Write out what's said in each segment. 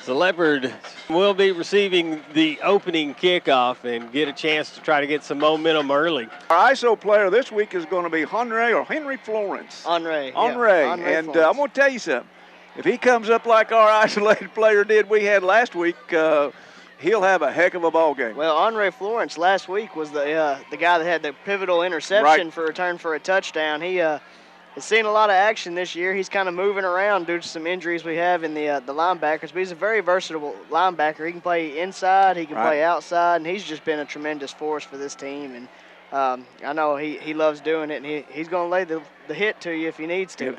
The Leopard will be receiving the opening kickoff and get a chance to try to get some momentum early. Our ISO player this week is going to be Henri Florence. Henri. And I'm going to tell you something. If he comes up like our isolated player did we had last week, he'll have a heck of a ball game. Well, Henri Florence last week was the guy that had the pivotal interception for return for a touchdown. He has seen a lot of action this year. He's kind of moving around due to some injuries we have in the linebackers, but he's a very versatile linebacker. He can play inside, he can play outside, and he's just been a tremendous force for this team. And I know he loves doing it, and he's going to lay the hit to you if he needs to.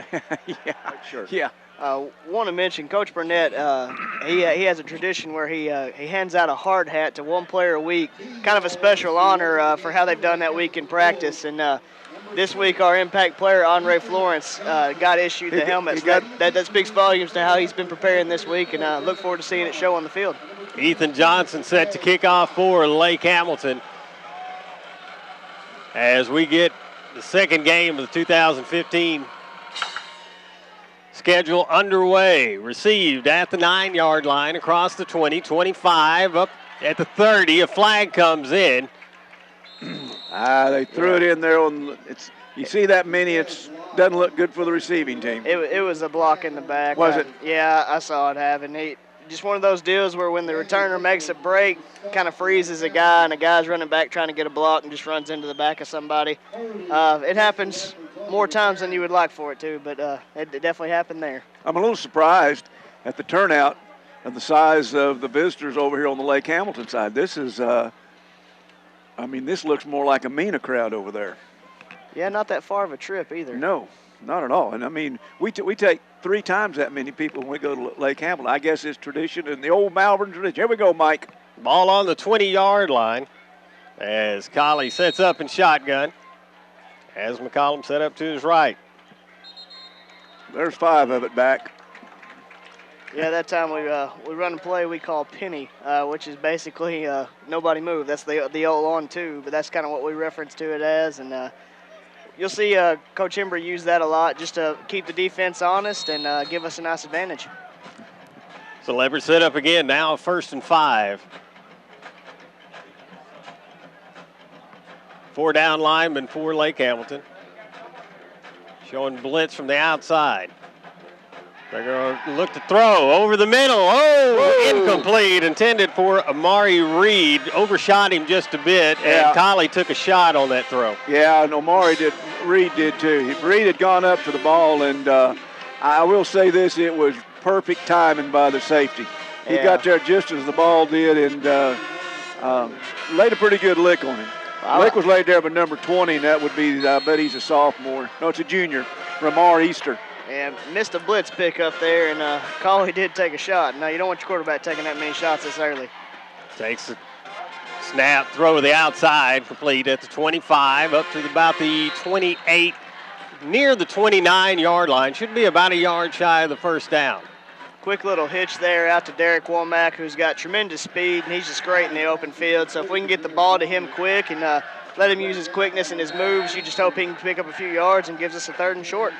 Sure. Yeah. Want to mention Coach Burnett. He has a tradition where he hands out a hard hat to one player a week, kind of a special honor for how they've done that week in practice. And this week, our impact player Henri Florence got issued the helmet. That speaks volumes to how he's been preparing this week, and look forward to seeing it show on the field. Ethan Johnson set to kick off for Lake Hamilton as we get the second game of the 2015 schedule underway. Received at the 9-yard line, across the 20, 25, up at the 30. A flag comes in. They threw it in there. You see that many, it doesn't look good for the receiving team. It was a block in the back. Was it? Yeah, I saw it happen. Just one of those deals where when the returner makes a break, kind of freezes a guy, and a guy's running back trying to get a block and just runs into the back of somebody. It happens more times than you would like for it to, but it definitely happened there. I'm a little surprised at the turnout and the size of the visitors over here on the Lake Hamilton side. This is, this looks more like a MENA crowd over there. Yeah, not that far of a trip either. No, not at all. And we take 3 times that many people when we go to Lake Hamilton. I guess it's tradition and the old Malvern tradition. Here we go, Mike. Ball on the 20-yard line as Colley sets up in shotgun. As McCollum set up to his right. There's 5 of it back. Yeah, that time we run a play we call penny, which is basically nobody move. That's the old on 2, but that's kind of what we reference to it as. And you'll see Coach Henri use that a lot just to keep the defense honest and give us a nice advantage. So Leopard set up again, now 1st and 5. 4 down linemen for Lake Hamilton. Showing blitz from the outside. They're going to look to throw over the middle. Oh, incomplete. Intended for Amari Reed. Overshot him just a bit, and Colley took a shot on that throw. Yeah, and Amari did. Reed did too. Reed had gone up to the ball, and I will say this, it was perfect timing by the safety. He got there just as the ball did and laid a pretty good lick on him. Lick was laid there by number 20, and that would be, I bet he's a sophomore. No, it's a junior, Ramar Easter. And missed a blitz pick up there, and Colley did take a shot. Now, you don't want your quarterback taking that many shots this early. Takes a snap, throw to the outside, complete at the 25, up to about the 28, near the 29-yard line. Should be about a yard shy of the first down. Quick little hitch there out to Derek Womack, who's got tremendous speed, and he's just great in the open field. So if we can get the ball to him quick and let him use his quickness and his moves, you just hope he can pick up a few yards and gives us a 3rd and short.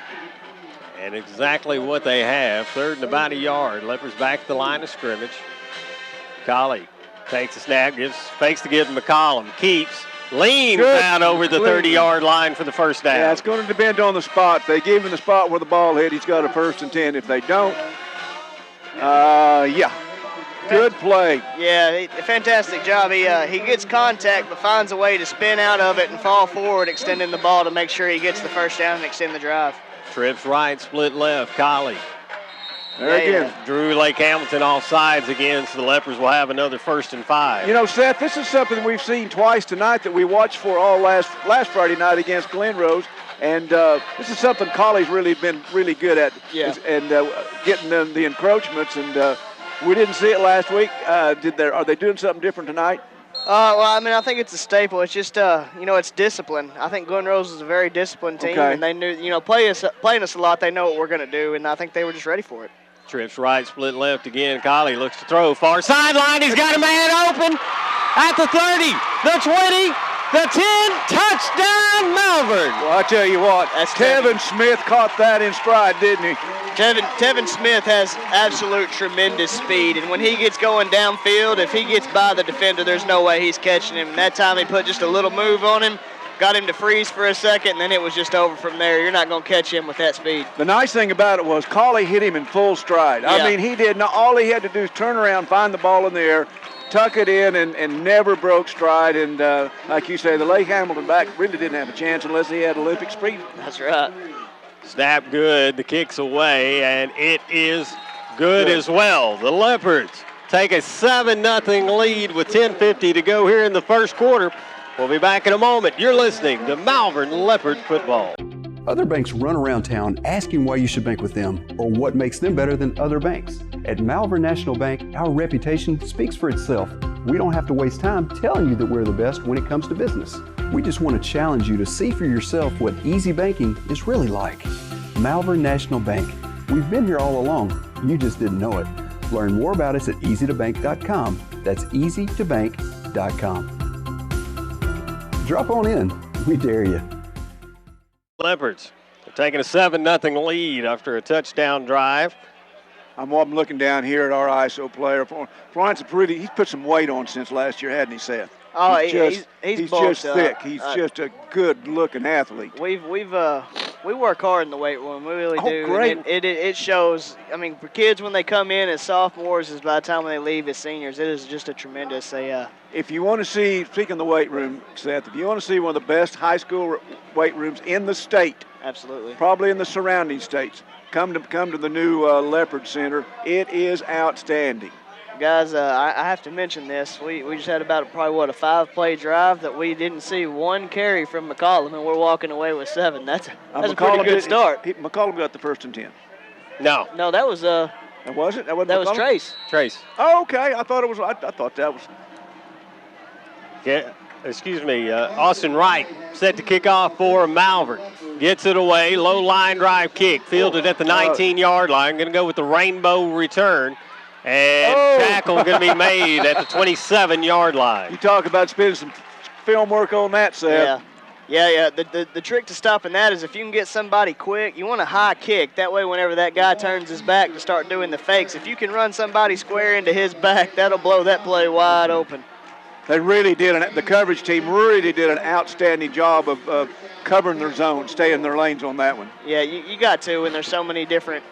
And exactly what they have, 3rd and about a yard. Leopards back at the line of scrimmage. Colley takes a snap, fakes to give McCollum, keeps, leans out over the 30-yard line for the first down. Yeah, it's going to depend on the spot. If they give him the spot where the ball hit, he's got a 1st and 10. If they don't, good play. Yeah, fantastic job. He gets contact but finds a way to spin out of it and fall forward, extending the ball to make sure he gets the first down and extend the drive. Trips right, split left, Colley. There again. Drew Lake Hamilton off sides again, so the Leopards will have another 1st and 5. You know, Seth, this is something we've seen twice tonight that we watched for all last Friday night against Glen Rose. And this is something Colley's really been really good at, and getting them the encroachments. And we didn't see it last week. Are they doing something different tonight? I think it's a staple. It's just, it's discipline. I think Glen Rose is a very disciplined team, and they knew, playing us a lot, they know what we're going to do, and I think they were just ready for it. Trips right, split left again. Colley looks to throw far sideline. He's got a man open at the 30, the 20, the 10, touchdown Malvern. Well, I tell you what, Kevin Smith caught that in stride, didn't he? Tevin Smith has absolute tremendous speed, and when he gets going downfield, if he gets by the defender, there's no way he's catching him. And that time he put just a little move on him, got him to freeze for a second, and then it was just over from there. You're not going to catch him with that speed. The nice thing about it was Cauley hit him in full stride. Yeah. I mean, he did not, all he had to do is turn around, find the ball in the air, tuck it in, and never broke stride. And like you say, the Lake Hamilton back really didn't have a chance unless he had Olympic speed. That's right. Snap good, the kick's away, and it is good as well. The Leopards take a 7-0 lead with 10:50 to go here in the first quarter. We'll be back in a moment. You're listening to Malvern Leopard football. Other banks run around town asking why you should bank with them or what makes them better than other banks. At Malvern National Bank, our reputation speaks for itself. We don't have to waste time telling you that we're the best when it comes to business. We just want to challenge you to see for yourself what easy banking is really like. Malvern National Bank. We've been here all along. You just didn't know it. Learn more about us at easytobank.com. That's easytobank.com. Drop on in. We dare you. Leopards are taking a 7-0 lead after a touchdown drive. I'm looking down here at our ISO player. Florence, he's put some weight on since last year, hadn't he, Seth? Oh, he's just thick. He's just a good-looking athlete. We work hard in the weight room. We really do. Great. And it shows. I mean, for kids when they come in as sophomores, is by the time when they leave as seniors, it is just a tremendous. If you want to see, speaking of the weight room, Seth, if you want to see one of the best high school weight rooms in the state, absolutely, probably in the surrounding states, come to the new Leopard Center. It is outstanding. Guys, I have to mention this. We just had about probably a 5-play drive that we didn't see one carry from McCollum, and we're walking away with 7. That's a pretty good start. McCollum got the first and 10. No, that was Was it? That was Trace. Trace. Oh, okay. I thought it was. I thought that was. Yeah, Austin Wright set to kick off for Malvern. Gets it away, low line drive kick, fielded at the 19-yard line. Going to go with the rainbow return. And tackle going to be made at the 27-yard line. You talk about spending some film work on that, Seth. Yeah. The trick to stopping that is if you can get somebody quick, you want a high kick. That way whenever that guy turns his back to start doing the fakes, if you can run somebody square into his back, that'll blow that play wide open. They really did. The coverage team really did an outstanding job of covering their zone, staying in their lanes on that one. Yeah, you got to when there's so many different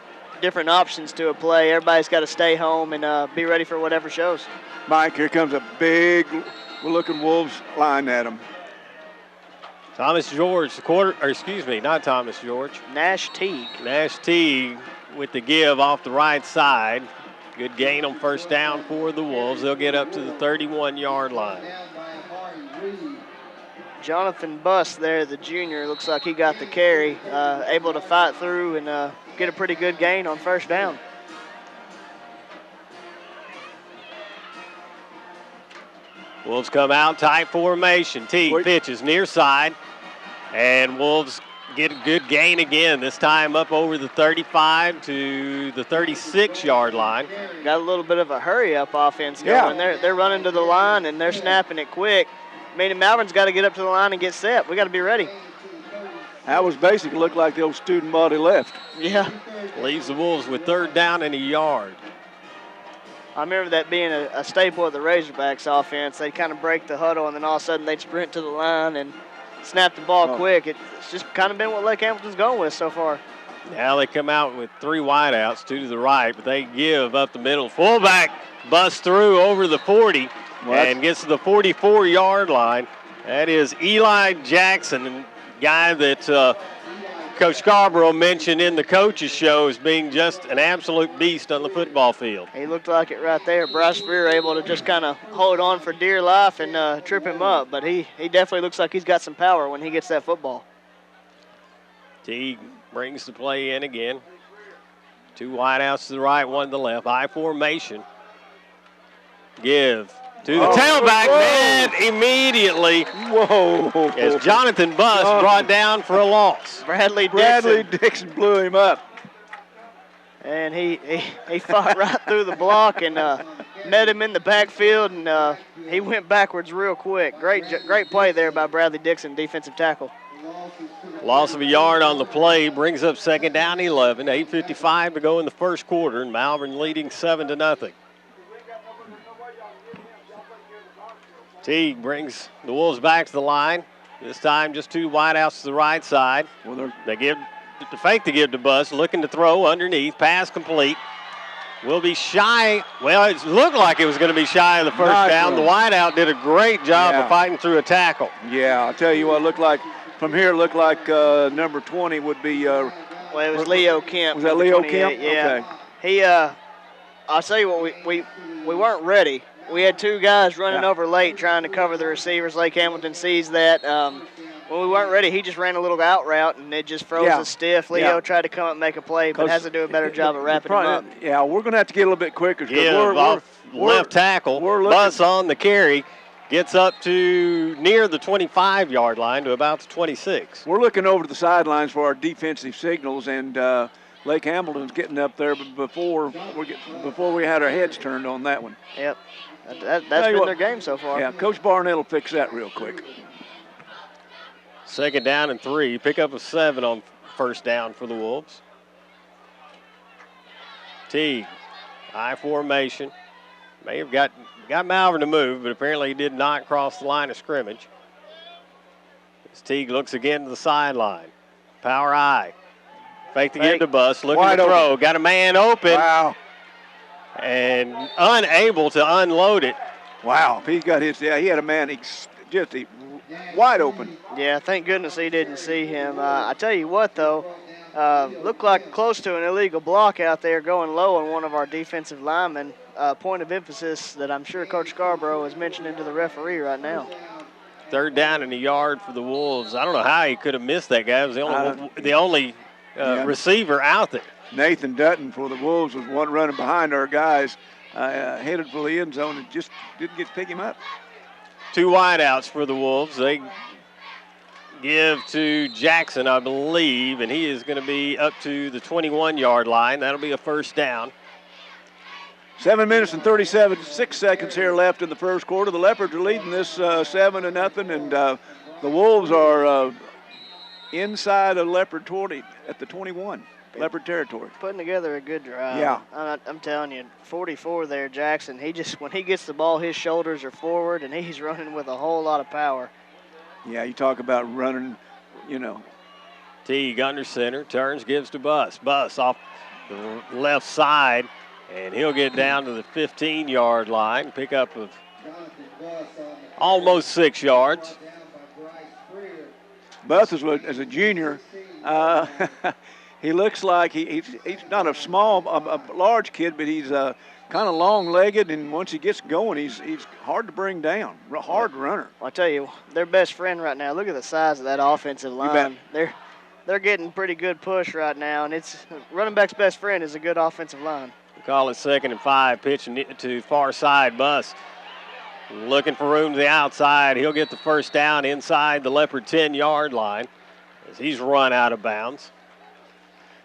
options to a play. Everybody's got to stay home and be ready for whatever shows. Mike, here comes a big-looking Wolves line at him. Thomas George, not Thomas George. Nash Teague. Nash Teague with the give off the right side. Good gain on first down for the Wolves. They'll get up to the 31-yard line. Jonathan Buss there, the junior, looks like he got the carry, able to fight through and get a pretty good gain on first down. Wolves come out, tight formation. Teague pitches near side, and Wolves get a good gain again, this time up over the 35 to the 36-yard line. Got a little bit of a hurry-up offense going. They're running to the line, and they're snapping it quick. Meaning Malvern's got to get up to the line and get set. We got to be ready. That was basically looked like the old student body left. Yeah. Leaves the Wolves with third down and a yard. I remember that being a staple of the Razorbacks offense. They'd kind of break the huddle, and then all of a sudden they'd sprint to the line and snap the ball quick. It's just kind of been what Lake Hamilton's going with so far. Now they come out with 3 wideouts, 2 to the right, but they give up the middle. Fullback busts through over the 40 and gets to the 44-yard line. That is Eli Jackson, a guy that Coach Scarborough mentioned in the coaches show as being just an absolute beast on the football field. He looked like it right there. Bryce Freer able to just kind of hold on for dear life and trip him up, but he definitely looks like he's got some power when he gets that football. Teague brings the play in again. 2 wideouts to the right, 1 to the left. I formation. Give to the tailback man immediately. Whoa. As Jonathan Buss brought down for a loss. Bradley Dixon blew him up. And he fought right through the block and met him in the backfield, and he went backwards real quick. Great play there by Bradley Dixon, defensive tackle. Loss of a yard on the play brings up second down 11. 8:55 to go in the first quarter, and Malvern leading 7-0. Teague brings the Wolves back to the line. This time just 2 wideouts to the right side. Well, they give the fake to give to Bus, looking to throw underneath. Pass complete. Will be shy. Well, it looked like it was going to be shy of the first down. The wideout did a great job of fighting through a tackle. Yeah, I'll tell you what, looked like from here, it looked like number 20 would be. Well, it was Leo Kemp. Was that Leo 28, Kemp? Yeah. Okay. He, I'll tell you what, we weren't ready. We had 2 guys running over late trying to cover the receivers. Lake Hamilton sees that. When we weren't ready, he just ran a little out route, and it just froze us stiff. Leo tried to come up and make a play, but has to do a better job of wrapping him up. Yeah, we're going to have to get a little bit quicker. We're left tackle. Bus on the carry. Gets up to near the 25-yard line to about the 26. We're looking over to the sidelines for our defensive signals, and Lake Hamilton's getting up there before we had our heads turned on that one. Yep. That's been their game so far. Yeah, Coach Barnett will fix that real quick. Second down and 3. Pick up a 7 on first down for the Wolves. Teague, I formation. May have got Malvern to move, but apparently he did not cross the line of scrimmage. As Teague looks again to the sideline. Power I. Fake to give to Bus. Looking to throw. Open. Got a man open. Wow. And unable to unload it. Wow. He got his. Yeah, he had a man just wide open. Yeah, thank goodness he didn't see him. I tell you what, though, looked like close to an illegal block out there going low on one of our defensive linemen. Point of emphasis that I'm sure Coach Scarborough is mentioning to the referee right now. Third down and a yard for the Wolves. I don't know how he could have missed that guy. It was the only receiver out there. Nathan Dutton for the Wolves was one running behind our guys, headed for the end zone and just didn't get to pick him up. 2 wideouts for the Wolves. They give to Jackson, I believe, and he is going to be up to the 21-yard line. That'll be a first down. 7 minutes and 6 seconds here left in the first quarter. The Leopards are leading this 7-0, and the Wolves are inside of Leopard 20 at the 21. Leopard territory. Putting together a good drive. Yeah. I'm telling you, 44 there, Jackson. When he gets the ball, his shoulders are forward, and he's running with a whole lot of power. Yeah, you talk about running, Teague under center, turns, gives to Bus. Bus off the left side, and he'll get down to the 15-yard line. Pick up of almost 6 yards. Bus as a junior. He looks like he's not a large kid, but he's kind of long-legged, and once he gets going, he's hard to bring down. Hard runner. Well, I tell you, their best friend right now. Look at the size of that offensive line. They're getting pretty good push right now, and it's running back's best friend is a good offensive line. We call it 2nd and 5, pitching to far side. Bus looking for room to the outside. He'll get the first down inside the Leopard 10-yard line as he's run out of bounds.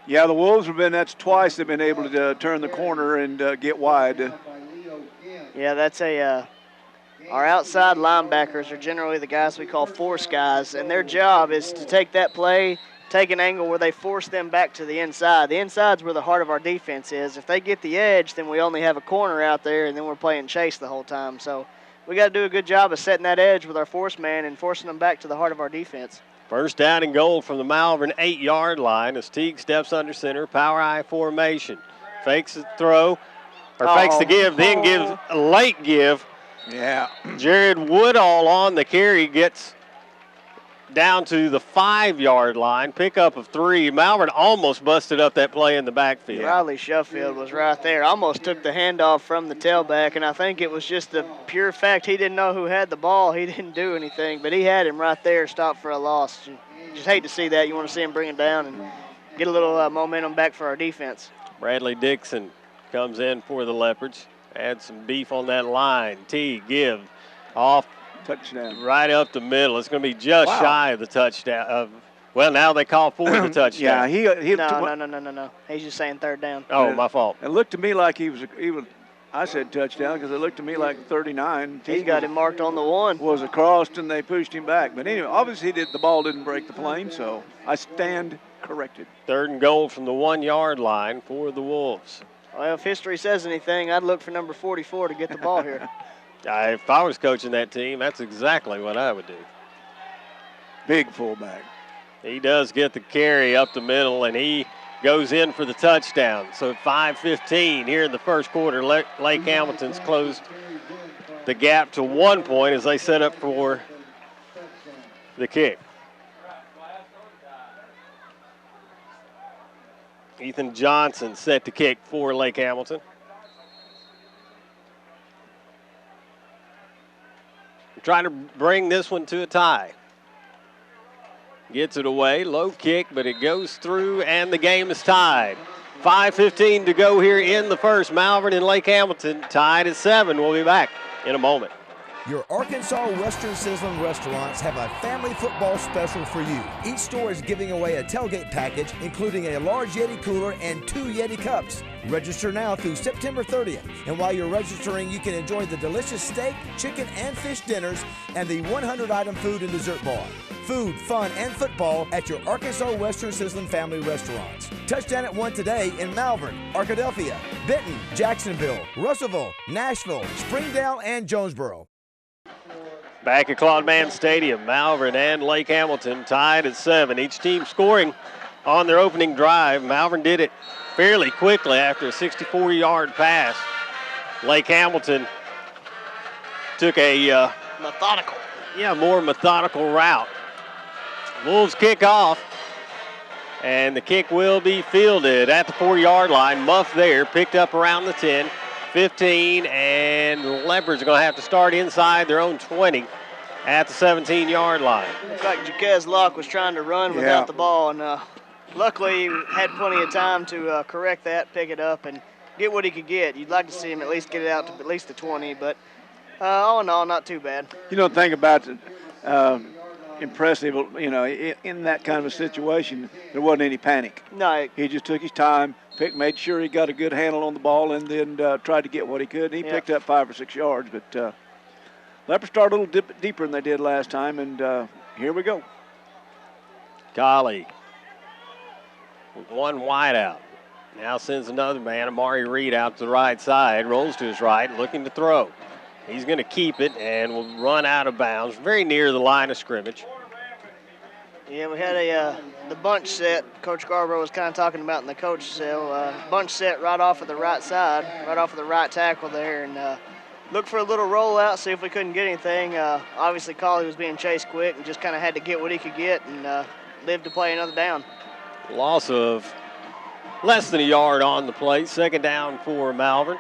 Yeah, the Wolves that's twice they've been able to turn the corner and get wide. Yeah, that's our outside linebackers are generally the guys we call force guys, and their job is to take that play, take an angle where they force them back to the inside. The inside's where the heart of our defense is. If they get the edge, then we only have a corner out there, and then we're playing chase the whole time. So we got to do a good job of setting that edge with our force man and forcing them back to the heart of our defense. First down and goal from the Malvern 8-yard line as Teague steps under center. Power I formation. Fakes the throw, or fakes the give, then gives a late give. Yeah. Jared Woodall on the carry gets down to the 5-yard line. Pickup of 3. Malvern almost busted up that play in the backfield. Riley Sheffield was right there. Almost took the handoff from the tailback, and I think it was just the pure fact he didn't know who had the ball. He didn't do anything, but he had him right there, stopped for a loss. You just hate to see that. You want to see him bring it down and get a little momentum back for our defense. Bradley Dixon comes in for the Leopards. Add some beef on that line. T give off. Touchdown. Right up the middle. It's going to be just shy of the touchdown. Well, now they call for the touchdown. Yeah, No. He's just saying third down. Oh, my fault. It looked to me like he was I said touchdown because it looked to me like 39. He got him marked on the 1. Was across and they pushed him back. But anyway, obviously the ball didn't break the plane, so I stand corrected. 3rd and goal from the 1-yard line for the Wolves. Well, if history says anything, I'd look for number 44 to get the ball here. If I was coaching that team, that's exactly what I would do. Big fullback. He does get the carry up the middle, and he goes in for the touchdown. So 5:15 here in the first quarter. Lake Hamilton's closed the gap to 1 point as they set up for the kick. Ethan Johnson set to kick for Lake Hamilton. Trying to bring this one to a tie. Gets it away, low kick, but it goes through, and the game is tied. 5:15 to go here in the first. Malvern and Lake Hamilton tied at 7. We'll be back in a moment. Your Arkansas Western Sizzling restaurants have a family football special for you. Each store is giving away a tailgate package, including a large Yeti cooler and 2 Yeti cups. Register now through September 30th. And while you're registering, you can enjoy the delicious steak, chicken, and fish dinners and the 100-item food and dessert bar. Food, fun, and football at your Arkansas Western Sizzling family restaurants. Touchdown at 1 today in Malvern, Arkadelphia, Benton, Jacksonville, Russellville, Nashville, Springdale, and Jonesboro. Back at Claude Mann Stadium, Malvern and Lake Hamilton tied at 7. Each team scoring on their opening drive. Malvern did it fairly quickly after a 64-yard pass. Lake Hamilton took a more methodical route. Wolves kick off, and the kick will be fielded at the 4-yard line. Muff there, picked up around the 10. 15, and the Leopards are going to have to start inside their own 20 at the 17-yard line. Looks like Jaquez Locke was trying to run without the ball, and luckily he had plenty of time to correct that, pick it up, and get what he could get. You'd like to see him at least get it out to at least the 20, but all in all, not too bad. You know, the thing about impressive, you know, in that kind of a situation, there wasn't any panic. No. He just took his time, made sure he got a good handle on the ball, and then tried to get what he could. He picked up 5 or 6 yards, but Leopards started a little deeper than they did last time, and here we go. Golly. One wide out. Now sends another man, Amari Reed, out to the right side, rolls to his right, looking to throw. He's going to keep it and will run out of bounds, very near the line of scrimmage. Yeah, we had the bunch set. Coach Scarborough was kind of talking about in the coach cell. Bunch set right off of the right side, right off of the right tackle there, and look for a little rollout, see if we couldn't get anything. Obviously, Colley was being chased quick and just kind of had to get what he could get and live to play another down. Loss of less than a yard on the play. 2nd down for Malvern.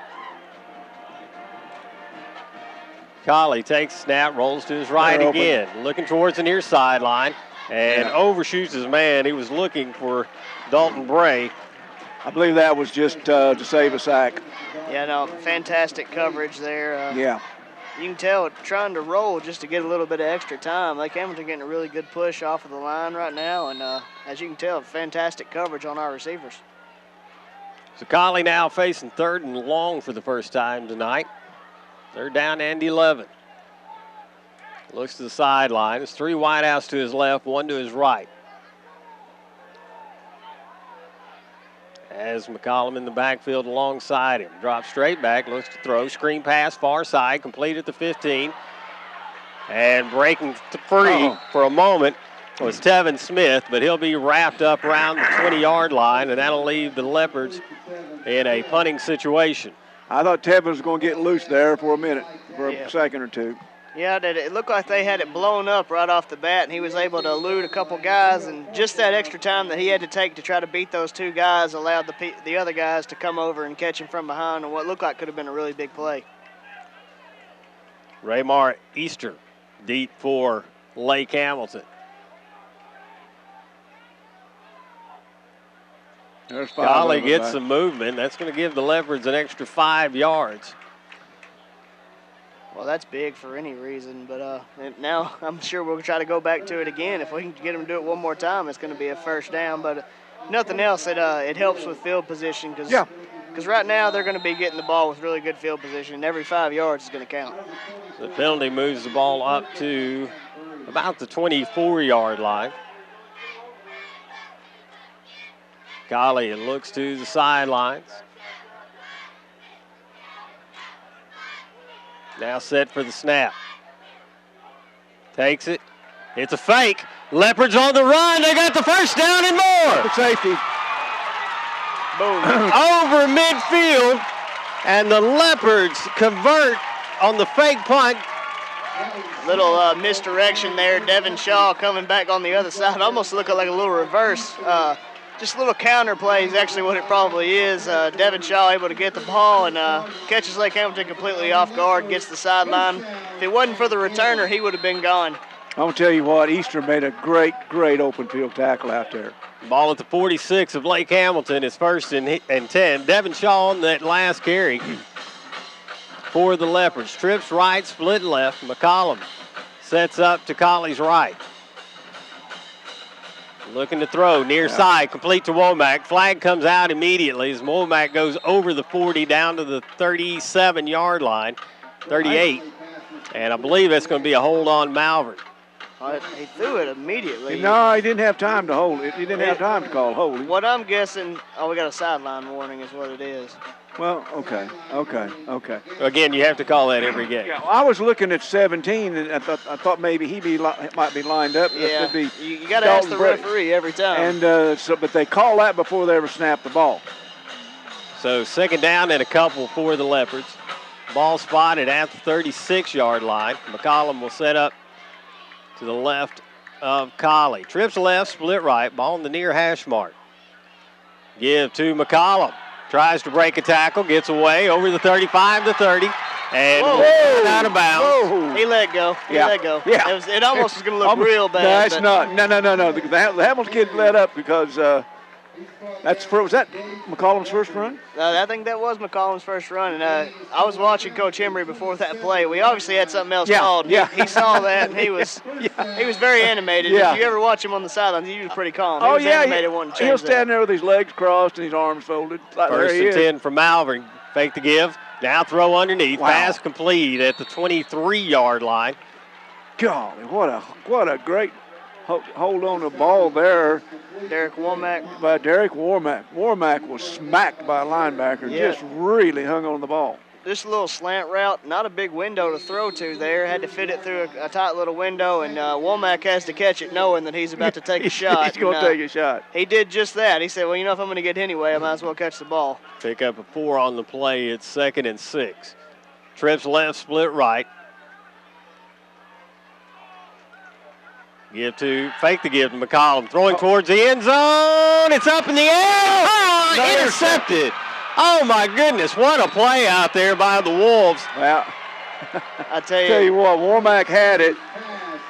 Colley takes a snap, rolls to his right again, looking towards the near sideline, and overshoots his man. He was looking for Dalton Bray. I believe that was just to save a sack. Yeah, no, fantastic coverage there. Yeah. You can tell trying to roll just to get a little bit of extra time. Lake Hamilton getting a really good push off of the line right now, and as you can tell, fantastic coverage on our receivers. So Colley now facing 3rd and long for the first time tonight. 3rd down and 11. Looks to the sideline. There's 3 wideouts to his left, 1 to his right. As McCollum in the backfield alongside him. Drops straight back, looks to throw. Screen pass, far side, complete at the 15. And breaking free for a moment was Tevin Smith, but he'll be wrapped up around the 20-yard line, and that'll leave the Leopards in a punting situation. I thought Tevin was going to get loose there for a minute, for a second or two. Yeah, it looked like they had it blown up right off the bat, and he was able to elude a couple guys, and just that extra time that he had to take to try to beat those 2 guys allowed the other guys to come over and catch him from behind on what looked like could have been a really big play. Raymar Easter deep for Lake Hamilton. Colley gets some movement. That's going to give the Leopards an extra 5 yards. Well, that's big for any reason, but now I'm sure we'll try to go back to it again. If we can get them to do it one more time, it's going to be a 1st down. But nothing else, it helps with field position because Because right now they're going to be getting the ball with really good field position, and every 5 yards is going to count. The penalty moves the ball up to about the 24-yard line. Golly looks to the sidelines. Now set for the snap. Takes it. It's a fake. Leopards on the run. They got the first down and more. The safety. Boom. Over midfield. And the Leopards convert on the fake punt. Little misdirection there. Devin Shaw coming back on the other side. Almost looking like a little reverse. Just a little counter play is actually what it probably is. Devin Shaw able to get the ball and catches Lake Hamilton completely off guard, gets the sideline. If it wasn't for the returner, he would have been gone. I'm going to tell you what, Easter made a great open field tackle out there. Ball at the 46 of Lake Hamilton. It's 1st and 10. Devin Shaw on that last carry for the Leopards. Trips right, split left. McCollum sets up to Colley's right. Looking to throw, near side, complete to Womack. Flag comes out immediately as Womack goes over the 40 down to the 37-yard line, 38. And I believe that's going to be a hold on Malvern. He threw it immediately. No, he didn't have time to hold it. He didn't have time to call holding. What I'm guessing, we got a sideline warning is what it is. Well, okay. Again, you have to call that every game. Yeah, well, I was looking at 17, and I thought maybe he might be lined up. Yeah, you got to ask the referee every time. And but they call that before they ever snap the ball. So 2nd down and a couple for the Leopards. Ball spotted at the 36-yard line. McCollum will set up to the left of Colley. Trips left, split right. Ball in the near hash mark. Give to McCollum. Tries to break a tackle, gets away over the 35 to 30, and out of bounds. Whoa. He let go. Yeah. It almost was going to look real bad. No, it's not. No. The Hamilton kid let up because was that McCollum's first run? I think that was McCollum's first run. And I was watching Coach Henri before that play. We obviously had something else called. He saw that, and he was very animated. Yeah. If you ever watch him on the sidelines, he was pretty calm. He was animated, wanting to change he'll stand there with his legs crossed and his arms folded. Like 1st and 10 for Malvern. Fake the give. Now throw underneath. Wow. Pass complete at the 23-yard line. Golly, what a great hold on the ball there. Derek Womack. By Derek Womack. Womack was smacked by a linebacker. Yeah. Just really hung on the ball. Just a little slant route, not a big window to throw to there. Had to fit it through a tight little window, and Womack has to catch it knowing that he's about to take a shot. He's going to take a shot. He did just that. He said, well, if I'm going to get anyway, I might as well catch the ball. Pick up a 4 on the play. It's 2nd and 6. Trips left, split right. Fake the give to McCollum. Throwing towards the end zone. It's up in the air. Intercepted. Oh, my goodness. What a play out there by the Wolves. Well, I tell you what, Womack had it.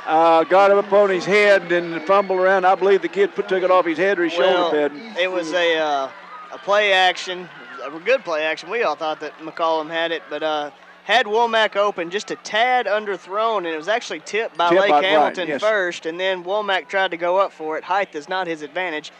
Got up on his head and fumbled around. I believe the kid took it off his head or his shoulder pad. It was a play action, a good play action. We all thought that McCollum had it, but had Womack open just a tad underthrown, and it was actually tipped by Lake Hamilton first, and then Womack tried to go up for it. Height is not his advantage,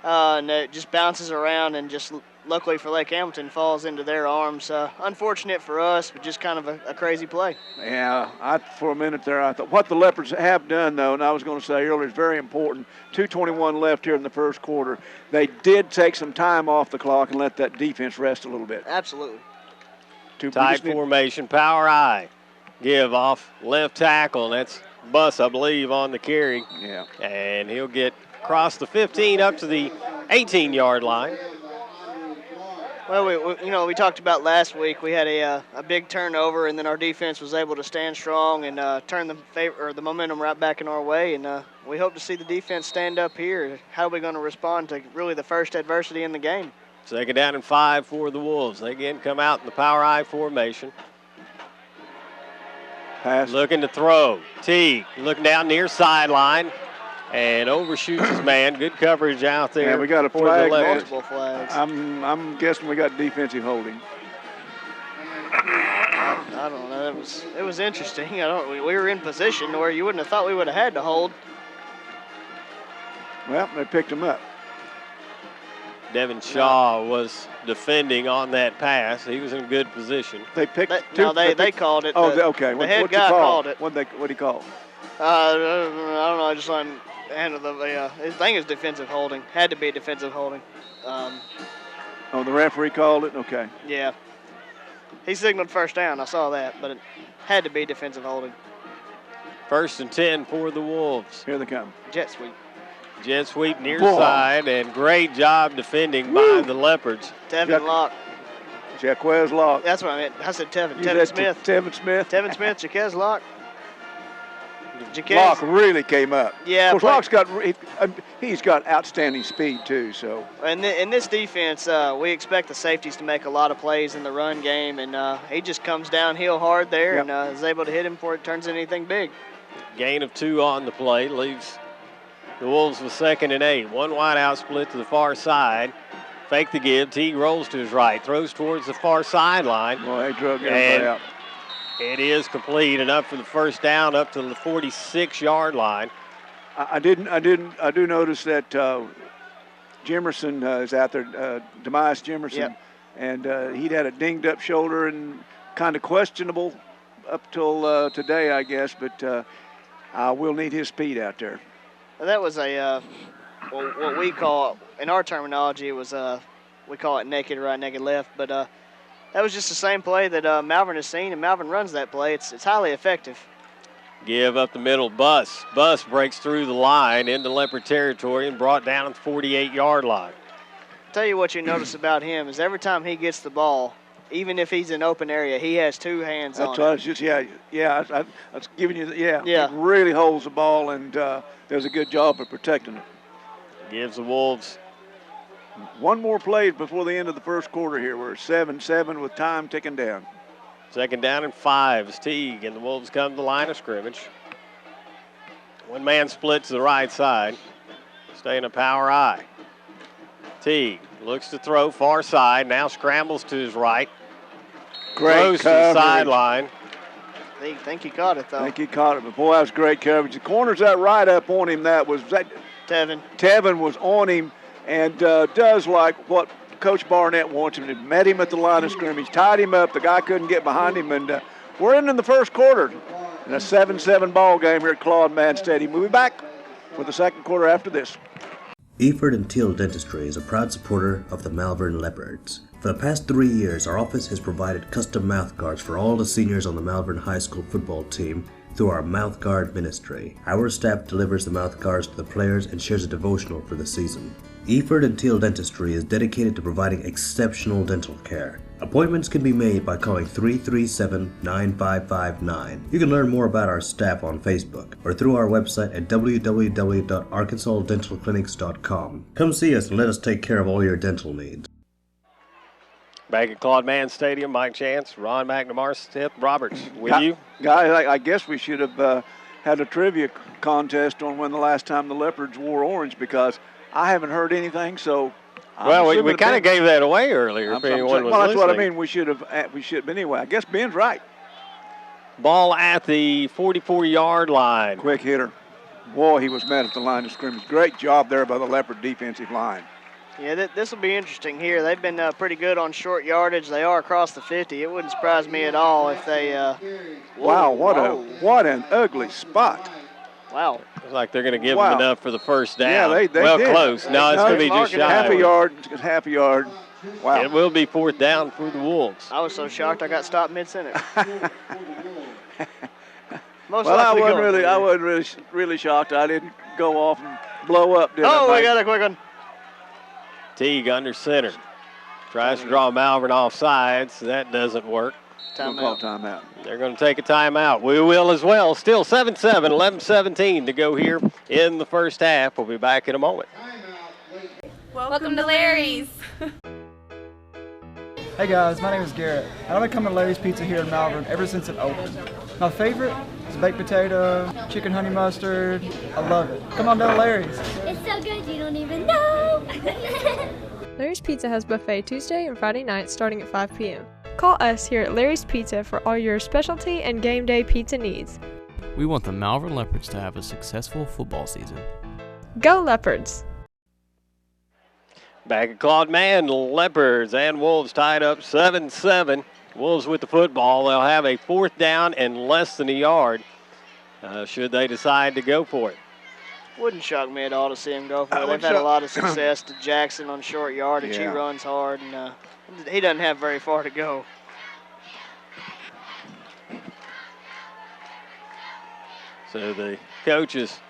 and it just bounces around and just luckily for Lake Hamilton falls into their arms. Unfortunate for us, but just kind of a crazy play. Yeah, for a minute there I thought what the Leopards have done, though, and I was going to say earlier, is very important. 2:21 left here in the first quarter. They did take some time off the clock and let that defense rest a little bit. Absolutely. Tight formation, power I. Give off left tackle, and that's Buss, I believe, on the carry. Yeah. And he'll get across the 15 up to the 18-yard line. Well, we talked about last week. We had a big turnover, and then our defense was able to stand strong and turn the momentum right back in our way. And we hope to see the defense stand up here. How are we going to respond to really the first adversity in the game? 2nd down and 5 for the Wolves. They again come out in the power I formation. Pass. Looking to throw. Teague looking down near sideline and overshoots his man. Good coverage out there. Yeah, we got a for flag. the Leopards. Multiple flags. I'm guessing we got defensive holding. I don't know. It was interesting. We were in position where you wouldn't have thought we would have had to hold. Well, they picked him up. Devin Shaw was defending on that pass. He was in good position. They picked. They called it. Oh, okay. The head guy called it. What'd he call? I don't know. I just let him handle the. His thing is defensive holding. Had to be defensive holding. The referee called it. Okay. Yeah. He signaled first down. I saw that, but it had to be defensive holding. 1st and 10 for the Wolves. Here they come. Jet sweep. Jet sweep near side, and great job defending by the Leopards. Tevin Locke. Jaquez Locke. That's what I meant. I said Tevin. Tevin Smith. Tevin Smith. Tevin Smith. Jaquez Locke. Locke really came up. Yeah. Of course, he's got outstanding speed too. So. In this defense, we expect the safeties to make a lot of plays in the run game, and he just comes downhill hard there and is able to hit him before it turns into anything big. Gain of 2 on the play leaves the Wolves with 2nd and 8. One wide out split to the far side. Fake the give. Teague rolls to his right. Throws towards the far sideline. Well, they drug everybody out. It is complete, enough for the first down up to the 46-yard line. I do notice that Jimerson is out there, Demise Jimerson, and he'd had a dinged up shoulder and kind of questionable up till today, I guess, but we'll need his speed out there. That was what we call, in our terminology, it was we call it naked right, naked left, but that was just the same play that Malvern has seen, and Malvern runs that play. It's highly effective. Give up the middle. Bus breaks through the line into Leopard territory and brought down at the 48-yard line. I'll tell you what you notice about him is every time he gets the ball, even if he's in open area, he has 2 hands on it. That's what I was just, I was giving you, Yeah. He really holds the ball and does a good job of protecting it. Gives the Wolves one more play before the end of the first quarter here. We're 7-7 with time ticking down. 2nd down and 5 is Teague, and the Wolves come to the line of scrimmage. One man split to the right side. Staying a power I. Teague looks to throw far side, now scrambles to his right. Great throws to the sideline. I think he caught it, though. I think he caught it, but boy, that was great coverage. The corner's that right up on him. Tevin. Tevin was on him and does like what Coach Barnett wants him to. Met him at the line of scrimmage, tied him up. The guy couldn't get behind him, and we're in the first quarter. In a 7-7 ball game here at Claude Mann Stadium. We'll be back for the second quarter after this. Eford and Teal Dentistry is a proud supporter of the Malvern Leopards. For the past 3 years, our office has provided custom mouth guards for all the seniors on the Malvern High School football team through our mouth guard ministry. Our staff delivers the mouth guards to the players and shares a devotional for the season. Eford and Teal Dentistry is dedicated to providing exceptional dental care. Appointments can be made by calling 337-9559. You can learn more about our staff on Facebook or through our website at www.arkansasdentalclinics.com. Come see us and let us take care of all your dental needs. Back at Claude Mann Stadium, Mike Chance, Ron McNamara, Seth Roberts with you. Guys, I guess we should have had a trivia contest on when the last time the Leopards wore orange, because I haven't heard anything, so. We kind of gave that away earlier. If anyone was that's listening. what I mean. We should have. But anyway, I guess Ben's right. Ball at the 44-yard line. Quick hitter. Boy, he was met at the line of scrimmage. Great job there by the Leopard defensive line. Yeah, this will be interesting here. They've been pretty good on short yardage. They are across the 50. It wouldn't surprise me at all if they. Wow! What an ugly spot. Wow. Looks like they're going to give them enough for the first down. Yeah, they did. Close. No, it's going to be just shy. Half a yard. Wow. It will be 4th down for the Wolves. I was so shocked I got stopped mid-sentence. I wasn't really shocked. I didn't go off and blow up, did I? We got a quick one. Teague under center. Tries to draw Malvern off sides. That doesn't work. Timeout. They're going to take a timeout. We will as well. Still 7-7, 11-17 to go here in the first half. We'll be back in a moment. Welcome to Larry's. Hey guys, my name is Garrett, and I've been coming to Larry's Pizza here in Malvern ever since it opened. My favorite is baked potato, chicken honey mustard. I love it. Come on down to Larry's. It's so good you don't even know. Larry's Pizza has buffet Tuesday and Friday nights starting at 5 p.m. Call us here at Larry's Pizza for all your specialty and game day pizza needs. We want the Malvern Leopards to have a successful football season. Go Leopards! Back at Claude Mann, Leopards and Wolves tied up 7-7. Wolves with the football. They'll have a 4th down and less than a yard should they decide to go for it. Wouldn't shock me at all to see him go for it. They've had a lot of success to Jackson on short yardage. He runs hard, and he doesn't have very far to go. So the coaches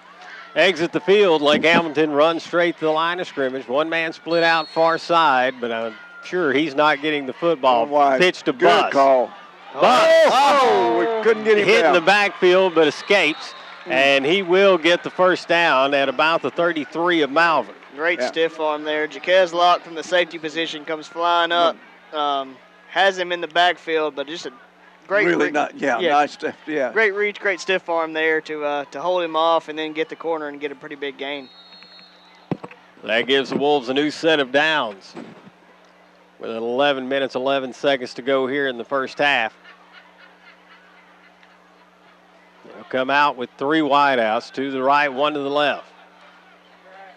exit the field. Lake Hamilton runs straight to the line of scrimmage. One man split out far side, but I'm sure he's not getting the football. Pitch to Bus. Good call. Bus. Oh, we couldn't get him hit down. in the backfield, but escapes, and he will get the first down at about the 33 of Malvern. Great stiff arm there. Jaquez Locke from the safety position comes flying up, has him in the backfield, but just a great nice stuff. Yeah, great reach, great stiff arm there to hold him off and then get the corner and get a pretty big gain. That gives the Wolves a new set of downs with 11 minutes, 11 seconds to go here in the first half. They'll come out with 3 wideouts, 2 to the right, 1 to the left.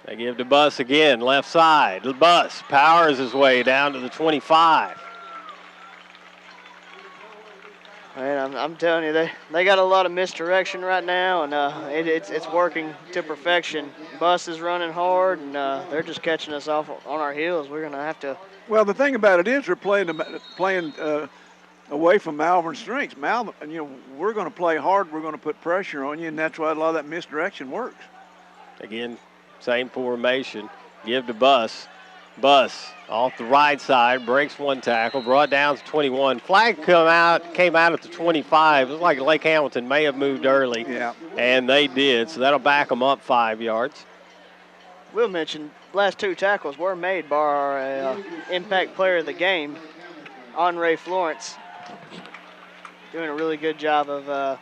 They give to Bus again, left side. Bus powers his way down to the 25. Man, I'm telling you, they got a lot of misdirection right now, and it's working to perfection. Bus is running hard, and they're just catching us off on our heels. We're going to have to. Well, the thing about it is they're playing away from Malvern's strengths. Malvern, we're going to play hard. We're going to put pressure on you, and that's why a lot of that misdirection works. Again, same formation. Give to Bus. Bus off the right side, breaks 1 tackle, brought down to 21. Flag came out at the 25. It was like Lake Hamilton may have moved early, and they did, so that'll back them up 5 yards. We'll mention last 2 tackles were made by our impact player of the game, Henri Florence, doing a really good job of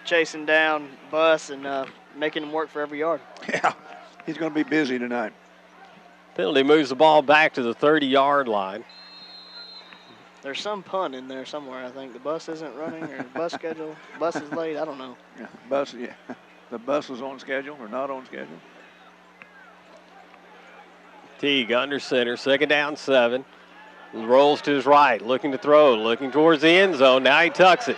chasing down Bus and making him work for every yard. Yeah, he's going to be busy tonight. Penalty moves the ball back to the 30-yard line. There's some pun in there somewhere, I think. The bus isn't running or the bus schedule. Bus is late, I don't know. Yeah, the bus is on schedule or not on schedule. Teague under center, 2nd down 7. Rolls to his right, looking to throw, looking towards the end zone. Now he tucks it.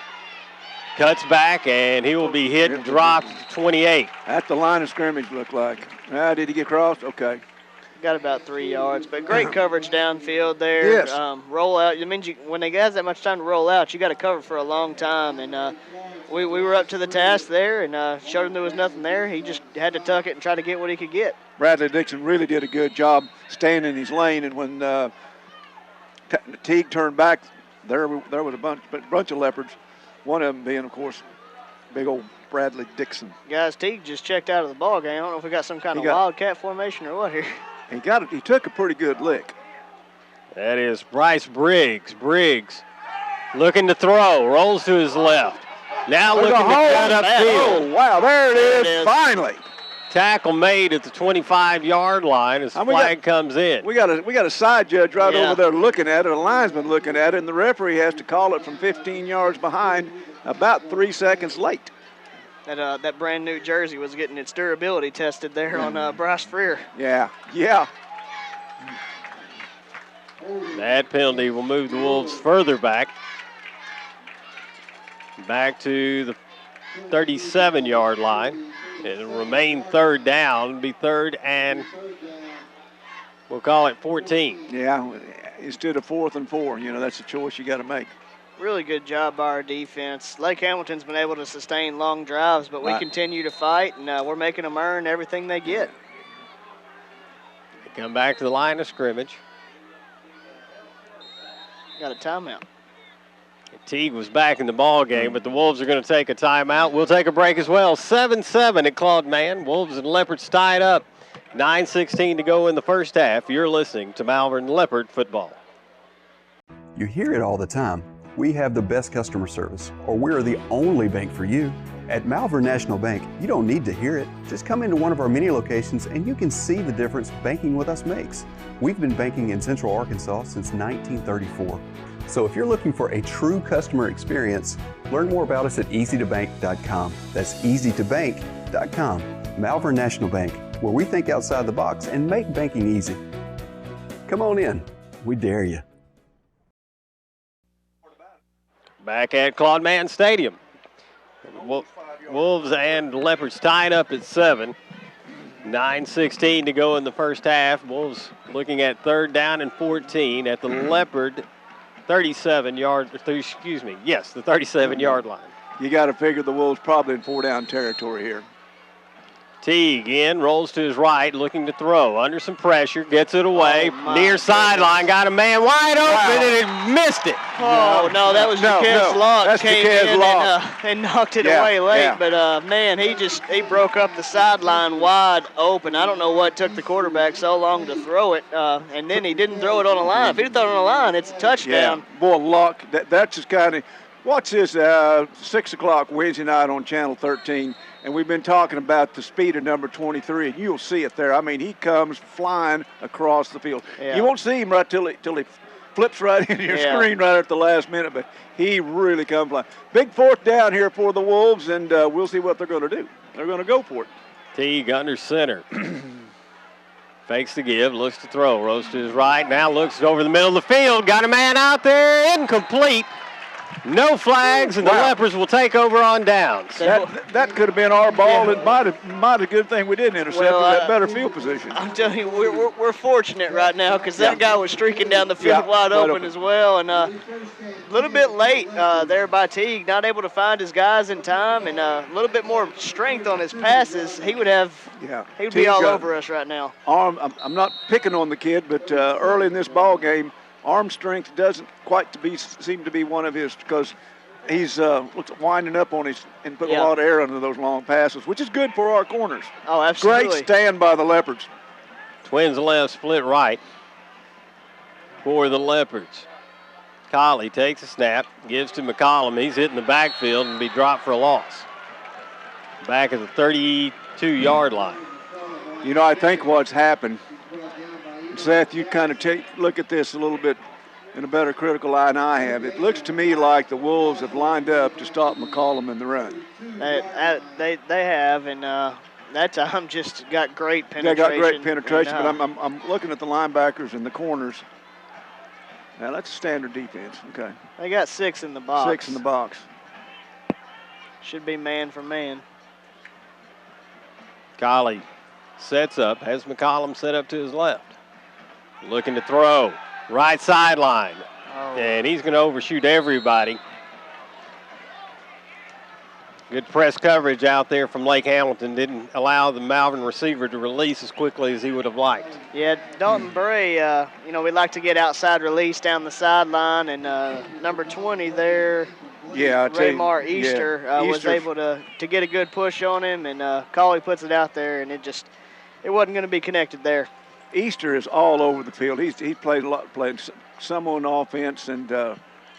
Cuts back, and he will be hit and dropped to 28. At the line of scrimmage, looked like. Did he get crossed? Okay. Got about 3 yards, but great coverage downfield there. Yes. Roll out. It means when they have that much time to roll out, you got to cover for a long time. And we were up to the task there and showed him there was nothing there. He just had to tuck it and try to get what he could get. Bradley Dixon really did a good job staying in his lane. And when Teague turned back, there was a bunch of Leopards. One of them being, of course, big old Bradley Dixon. Guys, Teague just checked out of the ball game. I don't know if we got some kind of wildcat formation or what here. He took a pretty good lick. That is Bryce Briggs. Briggs looking to throw, rolls to his left. Now looking to cut upfield. Oh, wow, there it is. Finally. Tackle made at the 25-yard line as the flag comes in. We got a side judge right over there looking at it, a linesman looking at it, and the referee has to call it from 15 yards behind, about 3 seconds late. That brand new jersey was getting its durability tested there on Bryce Freer. Yeah. That penalty will move the Wolves further back to the 37-yard line. It'll remain 3rd down. It'll be 3rd and we'll call it 14. Yeah, instead of 4th and 4, that's the choice you got to make. Really good job by our defense. Lake Hamilton's been able to sustain long drives, but we continue to fight, and we're making them earn everything they get. They come back to the line of scrimmage. Got a timeout. Teague was back in the ball game, but the Wolves are going to take a timeout. We'll take a break as well. 7-7 at Claude Mann. Wolves and Leopards tied up. 9:16 to go in the first half. You're listening to Malvern Leopard football. You hear it all the time. We have the best customer service, or we're the only bank for you. At Malvern National Bank, you don't need to hear it. Just come into one of our many locations and you can see the difference banking with us makes. We've been banking in Central Arkansas since 1934. So if you're looking for a true customer experience, learn more about us at easytobank.com. That's easytobank.com. Malvern National Bank, where we think outside the box and make banking easy. Come on in. We dare you. Back at Claude Mann Stadium. Wolves and Leopards tied up at 7. 9:16 to go in the first half. Wolves looking at 3rd down and 14 at the Leopard 37-yard, the 37-yard line. You got to figure the Wolves probably in 4-down territory here. Teague in, rolls to his right, looking to throw. Under some pressure, gets it away. Near sideline, got a man wide open, and it missed it. Oh, no, that was Jaquez Locke came in and knocked it away late. Yeah. But, man, he broke up the sideline wide open. I don't know what took the quarterback so long to throw it, and then he didn't throw it on the line. If he'd thrown it on the line, it's a touchdown. Yeah. Boy, Locke, that's just kind of – watch this 6 o'clock Wednesday night on Channel 13. And we've been talking about the speed of number 23, and you'll see it there. I mean, he comes flying across the field. Yeah. You won't see him right till he flips right into your screen right at the last minute, but he really comes flying. Big 4th down here for the Wolves, and we'll see what they're going to do. They're going to go for it. Teague under center. Fakes the give, looks to throw, rolls to his right, now looks over the middle of the field, got a man out there, incomplete. No flags, and the Leopards will take over on downs. That could have been our ball. It might have a good thing we didn't intercept. We had better field position. I'm telling you, we're fortunate right now because that guy was streaking down the field wide open as well. And a little bit late there by Teague, not able to find his guys in time, and a little bit more strength on his passes. He would be all over us right now. I'm not picking on the kid, but early in this ball game, arm strength doesn't quite seem to be one of his because he's winding up on his and putting a lot of air under those long passes, which is good for our corners. Oh, absolutely. Great stand by the Leopards. Twins left, split right for the Leopards. Colley takes a snap, gives to McCollum. He's hitting the backfield and be dropped for a loss. Back at the 32-yard line. You know, I think what's happened, Seth, you kind of look at this a little bit in a better critical eye than I have. It looks to me like the Wolves have lined up to stop McCollum in the run. They have, and that time just got great penetration. They got great penetration, but I'm looking at the linebackers and the corners. Now, that's a standard defense. Okay. They got 6 in the box. 6 in the box. Should be man for man. Colley sets up, has McCollum set up to his left. Looking to throw, right sideline, and he's going to overshoot everybody. Good press coverage out there from Lake Hamilton. Didn't allow the Malvern receiver to release as quickly as he would have liked. Yeah, Dalton Bray, we like to get outside release down the sideline, and number 20 there, Raymar Easter, was able to get a good push on him, and Colley puts it out there, and it wasn't going to be connected there. Easter is all over the field. He played some on offense and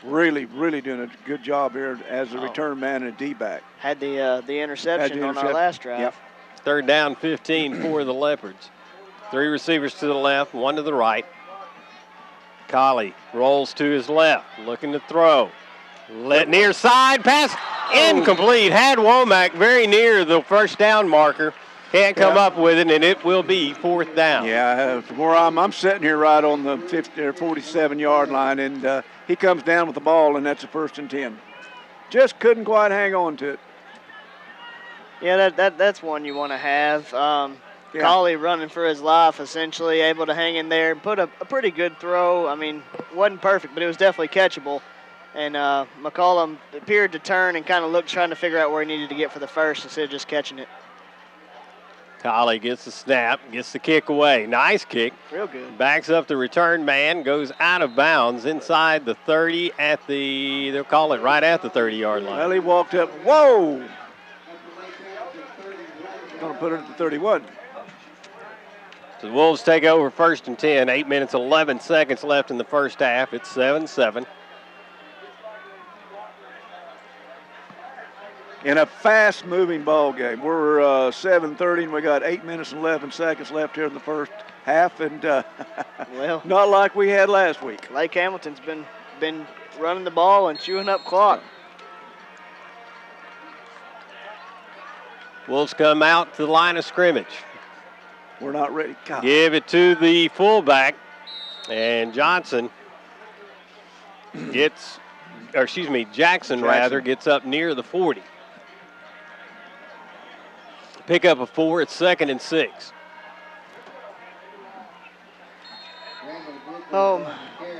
really doing a good job here as a return man and a D-back. Had the interception on our last drive. Yep. 3rd down 15 for the Leopards. 3 receivers to the left, 1 to the right. Colley rolls to his left, looking to throw. Near side pass, incomplete. Had Womack very near the 1st down marker. Can't come up with it, and it will be 4th down. Yeah, from where I'm sitting here right on the 47-yard line, and he comes down with the ball, and that's a 1st and 10. Just couldn't quite hang on to it. Yeah, that's one you want to have. Colley running for his life, essentially, able to hang in there and put a pretty good throw. I mean, wasn't perfect, but it was definitely catchable. And McCollum appeared to turn and kind of looked, trying to figure out where he needed to get for the 1st instead of just catching it. Colley gets the snap, gets the kick away. Nice kick. Real good. Backs up the return man, goes out of bounds inside the 30 they'll call it right at the 30-yard line. Well, he walked up. Whoa! Going to put it at the 31. So the Wolves take over 1st and 10. 8 minutes, 11 seconds left in the first half. It's 7-7. In a fast-moving ball game. We're 7:30, and we got 8 minutes and 11 seconds left here in the first half, and not like we had last week. Lake Hamilton's been running the ball and chewing up clock. Wolves come out to the line of scrimmage. We're not ready. God. Give it to the fullback. And Jackson gets up near the 40. Pick up a 4, it's 2nd and 6.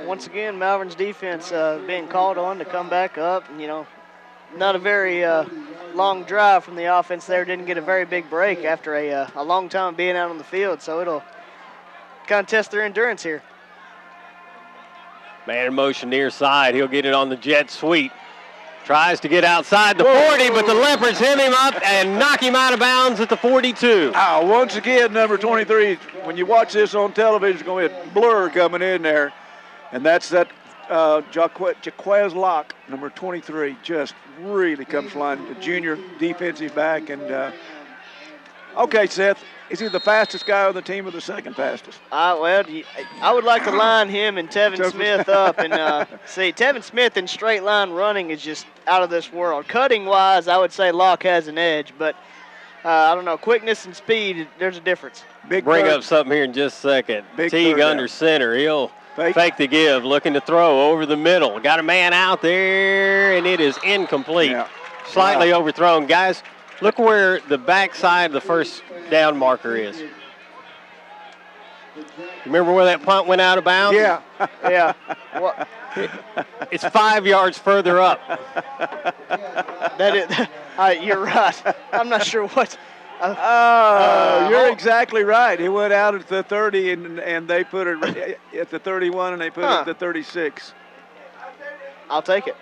Once again, Malvern's defense being called on to come back up. Not a very long drive from the offense there. Didn't get a very big break after a long time being out on the field, so it'll kind of test their endurance here. Man in motion near side. He'll get it on the jet sweep. Tries to get outside the 40, but the Leopards hit him up and knock him out of bounds at the 42. Once again, number 23, when you watch this on television, it's going to be a blur coming in there. And that's that Jaquez Locke, number 23, just really comes flying. The junior defensive back. And, okay, Seth, is he the fastest guy on the team or the second fastest? I would like to line him and Tevin Smith up. And see, Tevin Smith in straight line running is just out of this world. Cutting-wise, I would say Locke has an edge. But, I don't know, quickness and speed, there's a difference. Bring up something here in just a second. Teague under center. He'll fake the give, looking to throw over the middle. Got a man out there, and it is incomplete. Yeah. Slightly overthrown. Guys, look where the backside of the first down marker is. Remember where that punt went out of bounds? Yeah. Yeah. It's 5 yards further up. You're right. I'm not sure what. You're exactly right. He went out at the 30, and they put it at the 31, and they put it at the 36. I'll take it.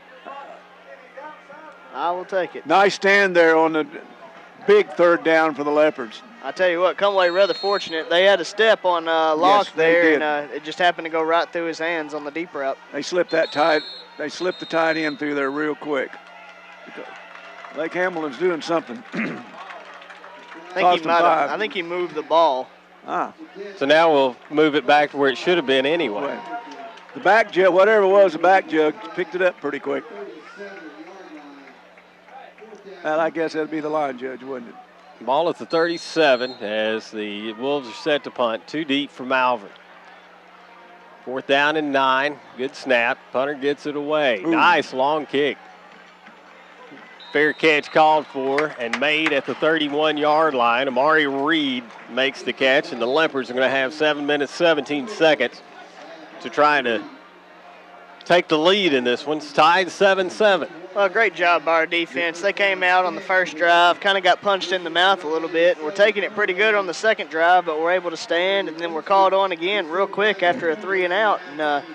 I will take it. Nice stand there on the big third down for the Leopards. I tell you what, come away rather fortunate. They had a step on Locke there, and it just happened to go right through his hands on the deep route. They slipped the tight end through there real quick. Lake Hamilton's doing something. I think he moved the ball. So now we'll move it back to where it should have been anyway. The back judge, whatever it was, the back judge picked it up pretty quick. And I guess that'd be the line judge, wouldn't it? Ball at the 37 as the Wolves are set to punt. Too deep for Malvern. 4th down and 9. Good snap. Punter gets it away. Ooh. Nice long kick. Fair catch called for and made at the 31-yard line. Amari Reed makes the catch, and the Leopards are going to have 7 minutes, 17 seconds to try to take the lead in this one. It's tied 7-7. Well, great job by our defense. They came out on the first drive, kind of got punched in the mouth a little bit, and we're taking it pretty good on the second drive, but we're able to stand, and then we're called on again real quick after a 3 and out. And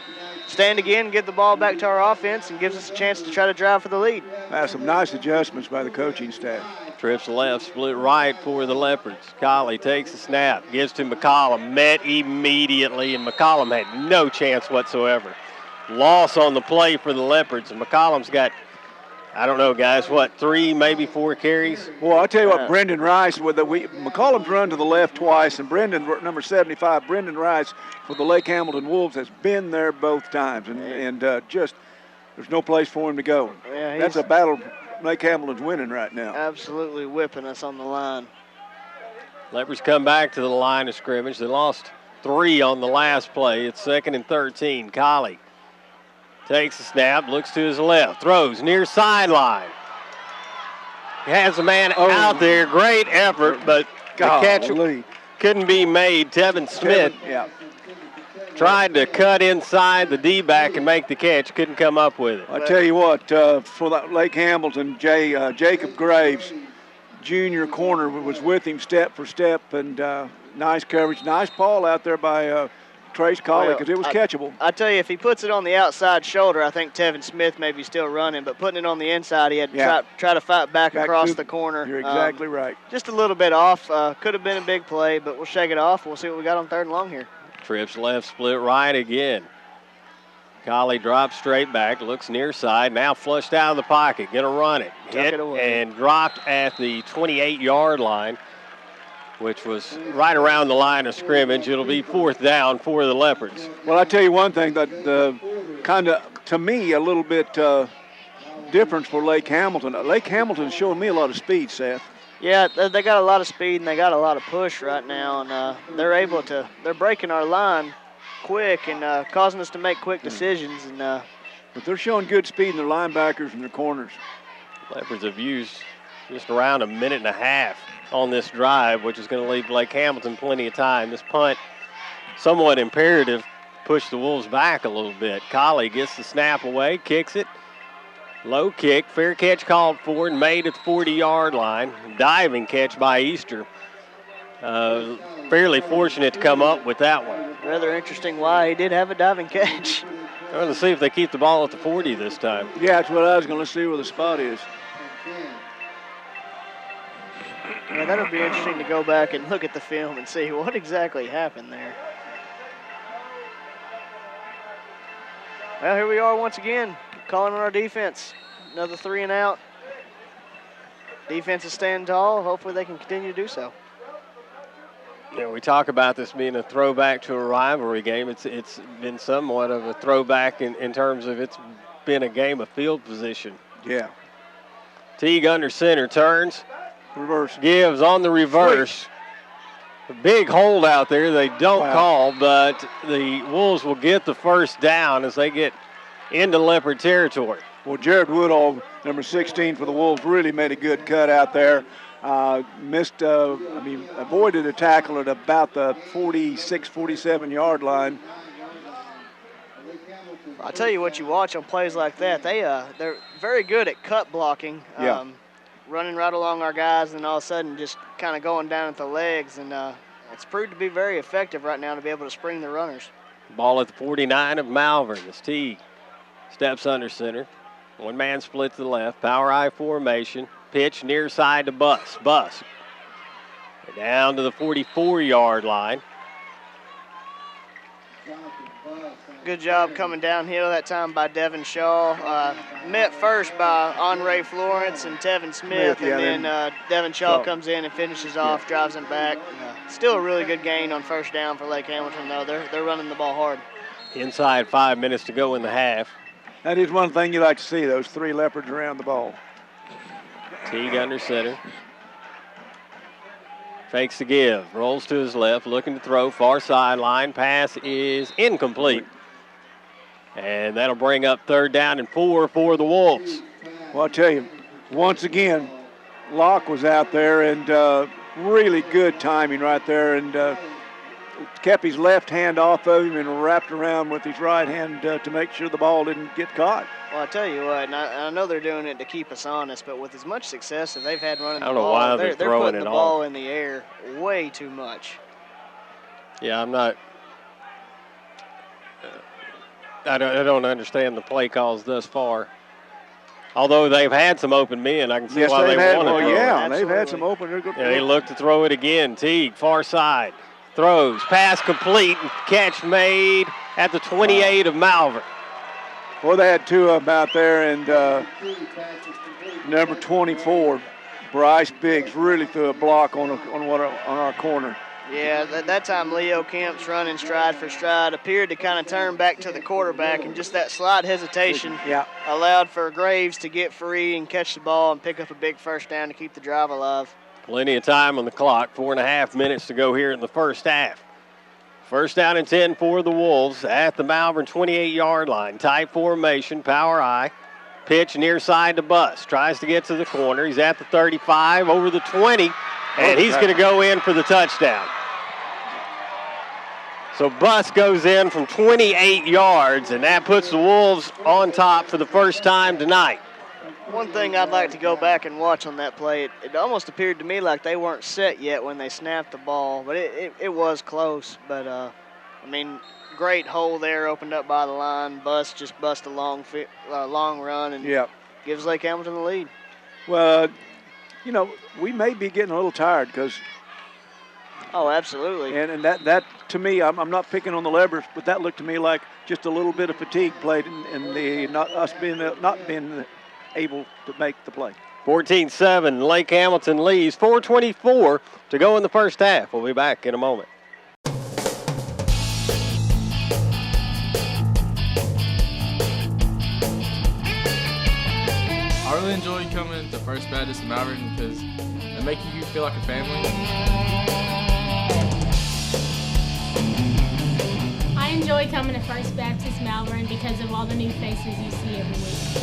stand again, get the ball back to our offense, and gives us a chance to try to drive for the lead. That's some nice adjustments by the coaching staff. Trips left, split right for the Leopards. Colley takes the snap, gives to McCollum, met immediately, and McCollum had no chance whatsoever. Loss on the play for the Leopards, and McCollum's got, I don't know, guys, 3, maybe 4 carries? Well, I'll tell you what, Brendan Rice, McCollum's run to the left twice, and number 75, Brendan Rice for the Lake Hamilton Wolves has been there both times, and just there's no place for him to go. Yeah, that's a battle Lake Hamilton's winning right now. Absolutely whipping us on the line. Leopards come back to the line of scrimmage. They lost 3 on the last play. It's 2nd and 13. Colley takes the snap, looks to his left, throws near sideline. He has a man out there. Great effort, but the catch couldn't be made. Tevin Smith tried to cut inside the D-back and make the catch. Couldn't come up with it. I tell you what, for that Lake Hamilton, Jacob Graves, junior corner, was with him step for step, and nice coverage. Nice ball out there by Trace Colley, because it was catchable. I tell you, if he puts it on the outside shoulder, I think Tevin Smith may be still running, but putting it on the inside, he had to try to fight back across the corner. You're exactly right. Just a little bit off. Could have been a big play, but we'll shake it off. We'll see what we got on 3rd and long here. Trips left, split right again. Colley drops straight back, looks near side, now flushed out of the pocket, gonna run it. Hit and dropped at the 28-yard line, which was right around the line of scrimmage. It'll be 4th down for the Leopards. Well, I tell you one thing, that kind of, to me, a little bit difference for Lake Hamilton. Lake Hamilton's showing me a lot of speed, Seth. Yeah, they got a lot of speed and they got a lot of push right now, and they're breaking our line quick and causing us to make quick decisions. And but they're showing good speed in their linebackers and their corners. Leopards have used just around a minute and a half on this drive, which is going to leave Lake Hamilton plenty of time. This punt, somewhat imperative, push the Wolves back a little bit. Colley gets the snap away, kicks it. Low kick, fair catch called for and made at the 40-yard line. Diving catch by Easter. Fairly fortunate to come up with that one. Rather interesting why he did have a diving catch. I'm going to see if they keep the ball at the 40 this time. Yeah, that's what I was going to see where the spot is. Yeah, that'll be interesting to go back and look at the film and see what exactly happened there. Well, here we are once again, calling on our defense. Another 3 and out. Defense is standing tall. Hopefully they can continue to do so. Yeah, we talk about this being a throwback to a rivalry game. It's been somewhat of a throwback in terms of it's been a game of field position. Yeah. Teague under center, turns. Reverse. Gives on the reverse. A big hold out there they don't call, but the Wolves will get the first down as they get into Leopard territory. Well, Jared Woodall, number 16 for the Wolves, really made a good cut out there. Avoided a tackle at about the 46, 47-yard line. I'll tell you what, you watch on plays like that, they're very good at cut blocking. Running right along our guys and all of a sudden just kind of going down at the legs. And it's proved to be very effective right now to be able to spring the runners. Ball at the 49 of Malvern as Teague steps under center. One man split to the left. Power I formation. Pitch near side to Bus. Bus down to the 44-yard line. Good job coming downhill that time by Devin Shaw. Met first by Henri Florence and Tevin Smith, and then Devin Shaw comes in and finishes off, drives him back. Still a really good gain on first down for Lake Hamilton, though. They're running the ball hard. Inside 5 minutes to go in the half. That is one thing you like to see, those 3 Leopards around the ball. Teague under center. Fakes to give. Rolls to his left, looking to throw. Far sideline. Pass is incomplete. And that'll bring up 3rd down and 4 for the Wolves. Well, I'll tell you, once again, Locke was out there and really good timing right there and kept his left hand off of him and wrapped around with his right hand to make sure the ball didn't get caught. Well, I tell you what, and I know they're doing it to keep us honest, but with as much success as they've had running the ball, they're putting the ball in the air way too much. Yeah, I'm not. I don't understand the play calls thus far. Although they've had some open men, I can see why they want to throw it. They've had some open. They look to throw it again. Teague, far side, throws, pass complete, and catch made at the 28 of Malvern. Well, they had 2 of them out there, and number 24, Bryce Biggs, really threw a block on our corner. Yeah, that time Leo Kemp's running stride for stride, appeared to kind of turn back to the quarterback, and just that slight hesitation allowed for Graves to get free and catch the ball and pick up a big first down to keep the drive alive. Plenty of time on the clock, 4.5 minutes to go here in the first half. First down and 10 for the Wolves at the Malvern 28-yard line. Tight formation, power I. Pitch near side to Bus. Tries to get to the corner. He's at the 35, over the 20, and he's going to go in for the touchdown. So Bus goes in from 28 yards, and that puts the Wolves on top for the first time tonight. One thing I'd like to go back and watch on that play, it almost appeared to me like they weren't set yet when they snapped the ball, but it was close. But, great hole there opened up by the line. Bus just bust a long run and gives Lake Hamilton the lead. Well, we may be getting a little tired because. Oh, absolutely. And that to me, I'm not picking on the Leopards, but that looked to me like just a little bit of fatigue played in the not being able to make the play. 14-7, Lake Hamilton leads. 4:24 to go in the first half. We'll be back in a moment. I really enjoy coming to First Baptist in Malvern because they make you feel like a family. I enjoy coming to First Baptist Malvern because of all the new faces you see every week.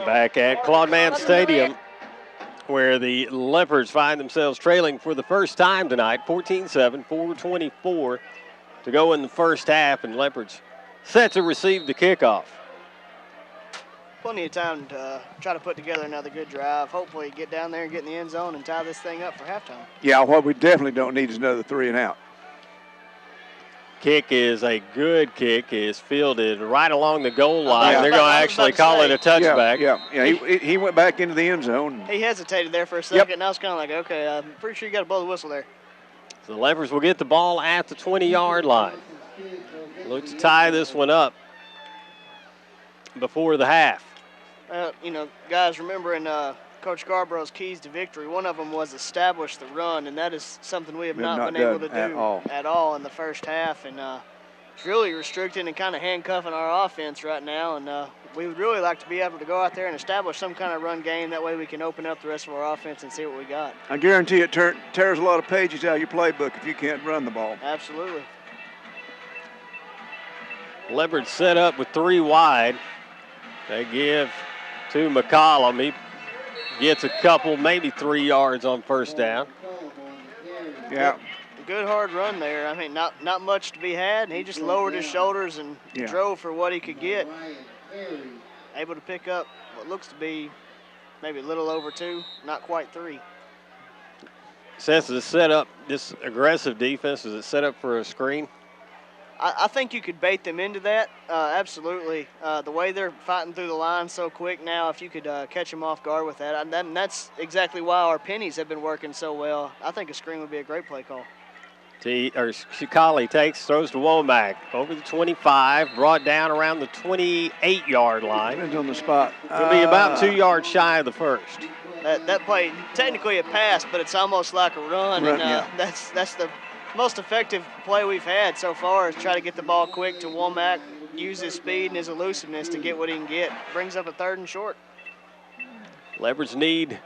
Back at Claude Mann Stadium, where the Leopards find themselves trailing for the first time tonight, 14-7, 4:24 to go in the first half, and Leopards set to receive the kickoff. Plenty of time to try to put together another good drive. Hopefully get down there and get in the end zone and tie this thing up for halftime. Yeah, what we definitely don't need is another 3 and out. Kick is a good kick, is fielded right along the goal line. They're going to actually call it a touchback. Yeah. He went back into the end zone. He hesitated there for a second, and I was kind of like, okay, I'm pretty sure you got to blow the whistle there. So the Leopards will get the ball at the 20-yard line. Look to tie this one up before the half. Guys, remember in Coach Scarborough's keys to victory, one of them was establish the run, and that is something we have not been able to do at all in the first half. And it's really restricting and kind of handcuffing our offense right now. And we would really like to be able to go out there and establish some kind of run game. That way we can open up the rest of our offense and see what we got. I guarantee it tears a lot of pages out of your playbook if you can't run the ball. Absolutely. Leopards set up with 3 wide. They give to McCollum. He gets a couple, maybe 3 yards on first down. Yeah. Good hard run there. I mean, not much to be had. He just lowered his shoulders and drove for what he could get. Able to pick up what looks to be maybe a little over 2, not quite 3. Since it's set up, this aggressive defense, is it set up for a screen? I think you could bait them into that, absolutely. The way they're fighting through the line so quick now, if you could catch them off guard with that, and that's exactly why our pennies have been working so well. I think a screen would be a great play call. Shikali throws to Womack over the 25, brought down around the 28-yard line. Depends on the spot. It'll be about 2 yards shy of the first. That play, technically a pass, but it's almost like a run, and that's the most effective play we've had so far is try to get the ball quick to Womack, use his speed and his elusiveness to get what he can get. Brings up a 3rd and short. Leopards need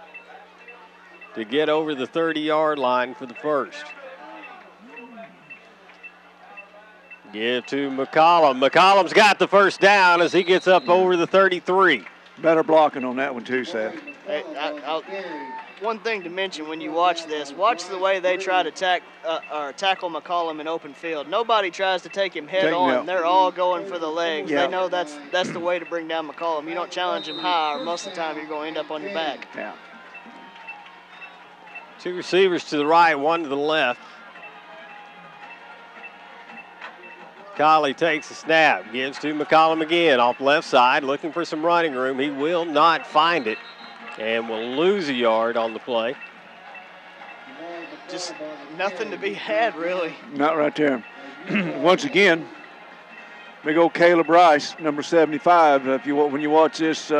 to get over the 30-yard line for the first. Give to McCollum. McCollum's got the first down as he gets up over the 33. Better blocking on that one too, Seth. Hey, one thing to mention when you watch this, watch the way they try to tackle McCollum in open field. Nobody tries to take him head on. They're all going for the legs. They know that's the way to bring down McCollum. You don't challenge him high, or most of the time you're going to end up on your back. Yeah. 2 receivers to the right, 1 to the left. Colley takes the snap, gives to McCollum again off left side, looking for some running room. He will not find it and will lose a yard on the play. Just nothing to be had, really. Not right there. Once again, big old Caleb Rice, number 75. When you watch this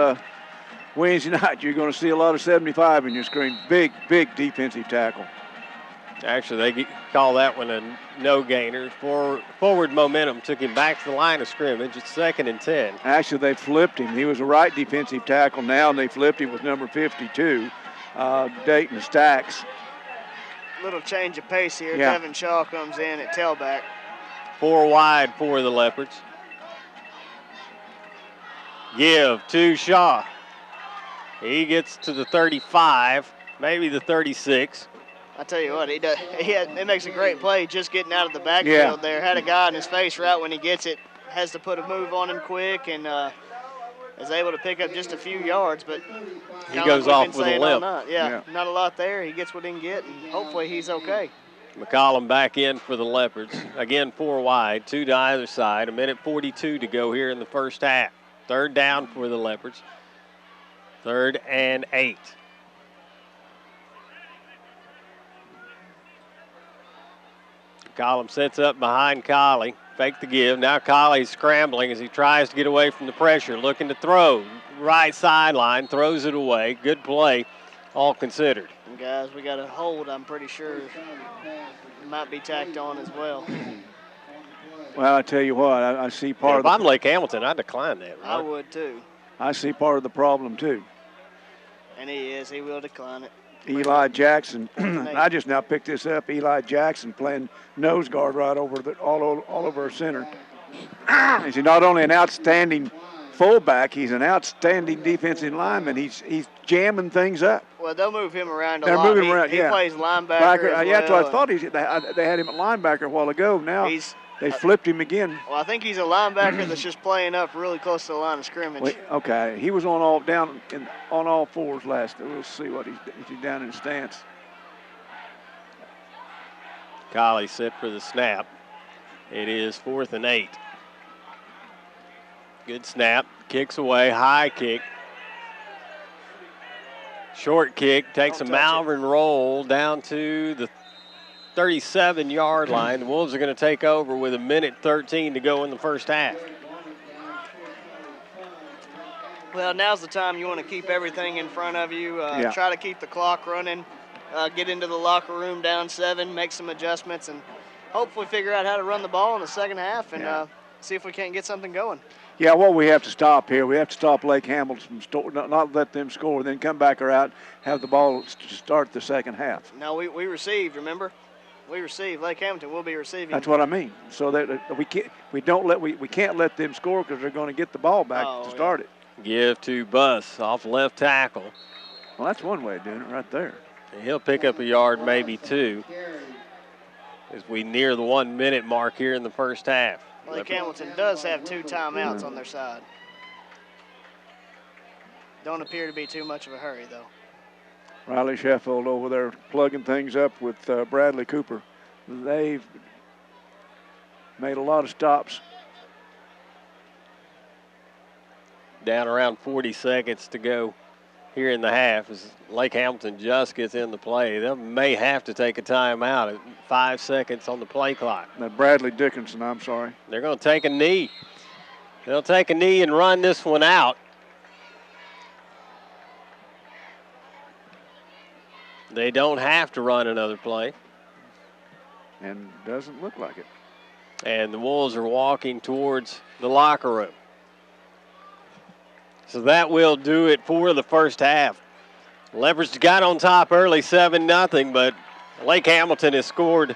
Wednesday night, you're going to see a lot of 75 in your screen. Big defensive tackle. Actually, they call that one a no-gainer. Forward momentum took him back to the line of scrimmage. It's 2nd and 10. Actually, they flipped him. He was a right defensive tackle now, and they flipped him with number 52, Dayton Stacks. Little change of pace here. Yeah. Kevin Shaw comes in at tailback. 4 wide for the Leopards. Give to Shaw. He gets to the 35, maybe the 36. I tell you what, it makes a great play just getting out of the backfield there. Had a guy in his face right when he gets it. Has to put a move on him quick and is able to pick up just a few yards. But he goes off with a limp. Not a lot there. He gets what he can get, and hopefully he's okay. McCollum back in for the Leopards. Again, 4 wide, 2 to either side. 1:42 to go here in the first half. 3rd down for the Leopards. 3rd and 8. McCollum sets up behind Colley. Fake the give. Now Colley's scrambling as he tries to get away from the pressure. Looking to throw. Right sideline. Throws it away. Good play, all considered. And guys, we got a hold, I'm pretty sure. It might be tacked on as well. Well, I tell you what, I see part of if I'm Lake Hamilton, I'd decline that. Right? I would too. I see part of the problem, too. And he is. He will decline it. Eli Jackson. I just now picked this up. Eli Jackson playing nose guard right over all over our center. He's not only an outstanding fullback, he's an outstanding defensive lineman. He's jamming things up. Well, they'll move him around a They're lot. moving around, He yeah. plays linebacker as Yeah, that's what I well. thought. They had him at linebacker a while ago. Now they flipped him again. Well, I think he's a linebacker that's just playing up really close to the line of scrimmage. Okay, he was on all fours last. We'll see if he's down in stance. Collie set for the snap. It is 4th and 8. Good snap. Kicks away. High kick. Short kick. Takes a Malvern roll down to the 37-yard line. The Wolves are going to take over with 1:13 to go in the first half. Well, now's the time you want to keep everything in front of you. Try to keep the clock running. Get into the locker room down 7, make some adjustments, and hopefully figure out how to run the ball in the second half and see if we can't get something going. Yeah, well, we have to stop here. We have to stop Lake Hamilton from not let them score, then come back out, have the ball to start the second half. No, we received, remember? We received. Lake Hamilton will be receiving. That's what I mean. So that we can't let them score because they're going to get the ball back to start it. Give to Buss off left tackle. Well, that's one way of doing it right there. He'll pick up a yard, maybe 2, as we near the 1-minute mark here in the first half. Lake Hamilton does have 2 timeouts on their side. Don't appear to be too much of a hurry, though. Riley Sheffield over there plugging things up with Bradley Cooper. They've made a lot of stops. Down around 40 seconds to go here in the half as Lake Hamilton just gets in the play. They may have to take a timeout at 5 seconds on the play clock. Now Bradley Dickinson, I'm sorry. They're going to take a knee. They'll take a knee and run this one out. They don't have to run another play. And doesn't look like it. And the Wolves are walking towards the locker room. So that will do it for the first half. Leopards got on top early 7-0, but Lake Hamilton has scored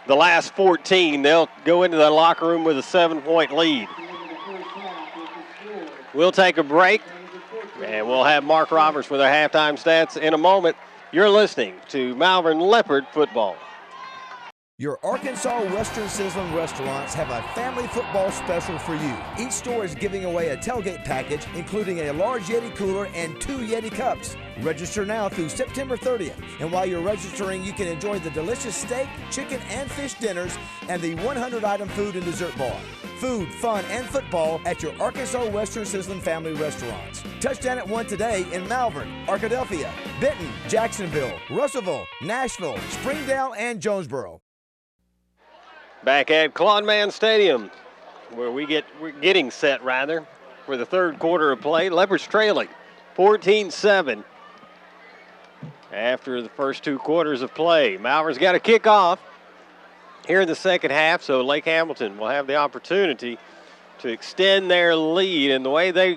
the last 14. They'll go into the locker room with a 7-point lead. We'll take a break, and we'll have Mark Roberts with our halftime stats in a moment. You're listening to Malvern Leopard football. Your Arkansas Western Sizzling restaurants have a family football special for you. Each store is giving away a tailgate package, including a large Yeti cooler and 2 Yeti cups. Register now through September 30th. And while you're registering, you can enjoy the delicious steak, chicken, and fish dinners and the 100-item food and dessert bar. Food, fun, and football at your Arkansas Western Sizzling family restaurants. Touchdown at 1 today in Malvern, Arkadelphia, Benton, Jacksonville, Russellville, Nashville, Springdale, and Jonesboro. Back at Claude Mann Stadium, where we're getting set for the third quarter of play. Leopards trailing 14-7 after the first 2 quarters of play. Malvern's got a kickoff here in the second half, so Lake Hamilton will have the opportunity to extend their lead. And the way they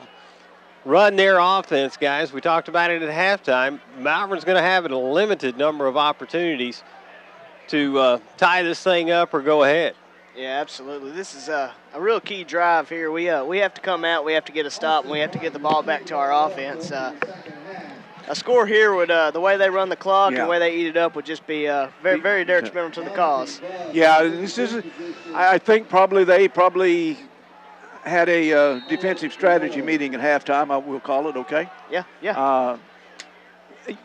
run their offense, guys, we talked about it at halftime, Malvern's going to have a limited number of opportunities to tie this thing up or go ahead. Yeah, absolutely. This is a real key drive here. We have to come out, we have to get a stop, and we have to get the ball back to our offense. A score here would, the way they run the clock and the way they eat it up, would just be very, very detrimental to the cause. Yeah, this is. I think they probably had a defensive strategy meeting at halftime. I will call it. Okay. Yeah.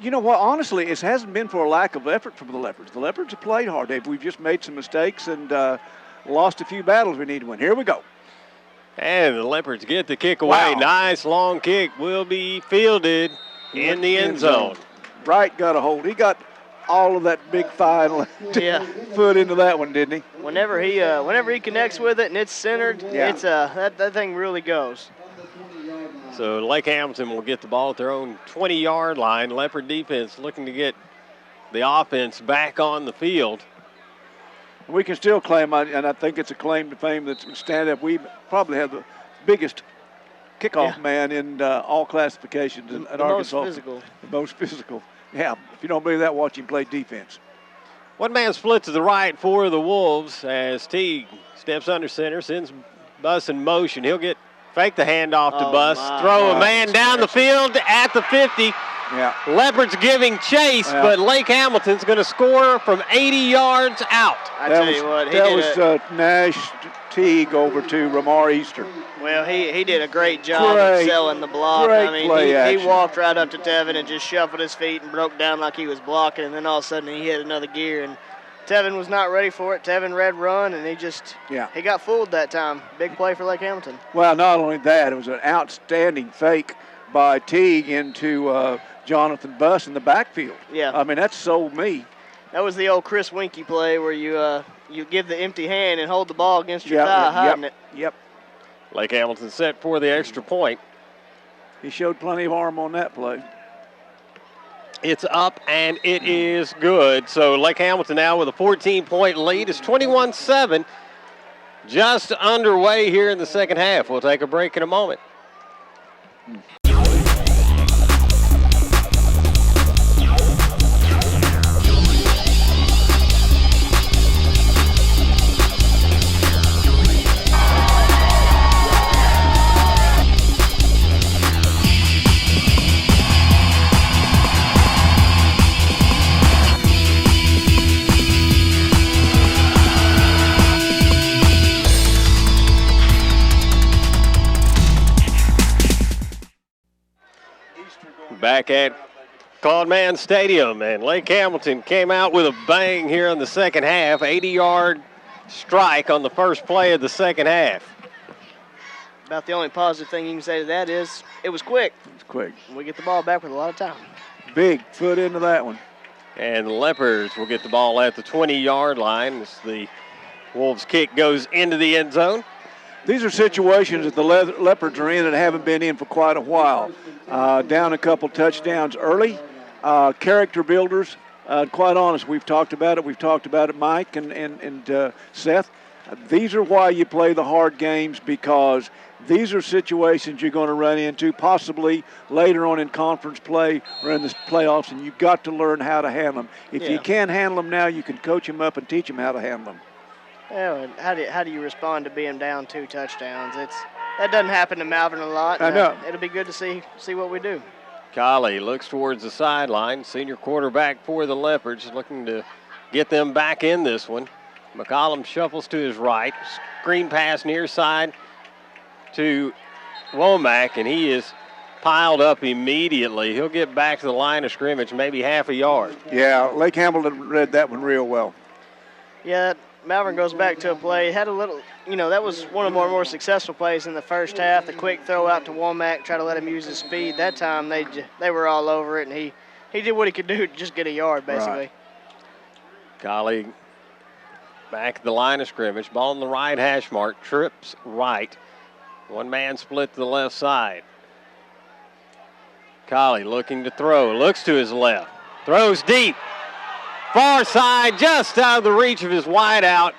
You know what? Honestly, it hasn't been for a lack of effort from the Leopards. The Leopards have played hard. We've just made some mistakes and lost a few battles we need to win. Here we go. And the Leopards get the kick away. Wow. Nice long kick will be fielded in the end zone. Bright got a hold. He got all of that big final foot into that one, didn't he? Whenever he connects with it and it's centered, it's that thing really goes. So Lake Hamilton will get the ball at their own 20-yard line. Leopard defense looking to get the offense back on the field. We can still claim, and I think it's a claim to fame that's stand up. We probably have the biggest kickoff man in all classifications at Arkansas. Most physical. The most physical. Yeah, if you don't believe that, watch him play defense. One man split to the right for the Wolves as Teague steps under center, sends Buss in motion. He'll fake the handoff to Buss, throw a man down the field at the 50. Yeah. Leopards giving chase, but Lake Hamilton's going to score from 80 yards out. I tell you what, that was Nash Teague over to Ramar Easter. Well, he did a great job of selling the block. I mean, he walked right up to Tevin and just shuffled his feet and broke down like he was blocking, and then all of a sudden he hit another gear, and Tevin was not ready for it. Tevin read run, and he got fooled that time. Big play for Lake Hamilton. Well, not only that, it was an outstanding fake by Teague into Jonathan Buss in the backfield. Yeah. I mean, that's so me. That was the old Chris Winkie play where you give the empty hand and hold the ball against your thigh, hiding it. Yep. Lake Hamilton set for the extra point. He showed plenty of arm on that play. It's up, and it is good. So Lake Hamilton now with a 14-point lead. It's 21-7, just underway here in the second half. We'll take a break in a moment. Back at Claude Mann Stadium, and Lake Hamilton came out with a bang here in the second half. 80-yard strike on the first play of the second half. About the only positive thing you can say to that is it was quick. It's quick. We get the ball back with a lot of time. Big foot into that one. And the Leopards will get the ball at the 20-yard line as the Wolves kick goes into the end zone. These are situations that the Leopards are in that haven't been in for quite a while. Down a couple touchdowns early. Character builders. Quite honest, we've talked about it. We've talked about it, Mike and Seth. These are why you play the hard games, because these are situations you're going to run into possibly later on in conference play or in the playoffs, and you've got to learn how to handle them. If you can't handle them now, you can coach them up and teach them how to handle them. Yeah, how do you respond to being down 2 touchdowns? That doesn't happen to Malvern a lot. I know. It'll be good to see what we do. Colley looks towards the sideline. Senior quarterback for the Leopards, looking to get them back in this one. McCollum shuffles to his right. Screen pass near side to Womack, and he is piled up immediately. He'll get back to the line of scrimmage, maybe half a yard. Yeah, Lake Hamilton read that one real well. Yeah, Malvern goes back to a play. Had a little, that was one of our more successful plays in the first half. The quick throw out to Womack, try to let him use his speed. That time they were all over it, and he did what he could do to just get a yard, basically. Right. Colley back at the line of scrimmage. Ball on the right hash mark. Trips right. One man split to the left side. Colley looking to throw. Looks to his left. Throws deep. Far side, just out of the reach of his wideout.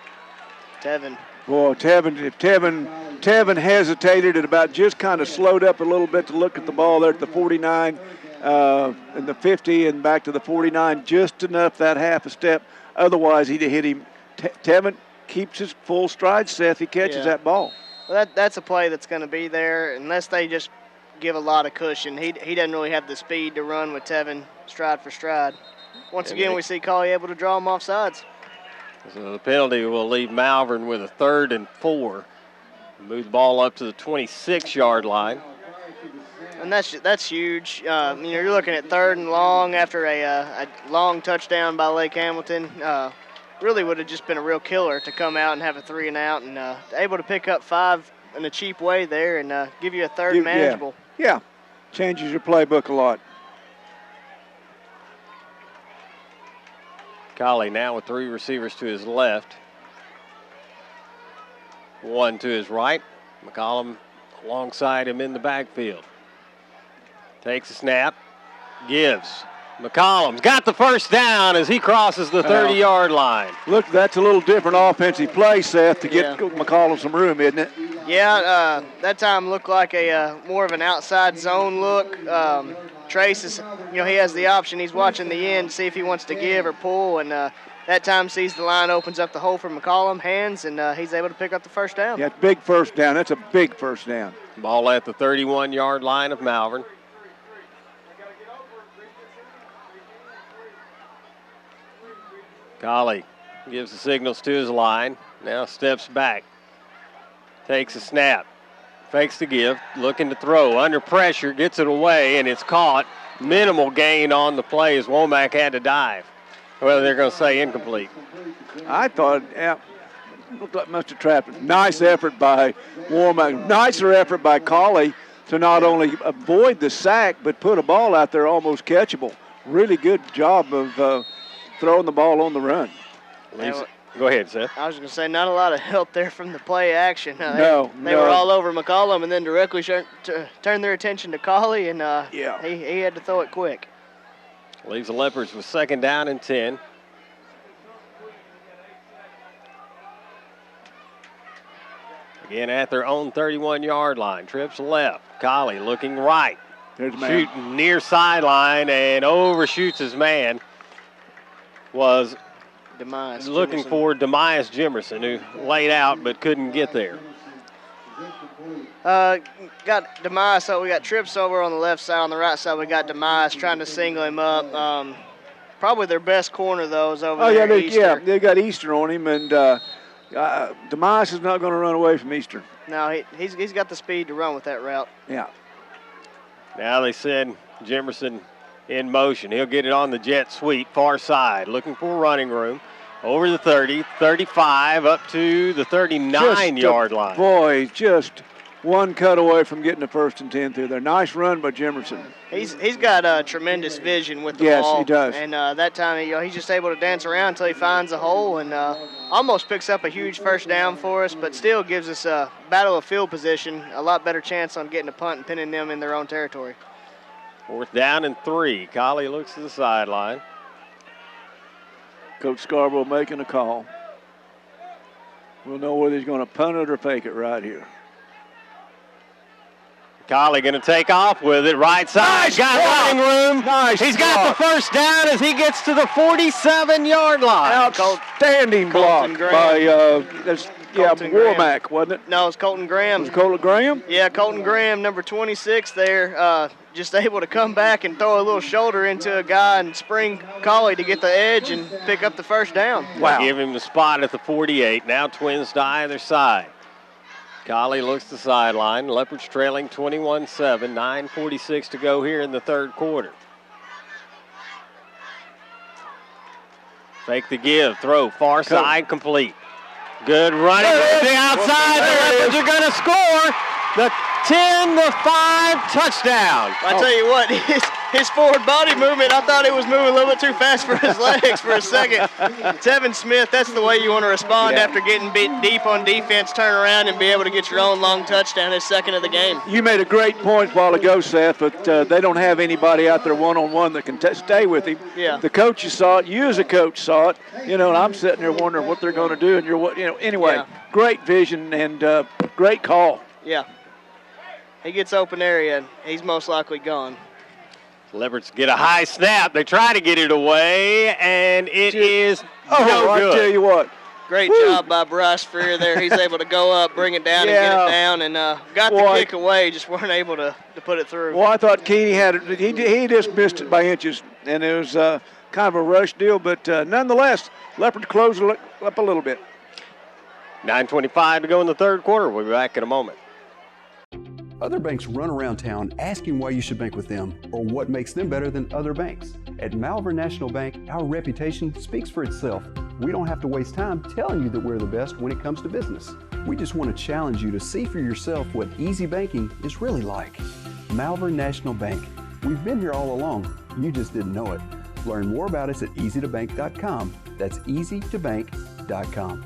Tevin. Boy, Tevin hesitated and about just kind of slowed up a little bit to look at the ball there at the 49 and the 50 and back to the 49, just enough, that half a step. Otherwise, he'd have hit him. Tevin keeps his full stride, Seth. He catches that ball. Well, that's a play that's going to be there unless they just give a lot of cushion. He doesn't really have the speed to run with Tevin stride for stride. Once again, we see Colley able to draw him off sides. So the penalty will leave Malvern with a 3rd and 4. Move the ball up to the 26-yard line. And that's huge. You're looking at 3rd and long after a long touchdown by Lake Hamilton. Really would have just been a real killer to come out and have a 3 and out, and able to pick up 5 in a cheap way there and give you a 3rd manageable. Yeah, changes your playbook a lot. Colley now with 3 receivers to his left. 1 to his right. McCollum alongside him in the backfield. Takes a snap. Gives. McCollum's got the first down as he crosses the 30-yard line. Look, that's a little different offensive play, Seth, to get McCollum some room, isn't it? Yeah, that time looked like a more of an outside zone look. Trace is, he has the option. He's watching the end, see if he wants to give or pull, and that time sees the line opens up the hole for McCollum, hands, and he's able to pick up the first down. Yeah, it's big first down. That's a big first down. Ball at the 31-yard line of Malvern. Colley gives the signals to his line. Now steps back. Takes a snap. Fakes the give. Looking to throw. Under pressure. Gets it away, and it's caught. Minimal gain on the play as Womack had to dive. Well, they're going to say incomplete. I thought, yeah, looked like must have trapped it. Nice effort by Womack. Nicer effort by Colley to not only avoid the sack, but put a ball out there almost catchable. Really good job of throwing the ball on the run. Go ahead, Seth. I was going to say, not a lot of help there from the play action. They no. were all over McCollum and then directly turned their attention to Colley, and he had to throw it quick. Leaves the Leopards with 2nd down and 10. Again at their own 31-yard line. Trips left. Colley looking right. There's a man. Shooting near sideline and overshoots his man. Was looking for Demias Jimerson, who laid out but couldn't get there. Got Demias, so we got Trips over on the left side. On the right side, we got Demias trying to single him up. Probably their best corner, though, is over there. They got Easter on him, and Demias is not going to run away from Easter. No, he's got the speed to run with that route. Yeah. Now they send Jimerson in motion. He'll get it on the jet sweep, far side, looking for running room. Over the 30, 35, up to the 39-yard line. Boy, just one cut away from getting the 1st and 10 through there. Nice run by Jimerson. He's got tremendous vision with the ball. Yes, he does. And that time, he's just able to dance around until he finds a hole and almost picks up a huge first down for us, but still gives us a battle of field position, a lot better chance on getting a punt and pinning them in their own territory. 4th down and 3. Colley looks to the sideline. Coach Scarborough making a call. We'll know whether he's going to punt it or fake it right here. Colley going to take off with it. Right side. Nice got block. running room. Nice He's got the first down as he gets to the 47-yard line. Outstanding block by Womack, wasn't it? No, it's Colton Graham. Was it Colton Graham? Yeah, Colton Graham, number 26 there, just able to come back and throw a little shoulder into a guy and spring Colley to get the edge and pick up the first down. Wow. Give him the spot at the 48. Now Twins to either side. Colley looks to the sideline. Leopards trailing 21-7. 9:46 to go here in the 3rd quarter. Fake the give. Throw. Far side complete. Good running to the outside. The Leopards are going to score. The 10-5 touchdown. I tell you what, his forward body movement, I thought it was moving a little bit too fast for his legs for a second. Tevin Smith, that's the way you want to respond after getting beat deep on defense, turn around and be able to get your own long touchdown, his 2nd of the game. You made a great point a while ago, Seth, but they don't have anybody out there one-on-one that can stay with him. Yeah. The coaches saw it. You as a coach saw it. And I'm sitting there wondering what they're going to do. And anyway, great vision and great call. Yeah. He gets open area, and he's most likely gone. Leopards get a high snap. They try to get it away, and it is no good. I tell you what. Great job by Bryce Freer there. He's able to go up, bring it down, and get it down, and got the kick away, just weren't able to put it through. Well, I thought Keeney had it. He just missed it by inches, and it was kind of a rush deal, but nonetheless, Leopards closed it up a little bit. 9:25 to go in the 3rd quarter. We'll be back in a moment. Other banks run around town asking why you should bank with them or what makes them better than other banks. At Malvern National Bank, our reputation speaks for itself. We don't have to waste time telling you that we're the best when it comes to business. We just want to challenge you to see for yourself what easy banking is really like. Malvern National Bank. We've been here all along. You just didn't know it. Learn more about us at easytobank.com. That's easytobank.com.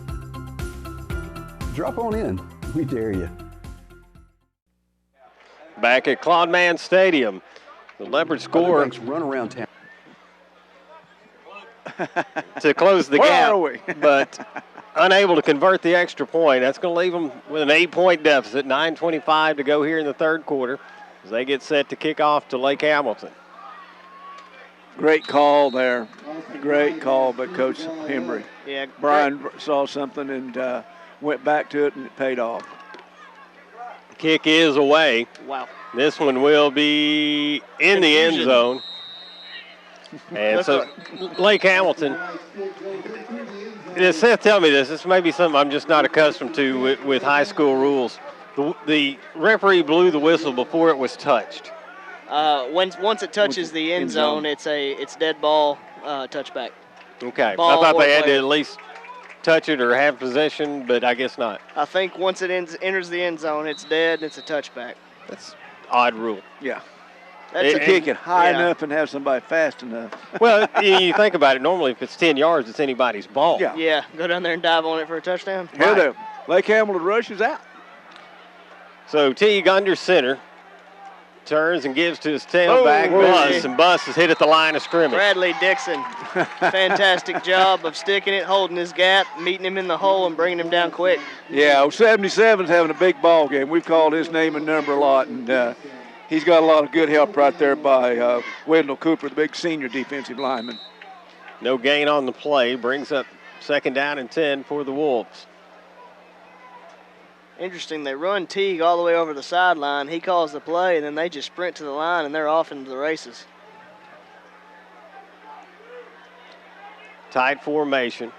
Drop on in. We dare you. Back at Claude Mann Stadium, the Leopards score run around town to close the gap, but unable to convert the extra point. That's going to leave them with an 8-point deficit, 9:25 to go here in the third quarter as they get set to kick off to Lake Hamilton. Great call there. Great call by Coach Henry. Yeah, Brian saw something and went back to it, and it paid off. Kick is away. Wow. This one will be in the end zone. And so Lake Hamilton, Seth, tell me this. This may be something I'm just not accustomed to with high school rules. The referee blew the whistle before it was touched. Once it touches the end zone, it's dead ball touchback. Okay. Ball I thought they had to player. at least touch it or have possession, but I guess not. I think once it enters the end zone, it's dead and it's a touchback. That's odd rule. Yeah. That's Kick it high enough and have somebody fast enough. Well, you think about it. Normally, if it's 10 yards, it's anybody's ball. Yeah. Yeah, go down there and dive on it for a touchdown. Here the Lake Hamilton rushes out. So Teague under center. Turns and gives to his tailback, Buss, and Buss is hit at the line of scrimmage. Bradley Dixon, fantastic job of sticking it, holding his gap, meeting him in the hole, and bringing him down quick. Yeah, 77's having a big ball game. We've called his name and number a lot, and he's got a lot of good help right there by Wendell Cooper, the big senior defensive lineman. No gain on the play, brings up 2nd down and 10 for the Wolves. Interesting, they run Teague all the way over the sideline. He calls the play, and then they just sprint to the line, and they're off into the races. Tight formation.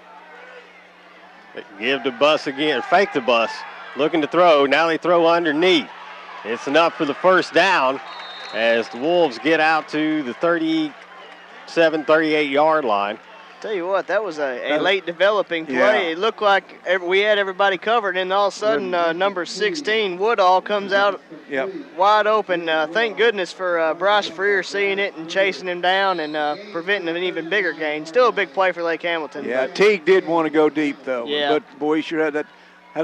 They give to Buss again, fake the Buss. Looking to throw, now they throw underneath. It's enough for the first down as the Wolves get out to the 37, 38-yard line. Tell you what, that was a late developing play. Yeah. It looked like we had everybody covered, and all of a sudden, number 16, Woodall, comes out wide open. Thank goodness for Bryce Freer seeing it and chasing him down and preventing an even bigger gain. Still a big play for Lake Hamilton. Yeah, Teague did want to go deep, though. Yeah. But, boy, he sure had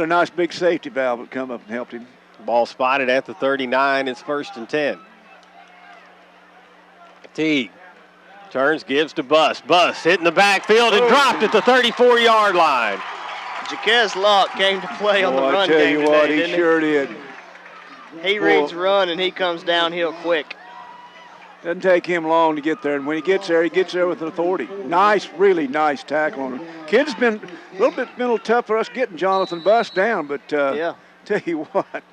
a nice big safety valve that come up and helped him. Ball spotted at the 39. It's 1st and 10. Teague turns, gives to Buss. Buss hitting the backfield and dropped at the 34-yard line. Jaquez Locke came to play on the run I tell game you today, what, he didn't sure did. He reads run, and he comes downhill quick. Doesn't take him long to get there, and when he gets there with authority. Nice, really nice tackle on him. Kid's been a little tough for us getting Jonathan Buss down, but tell you what.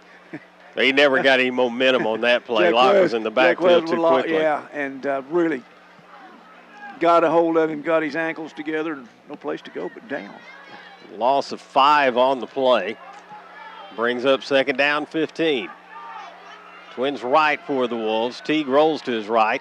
He never got any momentum on that play. Locke was in the backfield too quickly. Yeah, and really got a hold of him, got his ankles together, and no place to go but down. Loss of 5 on the play. Brings up 2nd down, 15. Twins right for the Wolves. Teague rolls to his right.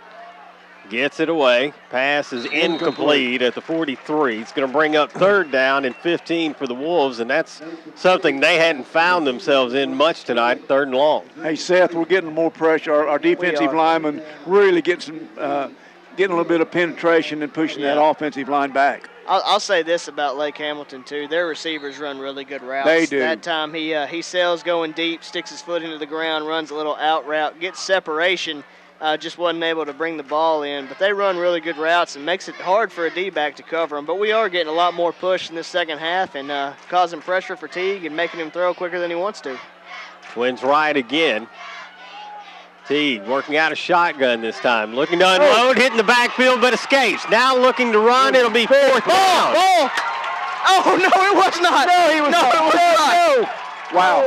Gets it away. Pass is incomplete at the 43. It's going to bring up 3rd down and 15 for the Wolves, and that's something they hadn't found themselves in much tonight, 3rd and long. Hey, Seth, we're getting more pressure. Our defensive linemen really getting a little bit of penetration and pushing that offensive line back. I'll say this about Lake Hamilton, too. Their receivers run really good routes. They do. That time he sails going deep, sticks his foot into the ground, runs a little out route, gets separation, just wasn't able to bring the ball in. But they run really good routes and makes it hard for a D-back to cover them. But we are getting a lot more push in this second half and causing pressure for Teague and making him throw quicker than he wants to. Twins right again. Teague working out a shotgun this time. Looking to unload, hitting the backfield, but escapes. Now looking to run. It'll be 4th down. Ball. Oh, no, it was not. No, he was not. It was not. Wow.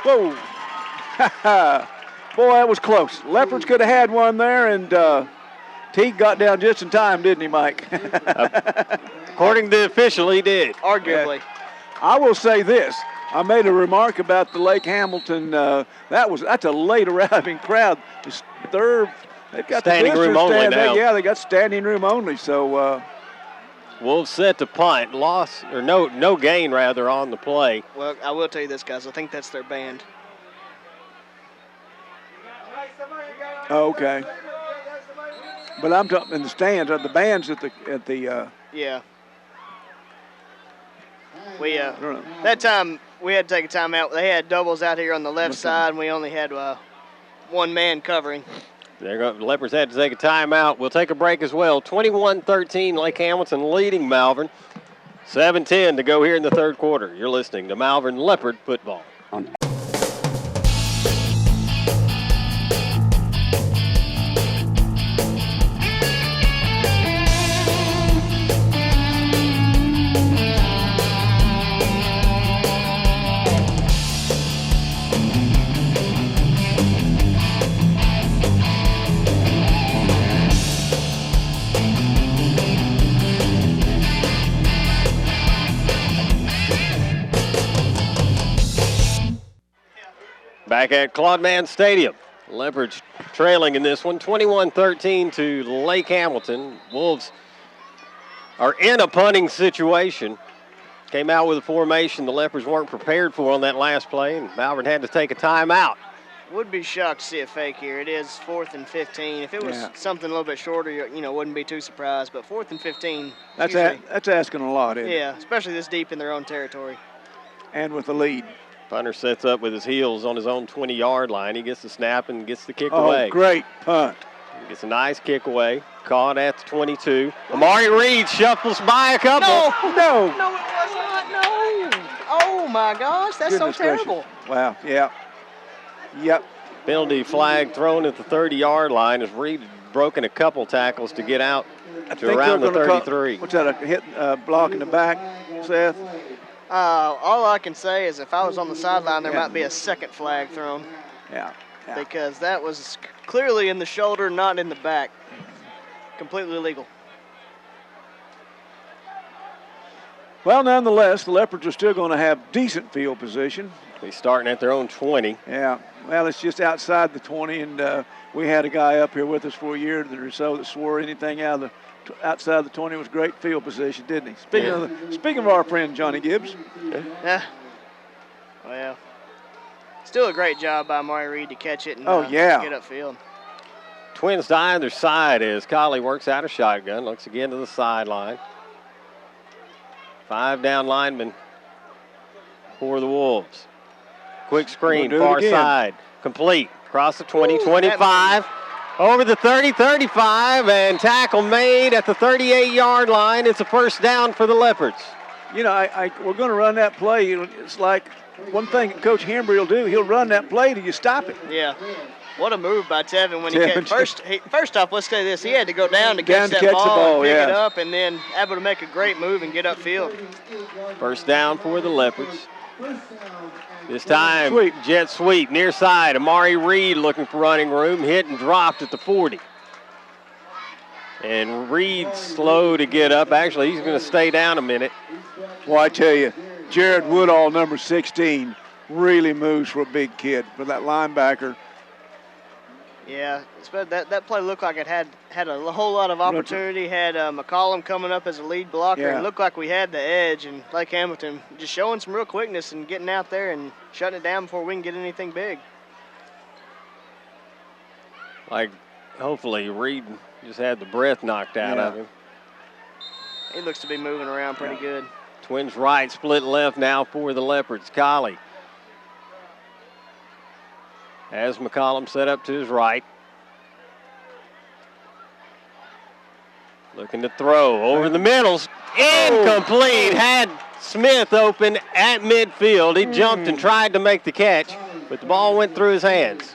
Whoa. Boy, that was close. Leopards could have had one there, and Teague got down just in time, didn't he, Mike? According to the official, he did. Arguably. I will say this. I made a remark about the Lake Hamilton. That's a late arriving crowd. They've got standing the room only now. Yeah, they got standing room only. So Wolves set to punt. Loss or no gain rather on the play. Well, I will tell you this, guys. I think that's their band. okay. But I'm talking in the stands. The band's at the. Yeah. We that time we had to take a timeout. They had doubles out here on the left side, and we only had one man covering. The Leopards had to take a timeout. We'll take a break as well. 21-13, Lake Hamilton leading Malvern. 7:10 to go here in the third quarter. You're listening to Malvern Leopard football. Back at Claude Mann Stadium. Leopards trailing in this one, 21-13 to Lake Hamilton. Wolves are in a punting situation. Came out with a formation the Leopards weren't prepared for on that last play, and Malvern had to take a timeout. Would be shocked to see a fake here. It is 4th and 15. If it was something a little bit shorter, wouldn't be too surprised. But 4th and 15. That's asking a lot, isn't it? Yeah, especially this deep in their own territory. And with the lead. Punter sets up with his heels on his own 20-yard line. He gets the snap and gets the kick away. Oh, great punt. He gets a nice kick away. Caught at the 22. Amari Reed shuffles by a couple. No, it was not. No. Oh, my gosh. That's Goodness so terrible. Gracious. Wow, yeah. Yep. Penalty flag thrown at the 30-yard line as Reed had broken a couple tackles to get out to around the 33. What's that, a hit block in the back, Seth? All I can say is if I was on the sideline, there might be a second flag thrown. Yeah. Because that was clearly in the shoulder, not in the back. Completely illegal. Well, nonetheless, the Leopards are still going to have decent field position. They're starting at their own 20. Yeah. Well, it's just outside the 20, and we had a guy up here with us for a year or so that swore anything outside the 20 was great field position, didn't he? Speaking of our friend Johnny Gibbs. Yeah. Well, still a great job by Amari Reed to catch it and get upfield. Twins to either side as Colley works out a shotgun, looks again to the sideline. 5 down linemen for the Wolves. Quick screen, far side, complete. Across the 20, 25. Over the 30, 35, and tackle made at the 38-yard line. It's a first down for the Leopards. We're going to run that play. It's like one thing Coach Henri will do. He'll run that play till you stop it. Yeah. What a move by Tevin when first off, let's say this. He had to go down to catch that ball, and pick it up, and then able to make a great move and get upfield. First down for the Leopards. This time, jet sweep, near side. Amari Reed looking for running room. Hit and dropped at the 40. And Reed slow to get up. Actually, he's going to stay down a minute. Well, I tell you, Jared Woodall, number 16, really moves for a big kid, for that linebacker. Yeah, that play looked like it had a whole lot of opportunity. Had McCollum coming up as a lead blocker. And looked like we had the edge. And Lake Hamilton just showing some real quickness and getting out there and shutting it down before we can get anything big. Like, hopefully Reed just had the breath knocked out of him. He looks to be moving around pretty good. Twins right, split left now for the Leopards. Colley has McCollum set up to his right. Looking to throw over the middles. Incomplete. Had Smith open at midfield. He jumped and tried to make the catch, but the ball went through his hands.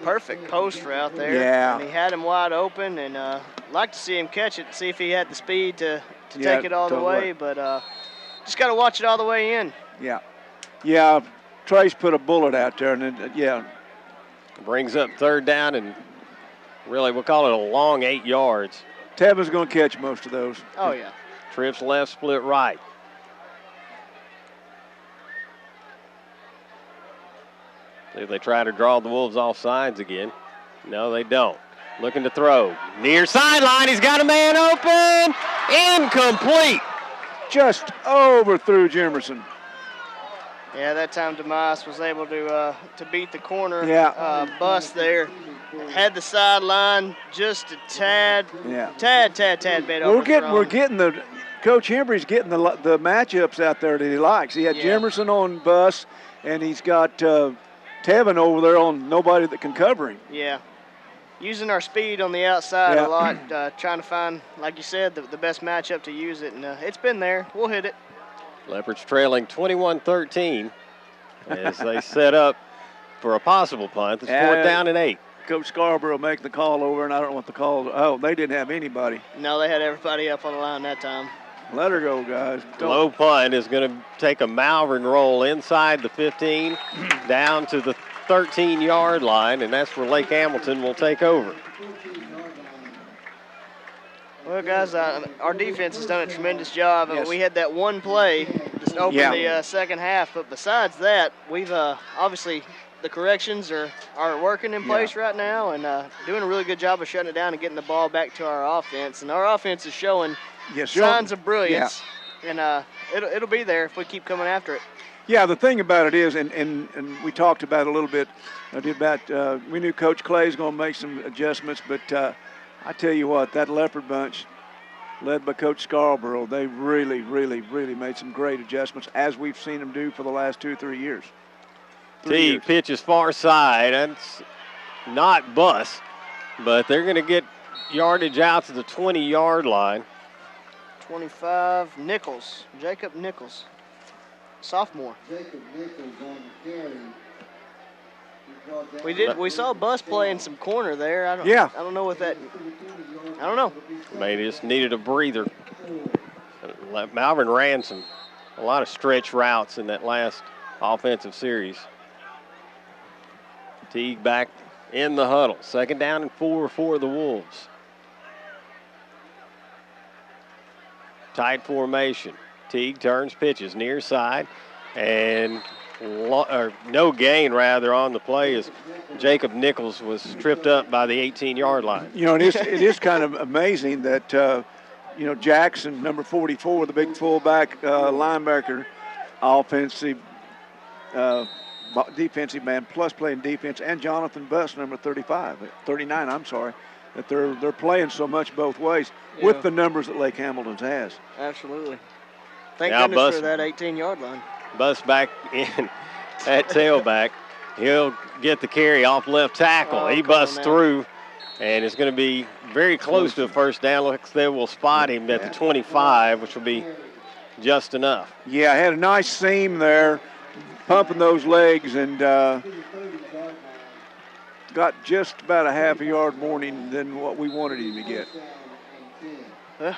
Perfect post route there. Yeah. And he had him wide open, and like to see him catch it, see if he had the speed to take it all the way, but just got to watch it all the way in. Yeah. Yeah. Trace put a bullet out there, and then, Brings up third down, and really we'll call it a long 8 yards. Tevin's going to catch most of those. Oh, yeah. Trips left, split right. See if they try to draw the Wolves off sides again. No, they don't. Looking to throw. Near sideline, he's got a man open. Incomplete. Just overthrew Jimerson. Yeah, that time Demas was able to beat the corner bust there. Had the sideline just a tad bit overthrown. We're getting Coach Henry's getting the matchups out there that he likes. He had Jimerson on bus, and he's got Tevin over there on nobody that can cover him. Yeah. using our speed on the outside a lot, trying to find, like you said, the best matchup to use it, and it's been there. We'll hit it. Leopards trailing 21-13 as they set up for a possible punt. It's 4th down and 8. Coach Scarborough making the call over, and I don't know what the call. Oh, they didn't have anybody. No, they had everybody up on the line that time. Let her go, guys. Low punt is going to take a Malvern roll inside the 15 down to the 13-yard line, and that's where Lake Hamilton will take over. Well, guys, our defense has done a tremendous job. Yes. We had that one play just open the second half, but besides that, we've obviously the corrections are working in place right now, and doing a really good job of shutting it down and getting the ball back to our offense. And our offense is showing signs of brilliance, and it'll be there if we keep coming after it. Yeah, the thing about it is, and we talked about it a little bit, we knew Coach Clay's going to make some adjustments, but I tell you what, that Leopard bunch, led by Coach Scarborough, they really, really, really made some great adjustments, as we've seen them do for the last 2 or 3 years. T pitches far side. That's not Bus, but they're going to get yardage out to the 20-yard line. 25, Nichols, Jacob Nichols, sophomore. Jacob Nichols on the carry. We saw Bus playing some corner there. I don't know what that. I don't know. Maybe just needed a breather. Malvern ran a lot of stretch routes in that last offensive series. Teague back in the huddle. 2nd down and 4 for the Wolves. Tight formation. Teague turns, pitches near side, and no gain rather on the play as Jacob Nichols was tripped up by the 18-yard line. You know, it is kind of amazing that Jackson, number 44, the big fullback linebacker, offensive defensive man, plus playing defense, and Jonathan Buss, number 39, I'm sorry, that they're playing so much both ways with the numbers that Lake Hamilton has. Absolutely. Thank goodness for that 18-yard line. Bus back in at tailback. He'll get the carry off left tackle. He busts through, and it's going to be very close to a first down. Looks they will spot him at the 25, which will be just enough. Yeah, had a nice seam there, pumping those legs, and got just about a half a yard more than what we wanted him to get.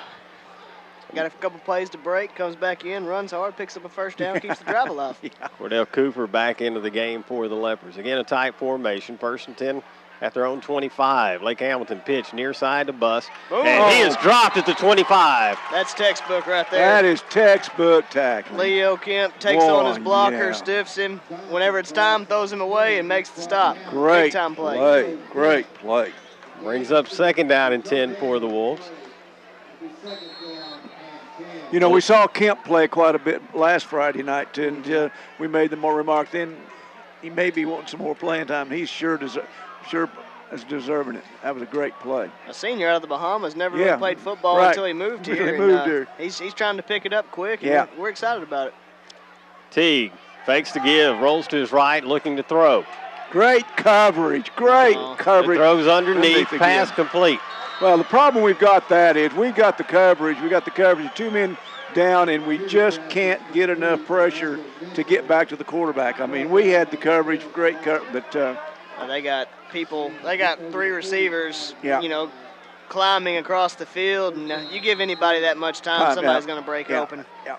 Got a couple plays to break, comes back in, runs hard, picks up a first down, keeps the drive alive. Cordell Cooper back into the game for the Leopards. Again, a tight formation, 1st and 10 at their own 25. Lake Hamilton pitch near side to Bus, and he is dropped at the 25. That's textbook right there. That is textbook tackling. Leo Kemp takes on his blocker, stiffs him. Whenever it's time, throws him away and makes the stop. Great big time play. Great play. Brings up 2nd down and 10 for the Wolves. You know, we saw Kemp play quite a bit last Friday night, and we made the more remark then he may be wanting some more playing time. He's sure is deserving it. That was a great play. A senior out of the Bahamas, never really played football until he moved here. He's trying to pick it up quick, and we're excited about it. Teague fakes to give, rolls to his right, looking to throw. Great coverage, coverage. It throws underneath, pass complete. Well, the problem we've got is we've got the coverage. We got the coverage, 2 men down, and we just can't get enough pressure to get back to the quarterback. I mean, we had the coverage, great coverage, but they got people. They got 3 receivers. Climbing across the field, and you give anybody that much time, somebody's going to break open. Yeah.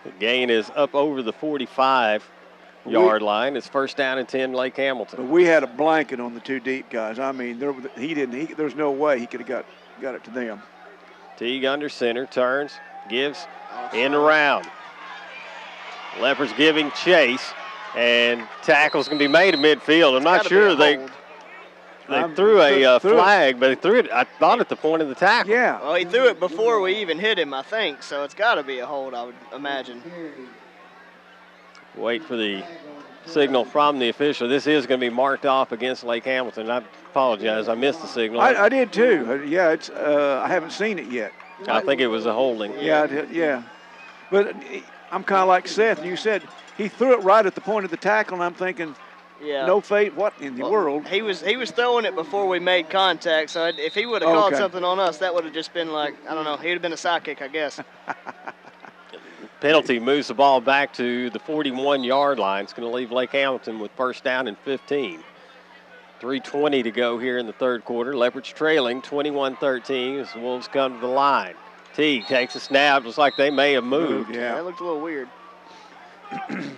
The gain is up over the 45-yard line. It's 1st down and 10, Lake Hamilton. But we had a blanket on the 2 deep guys. I mean, there's no way he could have got it to them. Teague under center, turns, gives, in around. Leopards giving chase, and tackle's going to be made in midfield. I'm not sure they threw a flag, but they threw it, I thought, at the point of the tackle. Yeah. Well, he threw it before we even hit him, I think, so it's got to be a hold, I would imagine. Wait for the signal from the official. This is going to be marked off against Lake Hamilton. I apologize. I missed the signal. I did too. Yeah, it's. I haven't seen it yet. I think it was a holding. Yeah. But I'm kind of like Seth. You said he threw it right at the point of the tackle, and I'm thinking, Yeah. No face. What in the world? He was throwing it before we made contact. So if he would have called something on us, that would have just been like, I don't know. He'd have been a sidekick, I guess. Penalty moves the ball back to the 41-yard line. It's going to leave Lake Hamilton with first down and 15. 3:20 to go here in the third quarter. Leopards trailing 21-13 as the Wolves come to the line. Teague takes a snap. Looks like they may have moved. Yeah, that looked a little weird. And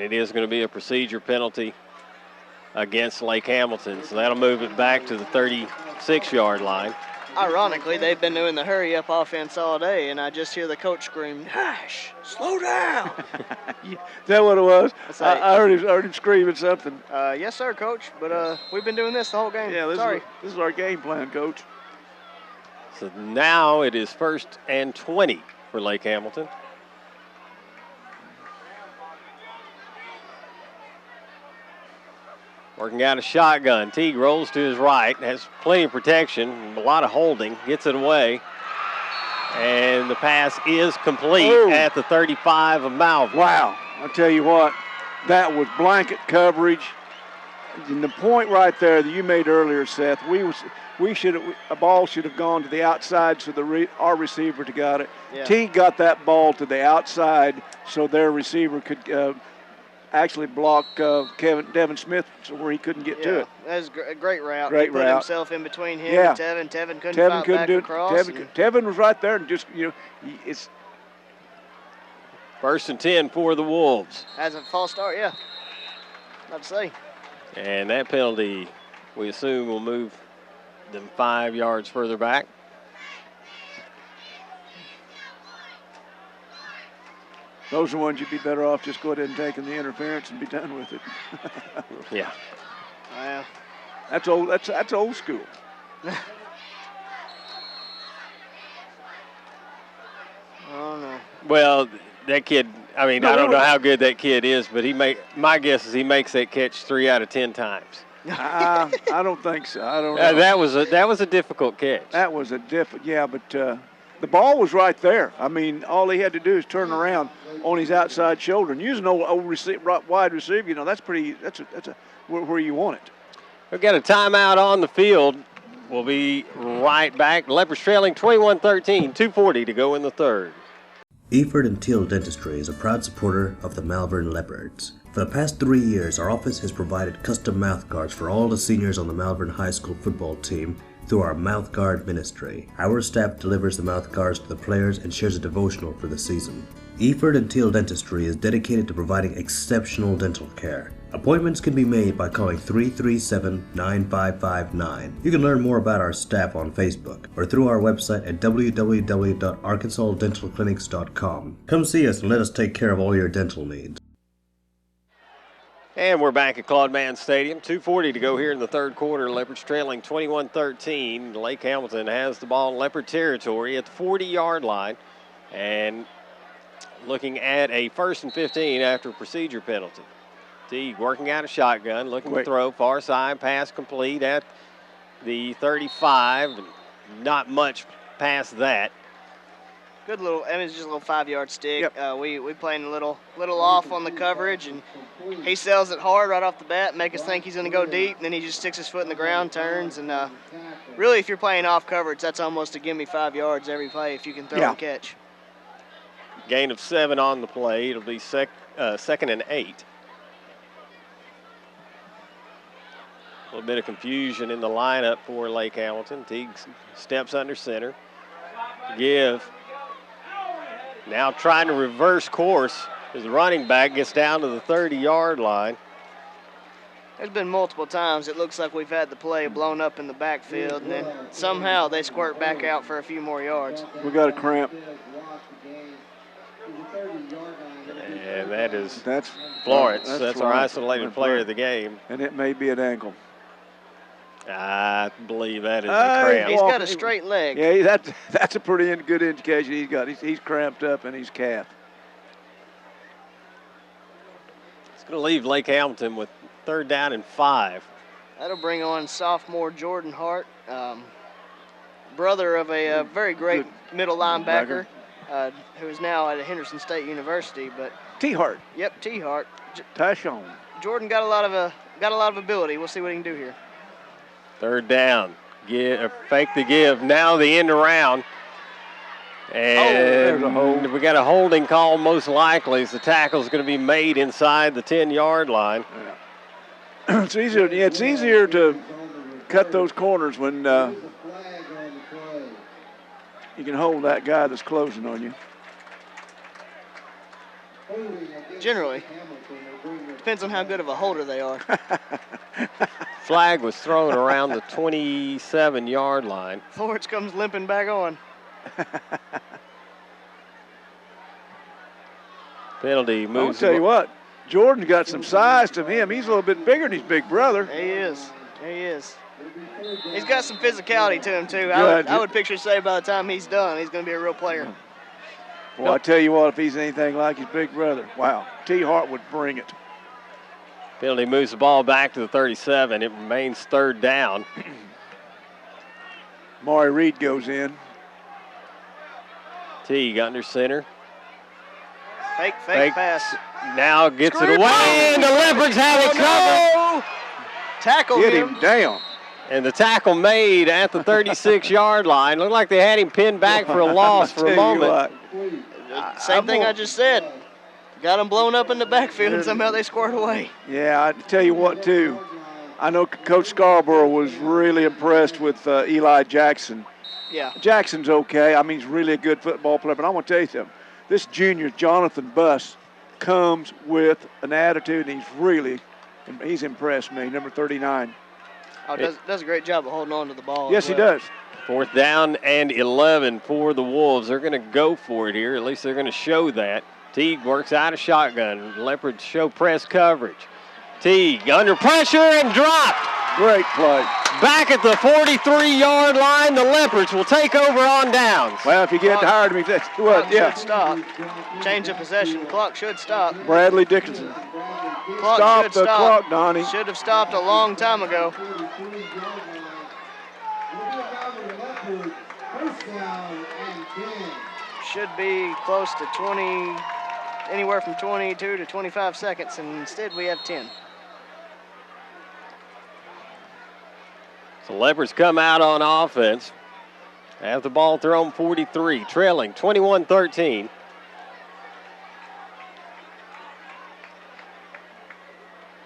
it is going to be a procedure penalty against Lake Hamilton. So that'll move it back to the 36-yard line. Ironically, they've been doing the hurry-up offense all day, and I just hear the coach scream, "Hush, slow down." Is that what it was? I heard him screaming something. Yes, sir, Coach. But we've been doing this the whole game. Yeah, Sorry. This is our game plan, Coach. So now it is 1st and 20 for Lake Hamilton. Working out a shotgun. Teague rolls to his right, has plenty of protection, a lot of holding, gets it away. And the pass is complete at the 35 of Malvern. Wow. I'll tell you what, that was blanket coverage. And the point right there that you made earlier, Seth, a ball should have gone to the outside so our receiver could got it. Yeah. Teague got that ball to the outside so their receiver could actually block Devin Smith where he couldn't get to it. That was a great route. Great he put route. himself in between him and Tevin. Tevin couldn't fight back across. Tevin was right there and just, it's. 1st and 10 for the Wolves. Has a false start, yeah. About to say. And that penalty, we assume, will move them 5 yards further back. Those are ones you'd be better off just go ahead and taking the interference and be done with it. Yeah. Well, that's old. That's old school. Oh no. Well, that kid. I mean, I don't know how good that kid is, but my guess is he makes that catch 3 out of 10 times. I don't think so. I don't know. That was a difficult catch. That was a but the ball was right there. I mean, all he had to do is turn around on his outside shoulder and use an old wide receiver. That's where you want it. We've got a timeout on the field. We'll be right back. Leopards trailing 21-13, 2:40 to go in the third. Eford and Teal Dentistry is a proud supporter of the Malvern Leopards. For the past 3 years, our office has provided custom mouth guards for all the seniors on the Malvern High School football team through our mouth guard ministry. Our staff delivers the mouth guards to the players and shares a devotional for the season. Eford and Teal Dentistry is dedicated to providing exceptional dental care. Appointments can be made by calling 337-9559. You can learn more about our staff on Facebook or through our website at www.arkansasdentalclinics.com. Come see us and let us take care of all your dental needs. And we're back at Claude Mann Stadium. 2:40 to go here in the third quarter. Leopards trailing 21-13. Lake Hamilton has the ball in Leopard territory at the 40-yard line. And looking at a 1st and 15 after a procedure penalty. Teague working out a shotgun, looking to throw. Far side, pass complete at the 35. Not much past that. Good little, it's just a little 5-yard stick. Yep. We playing a little off on the coverage, and he sells it hard right off the bat, make us think he's going to go deep, and then he just sticks his foot in the ground, turns, and really, if you're playing off coverage, that's almost a gimme 5 yards every play if you can throw and catch. Gain of 7 on the play. It'll be 2nd and 8. A little bit of confusion in the lineup for Lake Hamilton. Teague steps under center. Give. Now trying to reverse course. His running back gets down to the 30-yard line. There's been multiple times it looks like we've had the play blown up in the backfield, and then somehow they squirt back out for a few more yards. We got a cramp. And that's Florence. That's our isolated player of the game. And it may be an ankle. I believe that is a cramp. He's got a straight leg. Yeah, that's a pretty good indication he's cramped up in his calf. It's going to leave Lake Hamilton with 3rd down and 5. That'll bring on sophomore Jordan Hart, brother of a very great middle linebacker. who is now at Henderson State University. But T-Hart. Yep, T-Hart. Tashon. Jordan got a lot of ability. We'll see what he can do here. Third down. Fake the give. Now the end around. And there's a hold. We got a holding call most likely as the tackle is going to be made inside the 10-yard line. Yeah. It's easier to cut those corners when you can hold that guy that's closing on you. Generally. Depends on how good of a holder they are. Flag was thrown around the 27-yard line. Florence comes limping back on. Penalty moves. I'll tell you what, Jordan's got some size to him. He's a little bit bigger than his big brother. He is. He's got some physicality to him, too. I would picture, say, by the time he's done, he's going to be a real player. Well, I tell you what, if he's anything like his big brother, wow, T-Hart would bring it. Penalty moves the ball back to the 37. It remains third down. Maury Reed goes in. Teague under center. Fake pass. Now gets it away, and the Leopards have it covered. Tackle Get him down. And the tackle made at the 36-yard line. Looked like they had him pinned back for a loss for a moment. Same thing I just said. Got him blown up in the backfield, and somehow they scored away. Yeah, I tell you what, too. I know Coach Scarborough was really impressed with Eli Jackson. Yeah. Jackson's okay. I mean, he's really a good football player. But I want to tell you something. This junior, Jonathan Buss, comes with an attitude, and he's impressed me, number 39. Oh, does a great job of holding on to the ball. Yes, he does. Fourth down and 11 for the Wolves. They're going to go for it here. At least they're going to show that. Teague works out of shotgun. Leopards show press coverage. Teague under pressure and dropped. Great play. Back at the 43-yard line, the Leopards will take over on downs. Well, if you get tired of me, that's what, should stop. Change of possession. Clock should stop. Bradley Dickinson. Clock should stop. Clock, Donnie. Should have stopped a long time ago. Should be close to 20, anywhere from 22 to 25 seconds, and instead we have 10. So Leopards come out on offense. Have the ball thrown 43, trailing 21-13.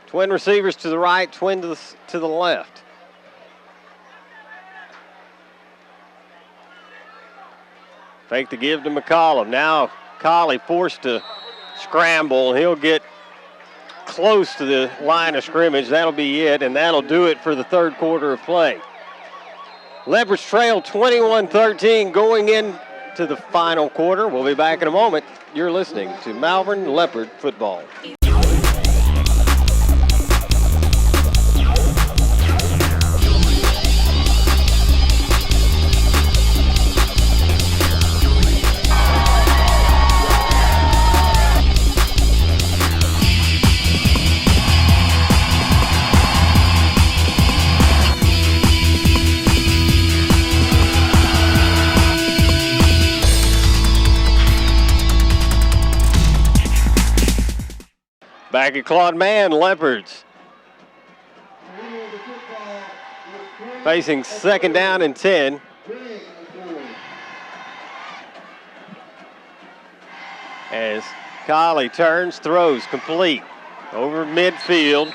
Twin receivers to the right, twin to the left. Fake the give to McCollum. Now Colley forced to scramble. He'll get close to the line of scrimmage. That'll be it, and that'll do it for the third quarter of play. Leopards trail 21-13 going into the final quarter. We'll be back in a moment. You're listening to Malvern Leopard football. Back at Claude Mann, Leopards facing second down and 10. As Colley turns, throws complete over midfield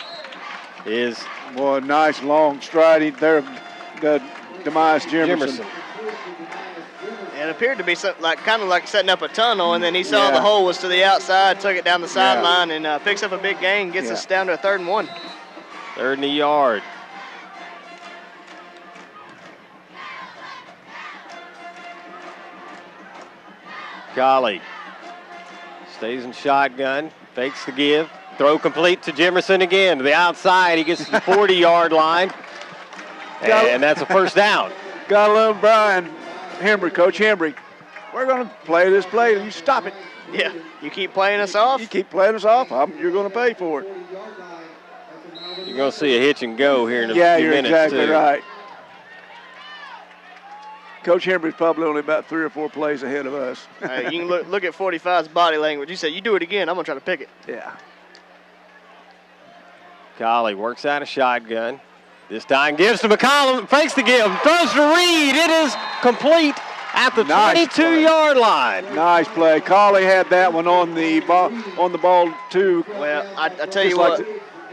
is a nice long stride there. Demise Jimerson. It appeared to be kind of like setting up a tunnel, and then he saw the hole was to the outside, took it down the sideline, and picks up a big gain, gets us down to a 3rd and 1. 3rd and a yard. Colley stays in shotgun, fakes the give, throw complete to Jimerson again. To the outside, he gets to the 40-yard line, and that's a first down. Gotta love Brian. Henri, Coach Henri, we're going to play this play and you stop it. Yeah, you keep playing us off? You keep playing us off, you're going to pay for it. You're going to see a hitch and go here in a few minutes. Yeah, you're exactly right. Coach Henry's probably only about 3 or 4 plays ahead of us. You can look at 45's body language. He said, you do it again, I'm going to try to pick it. Yeah. Collie works out a shotgun. This time gives to McCollum, fakes the give, throws to Reed. It is complete at the 22-yard line. Nice play. Collie had that one on the ball too. Well, I tell you what,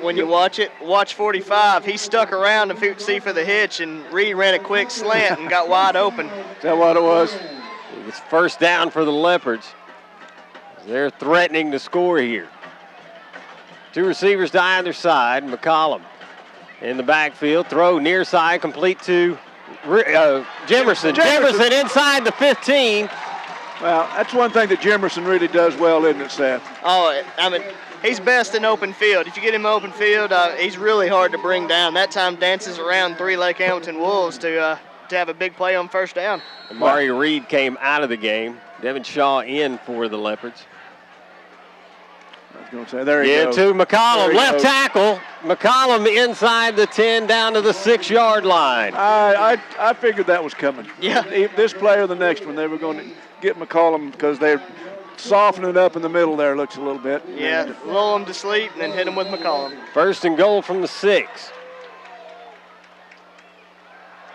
when you watch 45. He stuck around to see for the hitch, and Reed ran a quick slant and got wide open. Is that what it was? It's first down for the Leopards. They're threatening to score here. 2 receivers to either side. McCollum in the backfield. Throw near side, complete to Jemerson. Jemerson inside the 15. Well, that's one thing that Jemerson really does well, isn't it, Seth? Oh, I mean, he's best in open field. If you get him open field, he's really hard to bring down. That time dances around 3 Lake Hamilton Wolves to have a big play on first down. Amari Reed came out of the game. Devin Shaw in for the Leopards. I was going to say, there he goes. To McCollum, left tackle. McCollum inside the 10 down to the 6-yard line. I figured that was coming. Yeah. This play or the next one, they were going to get McCollum because they're softening up in the middle there, looks a little bit. Yeah, lull him to sleep and then hit him with McCollum. First and goal from the 6.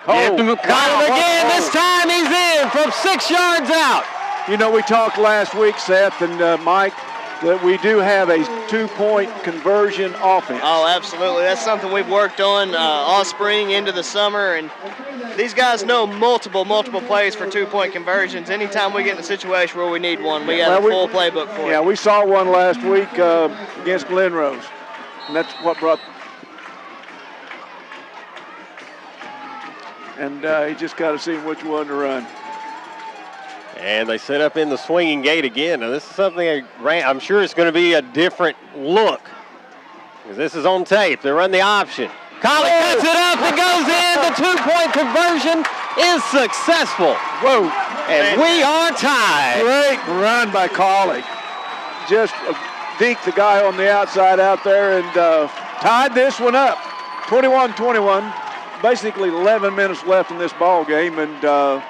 Give to McCollum again. This time he's in from 6 yards out. You know, we talked last week, Seth and Mike, that we do have a 2-point conversion offense. Oh, absolutely. That's something we've worked on all spring into the summer, and these guys know multiple plays for 2-point conversions. Anytime we get in a situation where we need one, we got a full playbook for it. Yeah, we saw one last week against Glenrose, and that's what brought. And you just got to see which one to run. And they set up in the swinging gate again. Now, this is something I'm sure it's going to be a different look, because this is on tape. They run the option. Collie cuts it up. It goes in. The 2-point conversion is successful. Whoa. And we are tied. Great run by Collie. Just deked the guy on the outside out there and tied this one up. 21-21. Basically 11 minutes left in this ball game, and the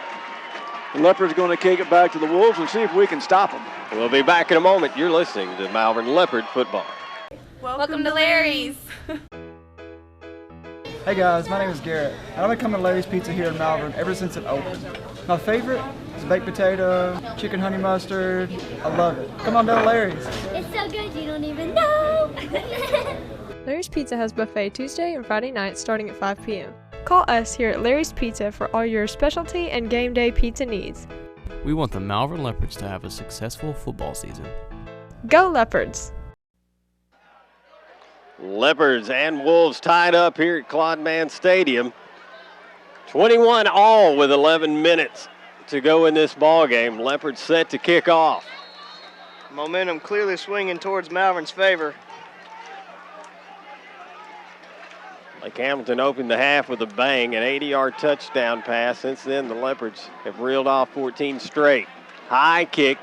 Leopards going to kick it back to the Wolves and see if we can stop them. We'll be back in a moment. You're listening to Malvern Leopard football. Welcome to Larry's. Hey guys, my name is Garrett. I've been coming to Larry's Pizza here in Malvern ever since it opened. My favorite is baked potato, chicken honey mustard. I love it. Come on down to Larry's. It's so good you don't even know. Larry's Pizza has buffet Tuesday and Friday nights starting at 5 p.m. Call us here at Larry's Pizza for all your specialty and game day pizza needs. We want the Malvern Leopards to have a successful football season. Go Leopards! Leopards and Wolves tied up here at Claude Mann Stadium. 21 all with 11 minutes to go in this ball game. Leopards set to kick off. Momentum clearly swinging towards Malvern's favor. Lake Hamilton opened the half with a bang, an 80-yard touchdown pass. Since then, the Leopards have reeled off 14 straight. High kick,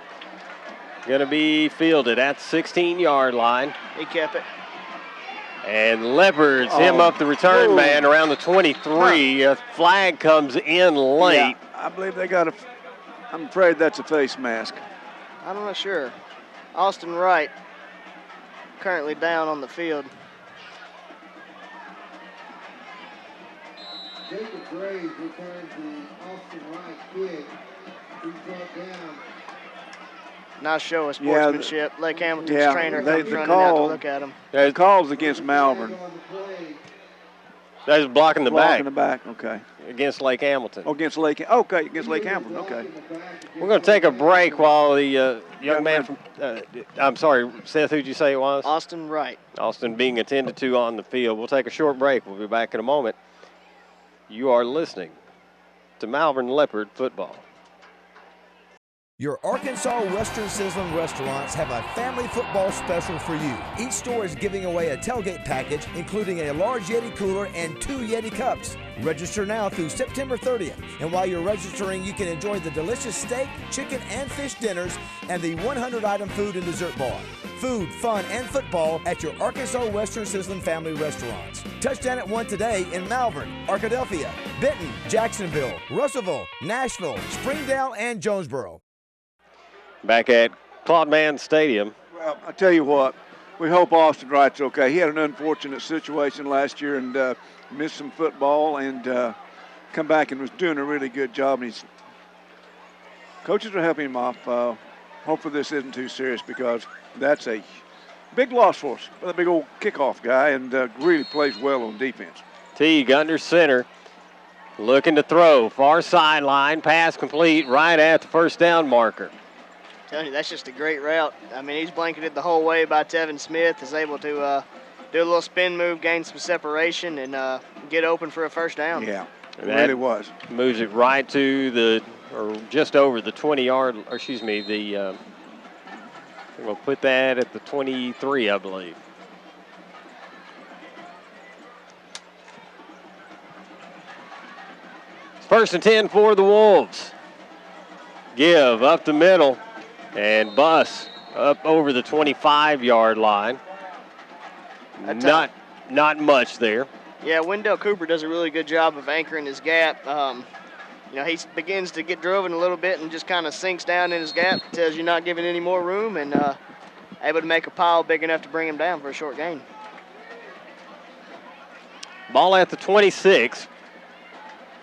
going to be fielded at the 16-yard line. He kept it. And Leopards him up the return man around the 23. A flag comes in late. Yeah, I believe they got I'm afraid that's a face mask. I'm not sure. Austin Wright currently down on the field. Jacob Graves returns the Austin Wright kick. He's brought down. Nice show of sportsmanship. Lake Hamilton's trainer comes running out to look at him. The call's against Malvern. That's blocking the back. Blocking the back, okay. Against Lake Hamilton. Oh, against Lake Hamilton, okay. We're going to take a break while the young man from, I'm sorry, Seth, who'd you say it was? Austin Wright. Austin being attended to on the field. We'll take a short break. We'll be back in a moment. You are listening to Malvern Leopard football. Your Arkansas Western Sizzling restaurants have a family football special for you. Each store is giving away a tailgate package, including a large Yeti cooler and 2 Yeti cups. Register now through September 30th. And while you're registering, you can enjoy the delicious steak, chicken, and fish dinners and the 100-item food and dessert bar. food, fun, and football at your Arkansas Western Sizzling family restaurants. Touchdown at 1 today in Malvern, Arkadelphia, Benton, Jacksonville, Russellville, Nashville, Springdale, and Jonesboro. Back at Claude Mann Stadium. Well, I tell you what, we hope Austin Wright's okay. He had an unfortunate situation last year and missed some football and come back and was doing a really good job. And coaches are helping him off. Hopefully this isn't too serious because that's a big loss for us. A big old kickoff guy and really plays well on defense. Teague under center, looking to throw. Far sideline, pass complete right at the first down marker. Telling you, that's just a great route. I mean, he's blanketed the whole way by Tevin Smith. Is able to do a little spin move, gain some separation, and get open for a first down. Yeah, it really was. Moves it right to or just over the 20-yard, or excuse me, we'll put that at the 23, I believe. First and 10 for the Wolves. Give up the middle and bus up over the 25-yard line. Not much there. Yeah, Wendell Cooper does a really good job of anchoring his gap. He begins to get driven a little bit and just kind of sinks down in his gap, tells you not giving any more room, and able to make a pile big enough to bring him down for a short gain. Ball at the 26.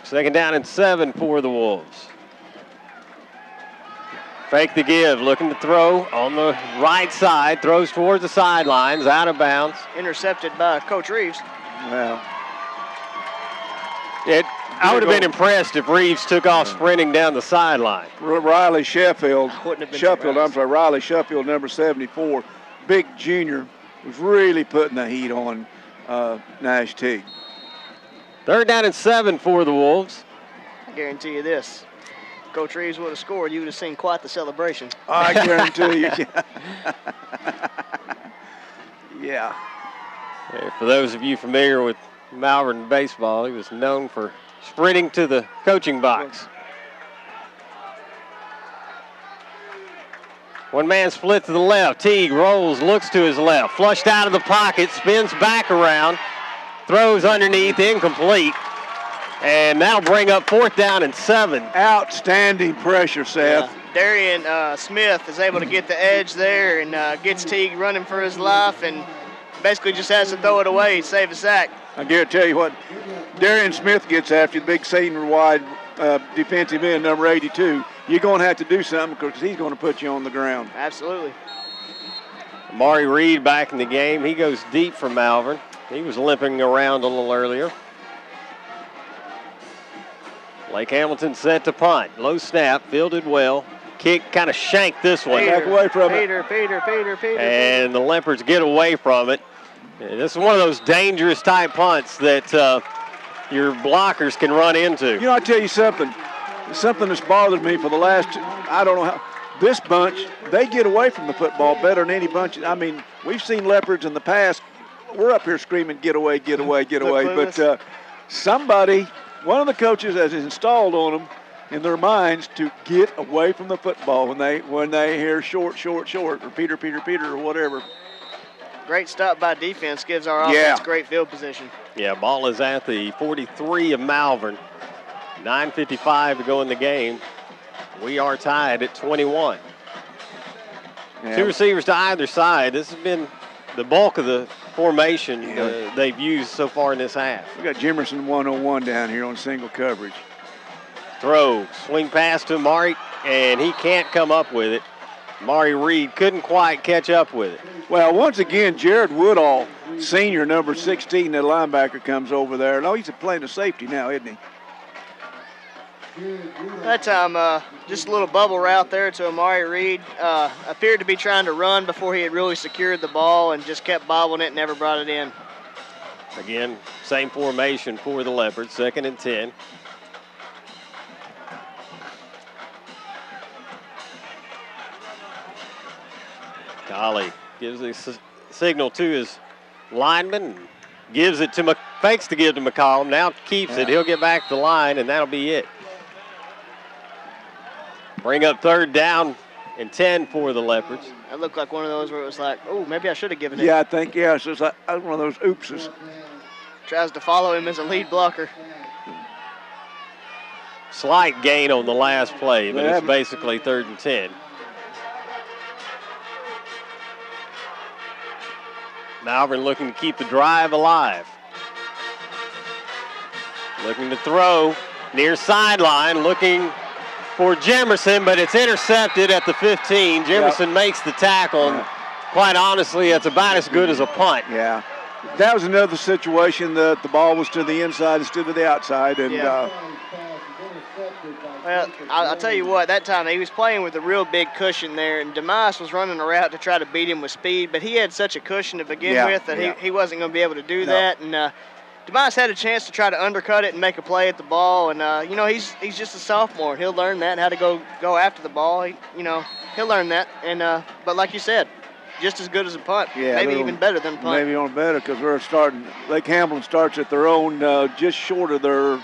Second down and 7 for the Wolves. Fake the give, looking to throw on the right side, throws towards the sidelines, out of bounds. Intercepted by Coach Reeves. Well, I would have been impressed if Reeves took off sprinting down the sideline. Riley Sheffield, number 74, big junior, was really putting the heat on Nash Teague. Third down and 7 for the Wolves. I guarantee you this. Coach Reeves would have scored, you would have seen quite the celebration. I guarantee you. Yeah. For those of you familiar with Malvern baseball, he was known for sprinting to the coaching box. One man split to the left. Teague rolls, looks to his left, flushed out of the pocket, spins back around, throws underneath, incomplete. And that'll bring up fourth down and 7. Outstanding pressure, Seth. Yeah. Darian Smith is able to get the edge there and gets Teague running for his life and basically just has to throw it away, save a sack. I tell you what, Darian Smith gets after the big senior-wide defensive end, number 82. You're going to have to do something because he's going to put you on the ground. Absolutely. Amari Reed back in the game. He goes deep for Malvern. He was limping around a little earlier. Lake Hamilton set to punt. Low snap, fielded well. Kick kind of shanked this one. Back away from Peter. And the Leopards get away from it. And this is one of those dangerous type punts that your blockers can run into. You know, I tell you something that's bothered me for the last, I don't know how, this bunch, they get away from the football better than any bunch. I mean, we've seen Leopards in the past. We're up here screaming, get away. But somebody, one of the coaches has installed on them in their minds to get away from the football when they hear short, or Peter, or whatever. Great stop by defense, gives our offense great field position. Yeah, ball is at the 43 of Malvern. 9:55 to go in the game. We are tied at 21. Yeah. Two receivers to either side. This has been the bulk of the formation they've used so far in this half. We got Jimerson 101 down here on single coverage. Throw, swing pass to Amari, and he can't come up with it. Amari Reed couldn't quite catch up with it. Well, once again, Jared Woodall, senior, number 16, that linebacker comes over there. No, he's playing the safety now, isn't he? That time, just a little bubble route there to Amari Reed. Appeared to be trying to run before he had really secured the ball and just kept bobbling it and never brought it in. Again, same formation for the Leopards, 2nd and 10. Golly gives a signal to his lineman, gives it to fakes to give to McCollum, now keeps it. He'll get back to the line, and that'll be it. Bring up third down and 10 for the Leopards. That looked like one of those where it was like, oh, maybe I should have given it. Yeah, I think, yeah, so it's like one of those oopses. Tries to follow him as a lead blocker. Slight gain on the last play, but it's basically 3rd and 10. Malvern looking to keep the drive alive. Looking to throw near sideline, looking for Jemerson, but it's intercepted at the 15. Jemerson makes the tackle, and quite honestly, it's about as good as a punt. Yeah. That was another situation that the ball was to the inside instead of the outside. And well, I'll tell you what, that time he was playing with a real big cushion there, and DeMais was running a route to try to beat him with speed, but he had such a cushion to begin with that he wasn't going to be able to do that. And DeMais had a chance to try to undercut it and make a play at the ball, and you know, he's just a sophomore. He'll learn that, how to go after the ball. He'll learn that. And but like you said, just as good as a punt. Yeah, maybe even better than a punt. Maybe even better, because we're starting. Lake Hamlin starts at their own, just short of their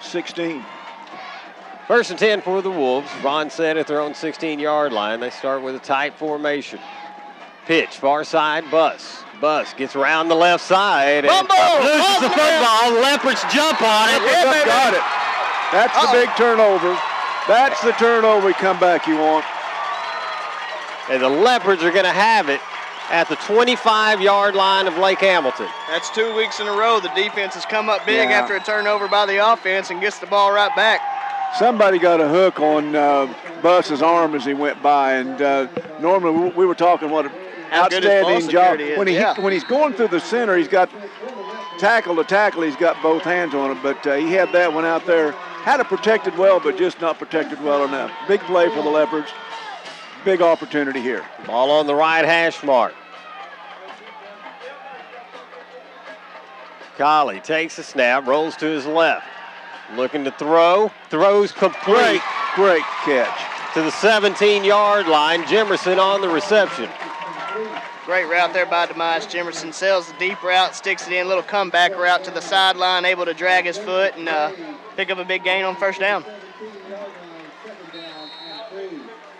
16. 1st and 10 for the Wolves. Vaughn said at their own 16-yard line. They start with a tight formation. Pitch, far side, Buss. Buss gets around the left side and loses the football. Leopards jump on it. Yeah, got it. That's the big turnover. That's the turnover comeback you want. And the Leopards are going to have it at the 25-yard line of Lake Hamilton. That's 2 weeks in a row. The defense has come up big after a turnover by the offense and gets the ball right back. Somebody got a hook on Buss's arm as he went by, and normally we were talking what an outstanding job. When he's going through the center, he's got tackle to tackle. He's got both hands on it, but he had that one out there. Had it protected well, but just not protected well enough. Big play for the Leopards. Big opportunity here. Ball on the right hash mark. Colley takes a snap, rolls to his left. Looking to throw. Throws complete. Great catch. To the 17-yard line. Jemerson on the reception. Great route there by DeMais. Jemerson sails the deep route, sticks it in, little comeback route to the sideline, able to drag his foot and pick up a big gain on 1st down.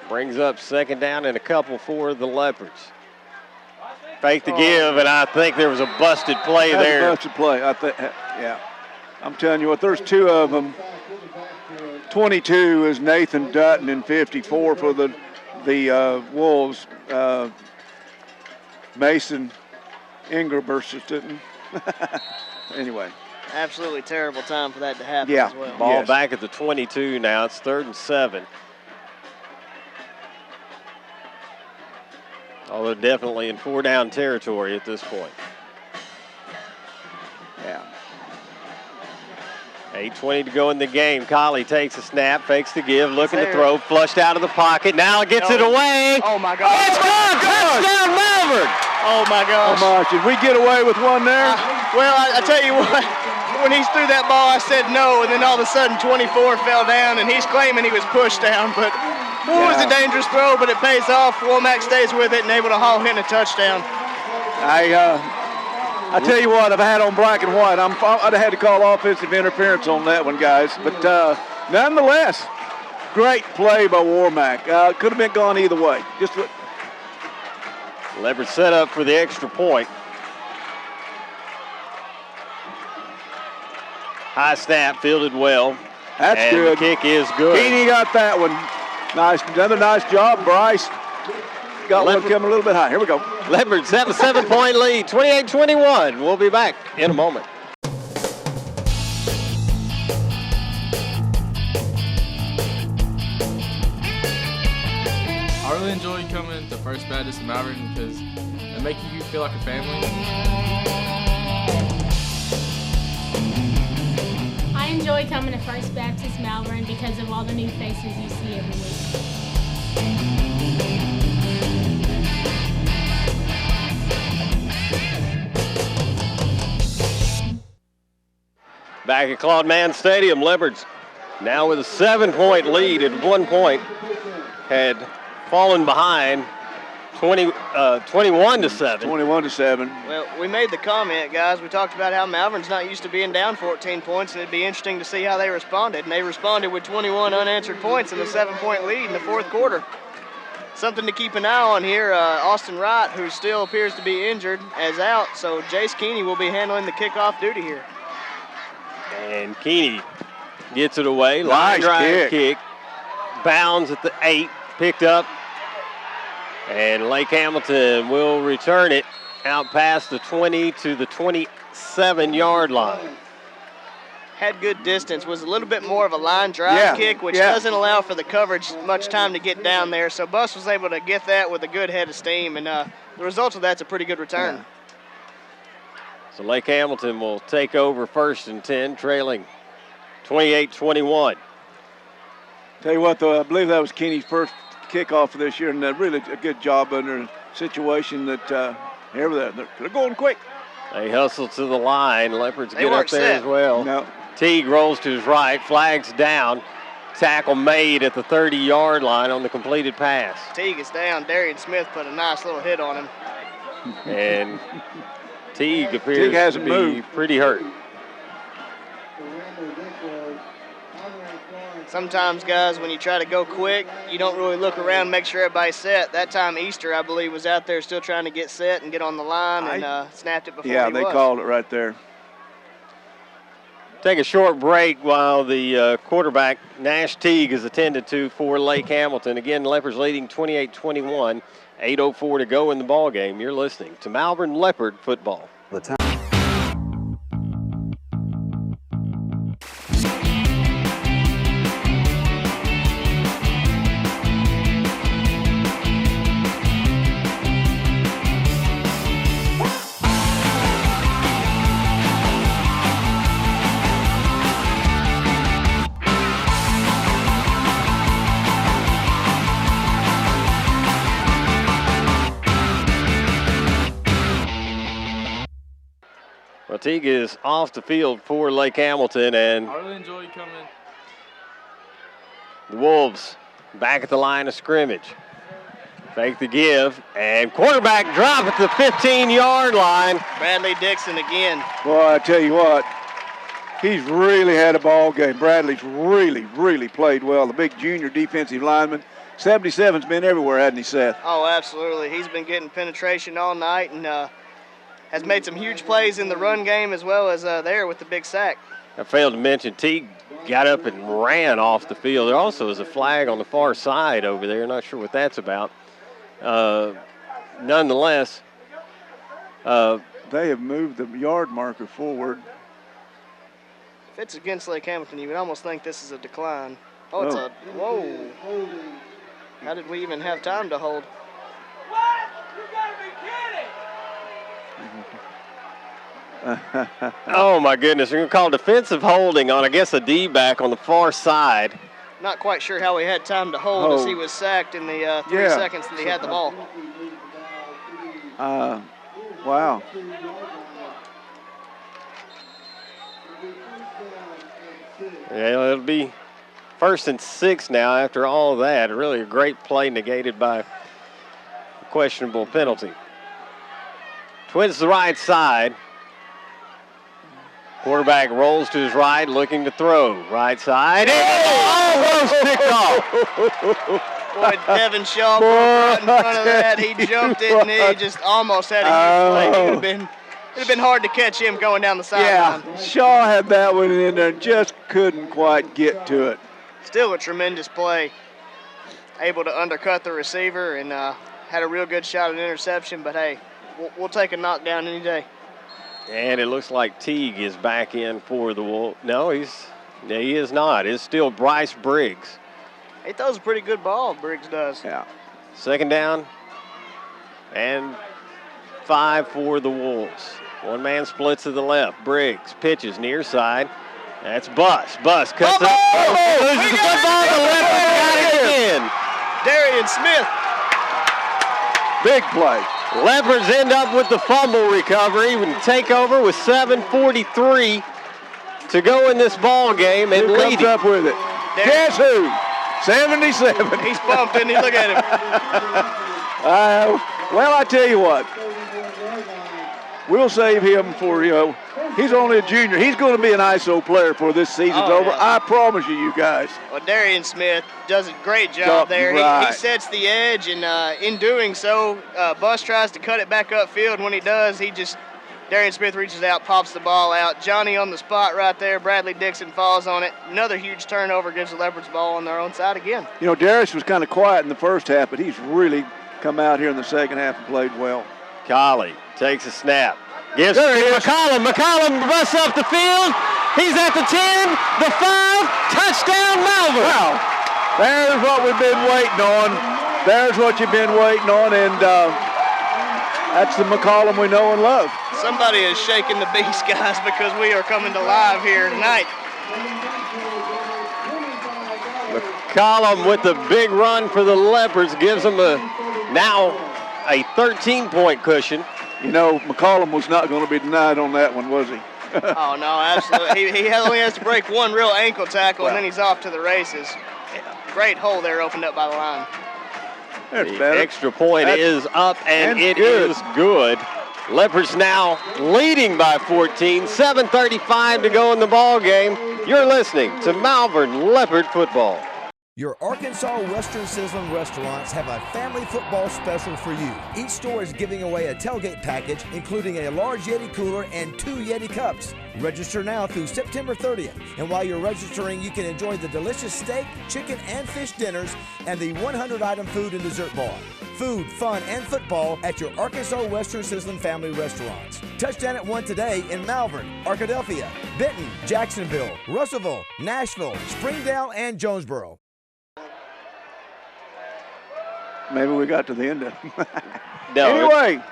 Brings up 2nd down and a couple for the Leopards. Fake the give, and I think there was a busted play there. A busted play, I think. Yeah. I'm telling you what, there's 2 of them. 22 is Nathan Dutton and 54 for the Wolves. Mason Ingerberst didn't. Anyway. Absolutely terrible time for that to happen as well. Ball back at the 22 now. It's 3rd and 7. Although definitely in 4-down territory at this point. Yeah. 8:20 to go in the game. Colley takes a snap, fakes the give, looking to throw, flushed out of the pocket. Now gets it away. Oh, my God. It's gone. Touchdown, Malvern. Oh, my gosh. Did we get away with one there? Well, I tell you what, when he threw that ball, I said no, and then all of a sudden 24 fell down, and he's claiming he was pushed down, but it was a dangerous throw, but it pays off. Womack stays with it and able to haul in a touchdown. I tell you what, if I had on black and white, I'd have had to call offensive interference on that one, guys. But nonetheless, great play by Womack. Could have been gone either way. Leopard set up for the extra point. High snap, fielded well. That's good. The kick is good. Heaney got that one. Nice, another nice job, Bryce. Got one coming a little bit high. Here we go. Leopards have a 7-point lead, 28-21. We'll be back in a moment. I really enjoy coming to First Baptist in Malvern because they make you feel like a family. I enjoy coming to First Baptist Malvern because of all the new faces you see every week. Back at Claude Mann Stadium, Leopards now with a 7-point lead. At one point had fallen behind 21-7. 21-7. Well, we made the comment, guys. We talked about how Malvern's not used to being down 14 points, and it'd be interesting to see how they responded. And they responded with 21 unanswered points and a 7-point lead in the 4th quarter. Something to keep an eye on here. Austin Wright, who still appears to be injured, is out, so Jace Keeney will be handling the kickoff duty here. And Keeney gets it away. Line drive kick. Bounds at the 8, picked up. And Lake Hamilton will return it out past the 20 to the 27-yard line. Had good distance, was a little bit more of a line drive kick, which doesn't allow for the coverage much time to get down there. So Bus was able to get that with a good head of steam, and the result of that's a pretty good return. Yeah. So Lake Hamilton will take over 1st and 10, trailing 28-21. Tell you what, though, I believe that was Keeney's first kickoff for this year, and really a good job under a situation that they're going quick. They hustle to the line. Leopards They get weren't up there set. as well. No. Teague rolls to his right, flags down. Tackle made at the 30-yard line on the completed pass. Teague is down. Darian Smith put a nice little hit on him. And Teague appears to be pretty hurt. Sometimes, guys, when you try to go quick, you don't really look around, make sure everybody's set. That time Easter, I believe, was out there still trying to get set and get on the line and snapped it before he was. Yeah, they called it right there. Take a short break while the quarterback, Nash Teague, is attended to for Lake Hamilton. Again, Leopards leading 28-21, 8:04 to go in the ball game. You're listening to Malvern Leopard football. The time. Teague is off the field for Lake Hamilton, and I really enjoy coming. The Wolves back at the line of scrimmage. Fake the give, and quarterback drop at the 15-yard line. Bradley Dixon again. Boy, I tell you what, he's really had a ball game. Bradley's really played well. The big junior defensive lineman. 77's been everywhere, hasn't he, Seth? Oh, absolutely. He's been getting penetration all night and has made some huge plays in the run game as well as there with the big sack. I failed to mention Teague got up and ran off the field. There also is a flag on the far side over there. Not sure what that's about. Nonetheless, they have moved the yard marker forward. If it's against Lake Hamilton, you would almost think this is a decline. Oh, it's a whoa. How did we even have time to hold? What? You gotta be kidding! Oh, my goodness. We're going to call defensive holding on, I guess, a D-back on the far side. Not quite sure how he had time to hold as he was sacked in the 3 seconds that he had the ball. Wow. Yeah, it'll be 1st and 6 now after all that. Really a great play negated by a questionable penalty. Twins to the right side. Quarterback rolls to his right, looking to throw. Right side. Almost picked off. Boy, Devin Shaw broke right in front of that. He jumped it, and he just almost had a huge play. It would have been hard to catch him going down the sideline. Yeah, Shaw had that one in there, just couldn't quite get to it. Still a tremendous play. Able to undercut the receiver and had a real good shot at interception, but hey, we'll take a knockdown any day. And it looks like Teague is back in for the Wolves. No, he is not. It's still Bryce Briggs. He throws a pretty good ball, Briggs does. Yeah. 2nd down and 5 for the Wolves. One man splits to the left. Briggs pitches near side. That's Bus. Bus cuts up. Loses the football. The left got it again. Darian Smith. Big play. Leopards end up with the fumble recovery and take over with 7:43 to go in this ball game and lead. Who comes up with it? Guess who? 77. He's pumped, isn't he? Look at him. Well, I tell you what. we'll save him for, he's only a junior. He's going to be an ISO player before this season's over. Yeah. I promise you guys. Well, Darian Smith does a great job there. Right. He sets the edge, and in doing so, Bus tries to cut it back upfield. And when he does, Darian Smith reaches out, pops the ball out. Johnny on the spot right there. Bradley Dixon falls on it. Another huge turnover gives the Leopards ball on their own side again. Darius was kind of quiet in the first half, but he's really come out here in the second half and played well. Collie takes a snap. Gives to McCollum. McCollum busts up the field. He's at the 10, the 5, touchdown Malvern. Wow. There's what we've been waiting on. There's what you've been waiting on, and that's the McCollum we know and love. Somebody is shaking the beast, guys, because we are coming to live here tonight. McCollum with the big run for the Leopards gives them now a 13-point cushion. McCollum was not going to be denied on that one, was he? Oh, no, absolutely. He only has to break one real ankle tackle, and then he's off to the races. Great hole there opened up by the line. The extra point is up, and it is good. Leopards now leading by 14, 7:35 to go in the ball game. You're listening to Malvern Leopard football. Your Arkansas Western Sizzling restaurants have a family football special for you. Each store is giving away a tailgate package, including a large Yeti cooler and 2 Yeti cups. Register now through September 30th. And while you're registering, you can enjoy the delicious steak, chicken, and fish dinners and the 100-item food and dessert bar. Food, fun, and football at your Arkansas Western Sizzling family restaurants. Touchdown at 1 today in Malvern, Arkadelphia, Benton, Jacksonville, Russellville, Nashville, Springdale, and Jonesboro. Maybe we got to the end of it. No, anyway,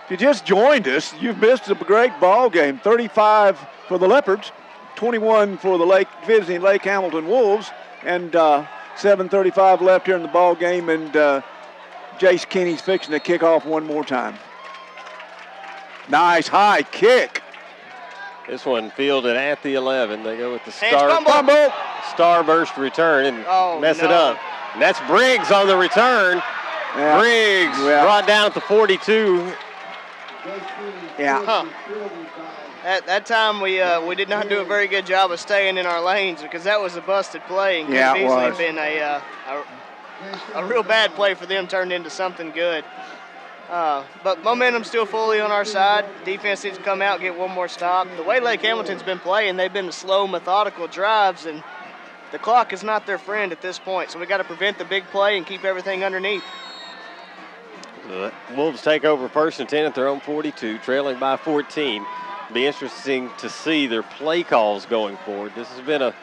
if you just joined us, you've missed a great ball game. 35 for the Leopards, 21 for the visiting Lake Hamilton Wolves, and 7:35 left here in the ball game, and Jace Kinney's fixing to kick off one more time. Nice high kick. This one fielded at the 11. They go with the starburst return and mess it up. And that's Briggs on the return. Yeah. Briggs brought down at the 42. Yeah. Huh. At that time, we did not do a very good job of staying in our lanes because that was a busted play and could have easily been a real bad play for them turned into something good. But momentum's still fully on our side. Defense needs to come out and get one more stop. The way Lake Hamilton's been playing, they've been slow, methodical drives, and the clock is not their friend at this point. So we got to prevent the big play and keep everything underneath. The Wolves take over 1st and 10 at their own 42, trailing by 14. Be interesting to see their play calls going forward. This has been a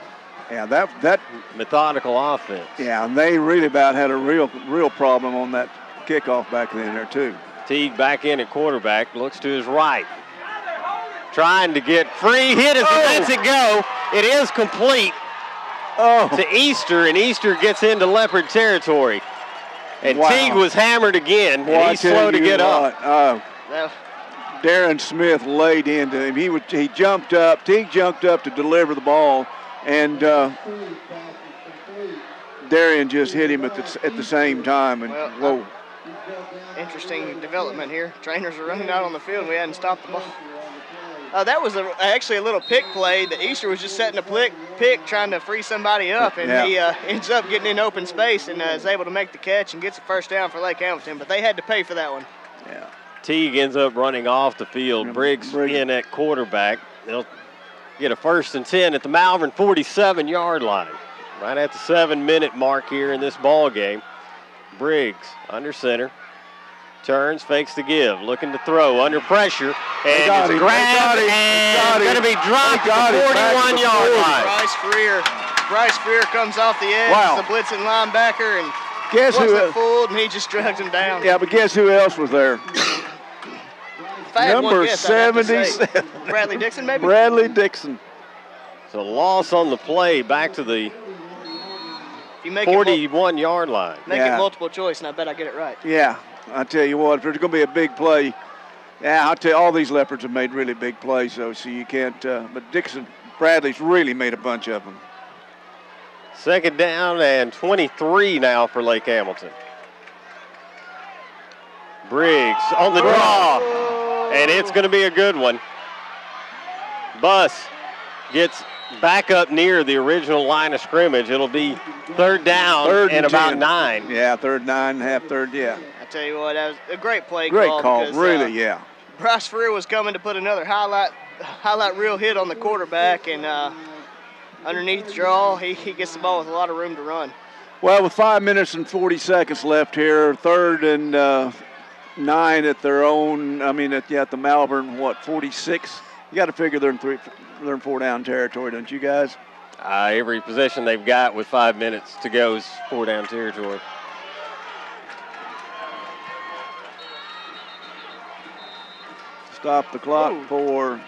that methodical offense. Yeah, and they really about had a real problem on that kickoff back then there too. Teague back in at quarterback, looks to his right. Trying to get free, hit it, lets it go. It is complete to Easter, and Easter gets into Leopard territory. And Teague was hammered again, and he's slow to get up. Darren Smith laid into him. He jumped up. Teague jumped up to deliver the ball, and Darian just hit him at the same time. And whoa! Interesting development here. Trainers are running out on the field. We hadn't stopped the ball. That was actually a little pick play. The Easter was just setting a pick trying to free somebody up, and he ends up getting in open space and is able to make the catch and gets a first down for Lake Hamilton, but they had to pay for that one. Yeah. Teague ends up running off the field. Briggs in at quarterback. They'll get a 1st and 10 at the Malvern 47-yard line. Right at the 7-minute mark here in this ball game. Briggs under center. Turns, fakes the give, looking to throw, under pressure, and it's grabbed and going to be dropped at the 41-yard line. Bryce Freer comes off the edge, the blitzing linebacker, and wasn't fooled, and he just dragged him down. Yeah, but guess who else was there? Number 77. Bradley Dixon, maybe? Bradley Dixon. So loss on the play back to the 41-yard line. Make it multiple choice, and I bet I get it right. Yeah. I tell you what, if there's going to be a big play, I'll tell you, all these Leopards have made really big plays, so you can't. But Bradley's really made a bunch of them. 2nd down and 23 now for Lake Hamilton. Briggs on the draw, and it's going to be a good one. Bus gets back up near the original line of scrimmage. It'll be third down and about 9. Yeah, third 9.5, third, yeah. I tell you what, that was a great play Great call. call, because, really, yeah. Bryce Freer was coming to put another highlight reel hit on the quarterback, and underneath draw, he gets the ball with a lot of room to run. Well, with 5 minutes and 40 seconds left here, third and 9 at their own, at the Malvern, 46? You got to figure they're in 4 down territory, don't you guys? Every possession they've got with 5 minutes to go is 4 down territory. Stop the clock for...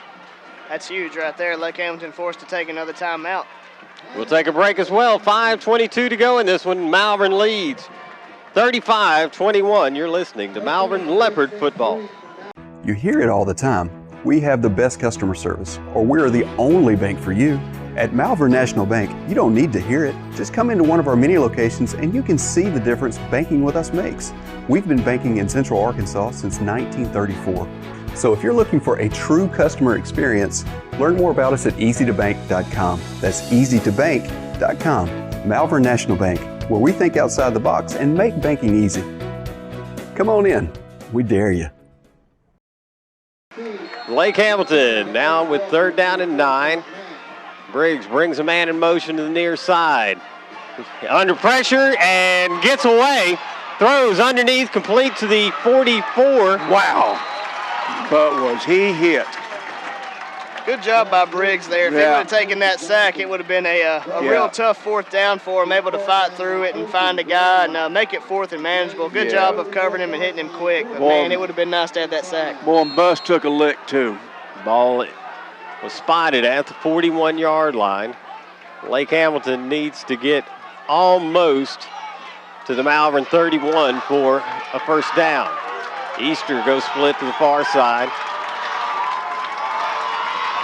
That's huge right there. Lake Hamilton forced to take another timeout. We'll take a break as well. 5:22 to go in this one. Malvern leads 35-21. You're listening to Malvern Leopard football. You hear it all the time. We have the best customer service, or we're the only bank for you. At Malvern National Bank, you don't need to hear it. Just come into one of our many locations and you can see the difference banking with us makes. We've been banking in Central Arkansas since 1934. So if you're looking for a true customer experience, learn more about us at easytobank.com. That's easytobank.com. Malvern National Bank, where we think outside the box and make banking easy. Come on in. We dare you. Lake Hamilton now with third down and 9. Briggs brings a man in motion to the near side. Under pressure and gets away. Throws underneath, complete to the 44. Wow. But was he hit? Good job by Briggs there. If he would have taken that sack, it would have been a real tough 4th down for him, able to fight through it and find a guy and make it 4th and manageable. Good job of covering him and hitting him quick. But, man, it would have been nice to have that sack. Boy, and Bus took a lick, too. Ball was spotted at the 41-yard line. Lake Hamilton needs to get almost to the Malvern 31 for a first down. Easter goes split to the far side.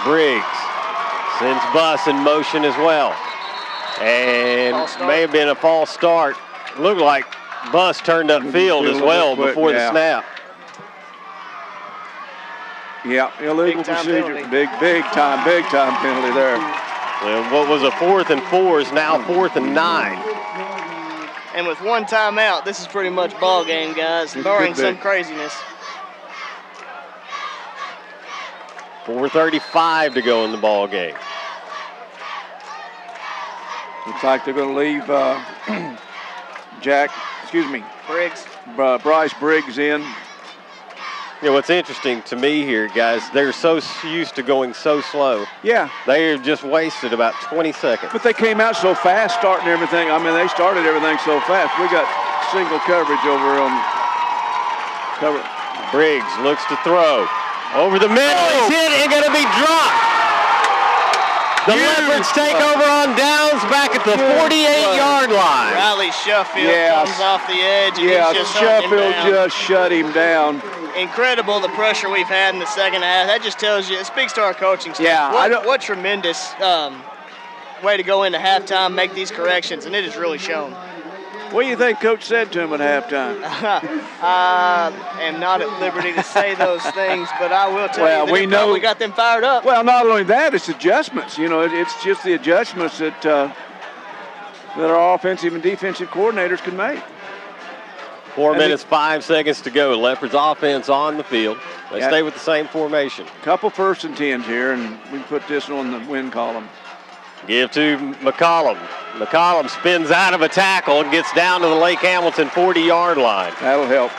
Briggs sends Bus in motion as well. And may have been a false start. Looked like Bus turned up field as well before the snap. Yeah, illegal procedure. Big time penalty there. Well, what was a 4th and 4 is now 4th and 9. And with one timeout, this is pretty much ball game, guys, barring some craziness. 4:35 to go in the ball game. Looks like they're going to leave Bryce Briggs in. You know, what's interesting to me here, guys, they're so used to going so slow. Yeah. They have just wasted about 20 seconds. But they came out so fast starting everything. They started everything so fast. We got single coverage over on cover. Briggs looks to throw. Over the middle, he's hit and going to be dropped. The Leopards take over on downs back at the 48-yard line. Riley Sheffield comes off the edge. And he's just Sheffield just shut him down. Incredible the pressure we've had in the second half. That just tells you, it speaks to our coaching staff. Yeah, what tremendous way to go into halftime, make these corrections, and it has really shown. What do you think Coach said to him at halftime? I am not at liberty to say those things, but I will tell you that we got them fired up. Well, not only that, it's adjustments. You know, it's just the adjustments that our offensive and defensive coordinators can make. 4 minutes, 5 seconds to go. Leopards offense on the field. They stay with the same formation. Couple 1st and 10s here, and we put this on the win column. Give to McCollum. McCollum spins out of a tackle and gets down to the Lake Hamilton 40-yard line. That'll help.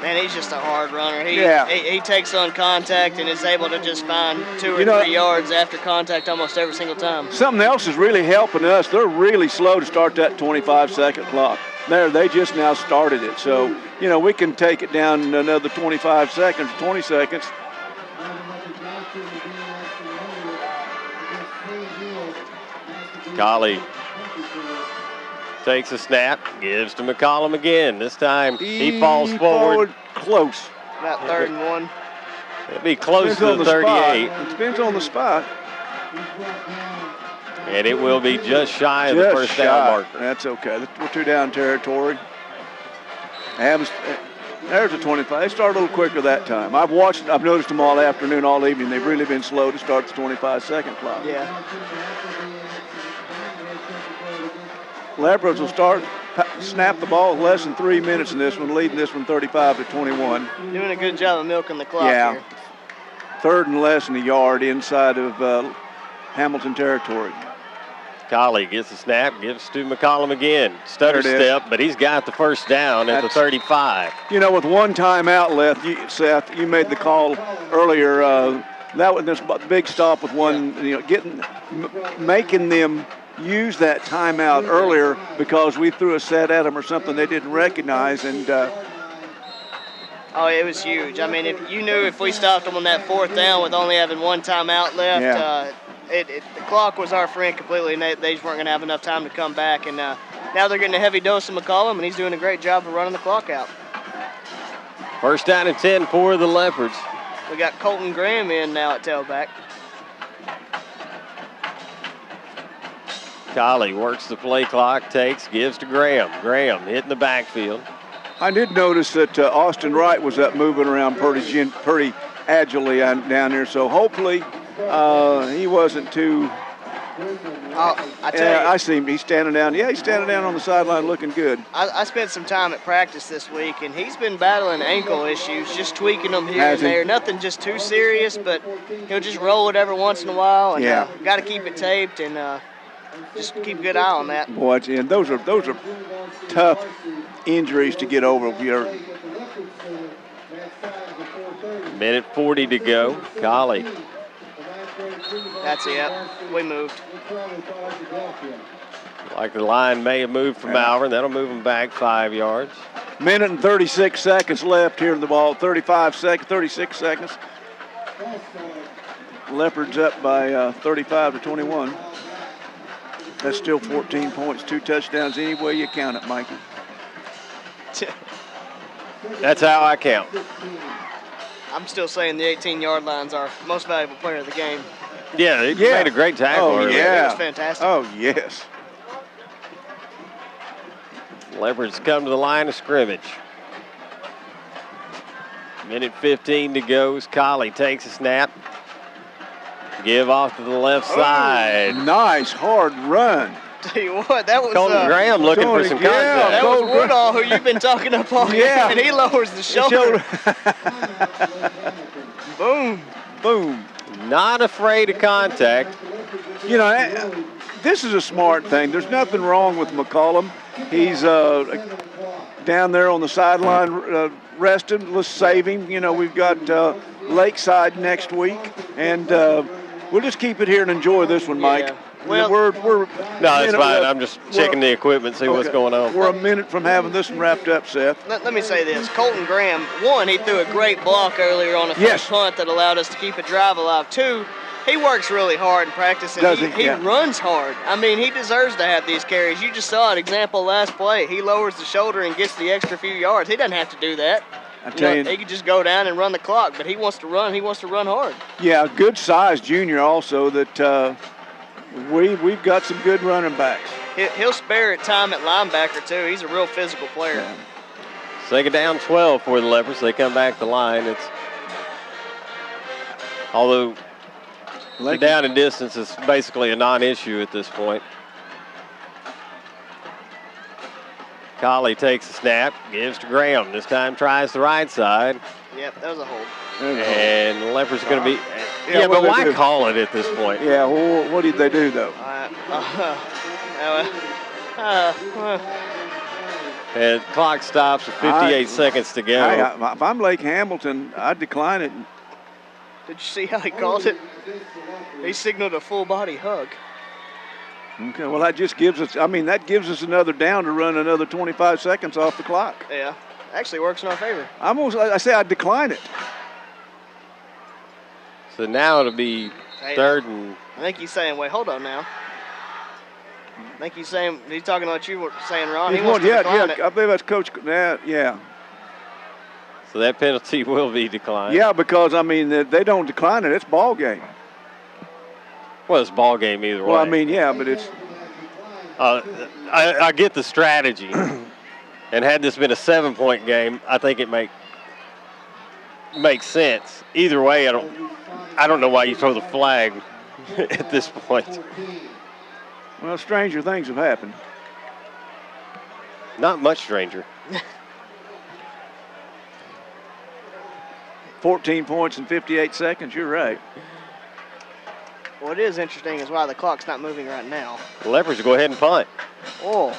Man, he's just a hard runner. He takes on contact and is able to just find 2 or 3 yards after contact almost every single time. Something else is really helping us. They're really slow to start that 25-second clock. They just now started it. So, we can take it down another 25 seconds, 20 seconds. Colley takes a snap, gives to McCollum again. This time he falls forward. Close. About 3rd and 1. It'll be close to the 38. It depends on the spot. And it will be just shy of the first down marker. That's okay. We're 2 down territory. Adams There's a 25. They started a little quicker that time. I've noticed them all afternoon, all evening. They've really been slow to start the 25-second clock. Yeah. Leopards will snap the ball with less than 3 minutes in this one, leading this one 35-21. Doing a good job of milking the clock here. Third and less than a yard inside of Hamilton territory. Colley gets the snap, gives to McCollum again. Stutter step, but he's got the first down at the 35. You know, with one timeout left, Seth, you made the call earlier. That was this big stop with one, making them use that timeout earlier because we threw a set at them or something they didn't recognize. And oh, it was huge. I mean, if we stopped them on that fourth down with only having one timeout left, the clock was our friend completely, and they just weren't going to have enough time to come back. And now they're getting a heavy dose of McCollum, and he's doing a great job of running the clock out. First down and 10 for the Leopards. We got Colton Graham in now at tailback. Colley works the play clock, gives to Graham. Graham hitting the backfield. I did notice that Austin Wright was up moving around pretty agilely down there, so hopefully he wasn't too. I tell you, I see him. He's standing down. Yeah, he's standing down on the sideline looking good. I spent some time at practice this week, and he's been battling ankle issues, just tweaking them here and there. Nothing just too serious, but he'll just roll it every once in a while. And got to keep it taped and just keep a good eye on that. Boy, and those are tough injuries to get over. Minute 40 to go. Colley. That's it. We moved. Like the line may have moved from Malvern. That'll move them back 5 yards. Minute and 36 seconds left here in the ball. 36 seconds. Leopards up by 35-21. That's still 14 points, 2 touchdowns, any way you count it, Mikey. That's how I count. I'm still saying the 18-yard line's our most valuable player of the game. Yeah, he made a great tackle. Oh, yeah. It was fantastic. Oh, yes. Leopards come to the line of scrimmage. Minute 15 to go. Colley takes a snap. Give off to the left side. Nice hard run. Tell you what, that was Colton Graham looking for some contact. That was Woodall, who you've been talking up all game, and he lowers the shoulder. Boom. Boom. Not afraid of contact. You know, this is a smart thing. There's nothing wrong with McCollum. He's down there on the sideline resting. Let's save him. You know, we've got Lakeside next week, and we'll just keep it here and enjoy this one, Mike. Well, we're no, that's fine. I'm just checking the equipment, see what's going on. We're a minute from having this one wrapped up, Seth. Let me say this. Colton Graham, one, he threw a great block earlier on a first punt that allowed us to keep a drive alive. Two, he works really hard in practice, and he runs hard. I mean, he deserves to have these carries. You just saw an example last play. He lowers the shoulder and gets the extra few yards. He doesn't have to do that. He could just go down and run the clock, but he wants to run. He wants to run hard. Yeah, good size junior also that we've got some good running backs. He'll spare it time at linebacker, too. He's a real physical player. Yeah. Second down 12 for the Leopards. They come back the line. Although the down and distance is basically a non-issue at this point. Colley takes the snap, gives to Graham. This time tries the right side. Yep, that was a hold. And the Leopards are going to be. Yeah, but why call it at this point? Yeah, well, what did they do, though? And clock stops with 58 seconds to go. If I'm Lake Hamilton, I'd decline it. Did you see how he called it? He signaled a full body hug. Okay, well, that just gives us, that gives us another down to run another 25 seconds off the clock. Yeah, actually works in our favor. I say I'd decline it. So now it'll be third and. I think he's saying, wait, hold on now. I think he's saying, he's talking about you saying, Ron. He wants to decline it. I believe that's Coach. Yeah. So that penalty will be declined. Yeah, because, they don't decline it. It's ball game. Well, it's ball game either way. Well, yeah, but it's. I get the strategy, and And had this been a 7-point game, I think it makes sense. Either way, I don't know why you throw the flag at this point. Well, stranger things have happened. Not much stranger. 14 points in 58 seconds, you're right. What is interesting is why the clock's not moving right now. The Leopards go ahead and punt. Oh.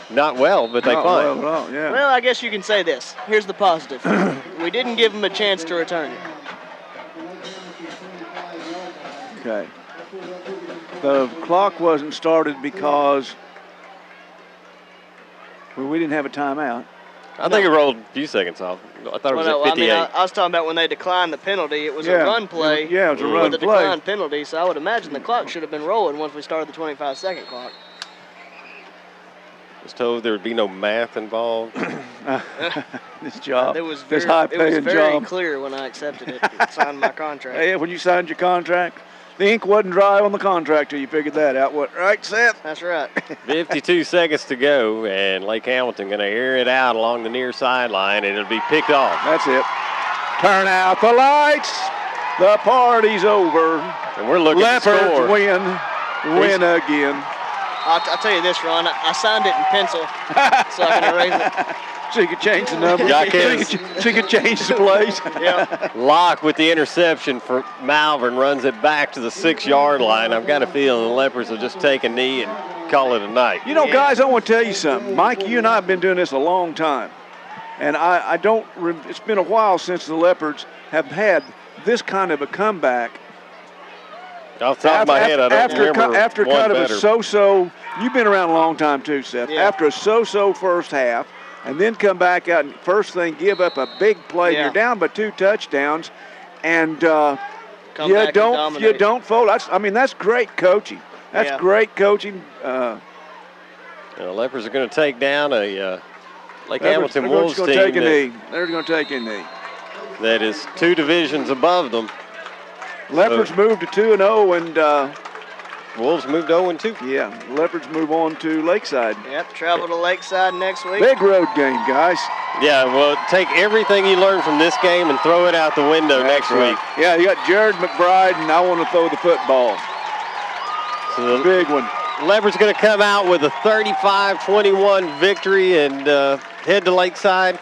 Not well, but they punt. Well at all, yeah. Well, I guess you can say this. Here's the positive. We didn't give them a chance to return it. Okay. The clock wasn't started because we didn't have a timeout. I think it rolled a few seconds off. I thought it was at 58. I was talking about when they declined the penalty. It was a run play. It was a run with a play. declined penalty, so I would imagine the clock should have been rolling once we started the 25-second clock. I was told there would be no math involved. This job, It was this very high-paying job. clear when I accepted it and signed my contract. Hey, when you signed your contract, the ink wasn't dry on the contract till you figured that out. What, right, Seth? That's right. 52 seconds to go, and Lake Hamilton going to air it out along the near sideline, and it'll be picked off. That's it. Turn out the lights. The party's over. And we're looking to Leopards score. win again. I'll tell you this, Ron. I signed it in pencil so I can erase it. So you could change the number. Yeah, I can. So you could change the plays. Yeah. Locke with the interception for Malvern runs it back to the 6-yard line. I've got a feeling the Leopards will just take a knee and call it a night. You know, guys, I want to tell you something. Mike, you and I have been doing this a long time. And I don't, it's been a while since the Leopards have had this kind of a comeback. Off the top of my head, I don't remember after one kind of better. a so-so, you've been around a long time too, Seth. Yeah. After a so-so first half, and then come back out and first thing give up a big play. Yeah. You're down by 2 touchdowns, and Come back and dominate. don't fold. That's great coaching. That's great coaching. The Leopards are going to take down a Lake Hamilton Wolves team They're going to take a knee. that is 2 divisions above them. Leopards moved to 2-0, and Wolves moved 0-2. yeah, Leopards move on to Lakeside. Yep, travel to Lakeside next week. Big road game, guys. Yeah, well, take everything you learned from this game and throw it out the window next week. Yeah, you got Jared McBride, and I want to throw the football. So the Big one. Leopards going to come out with a 35-21 victory and head to Lakeside.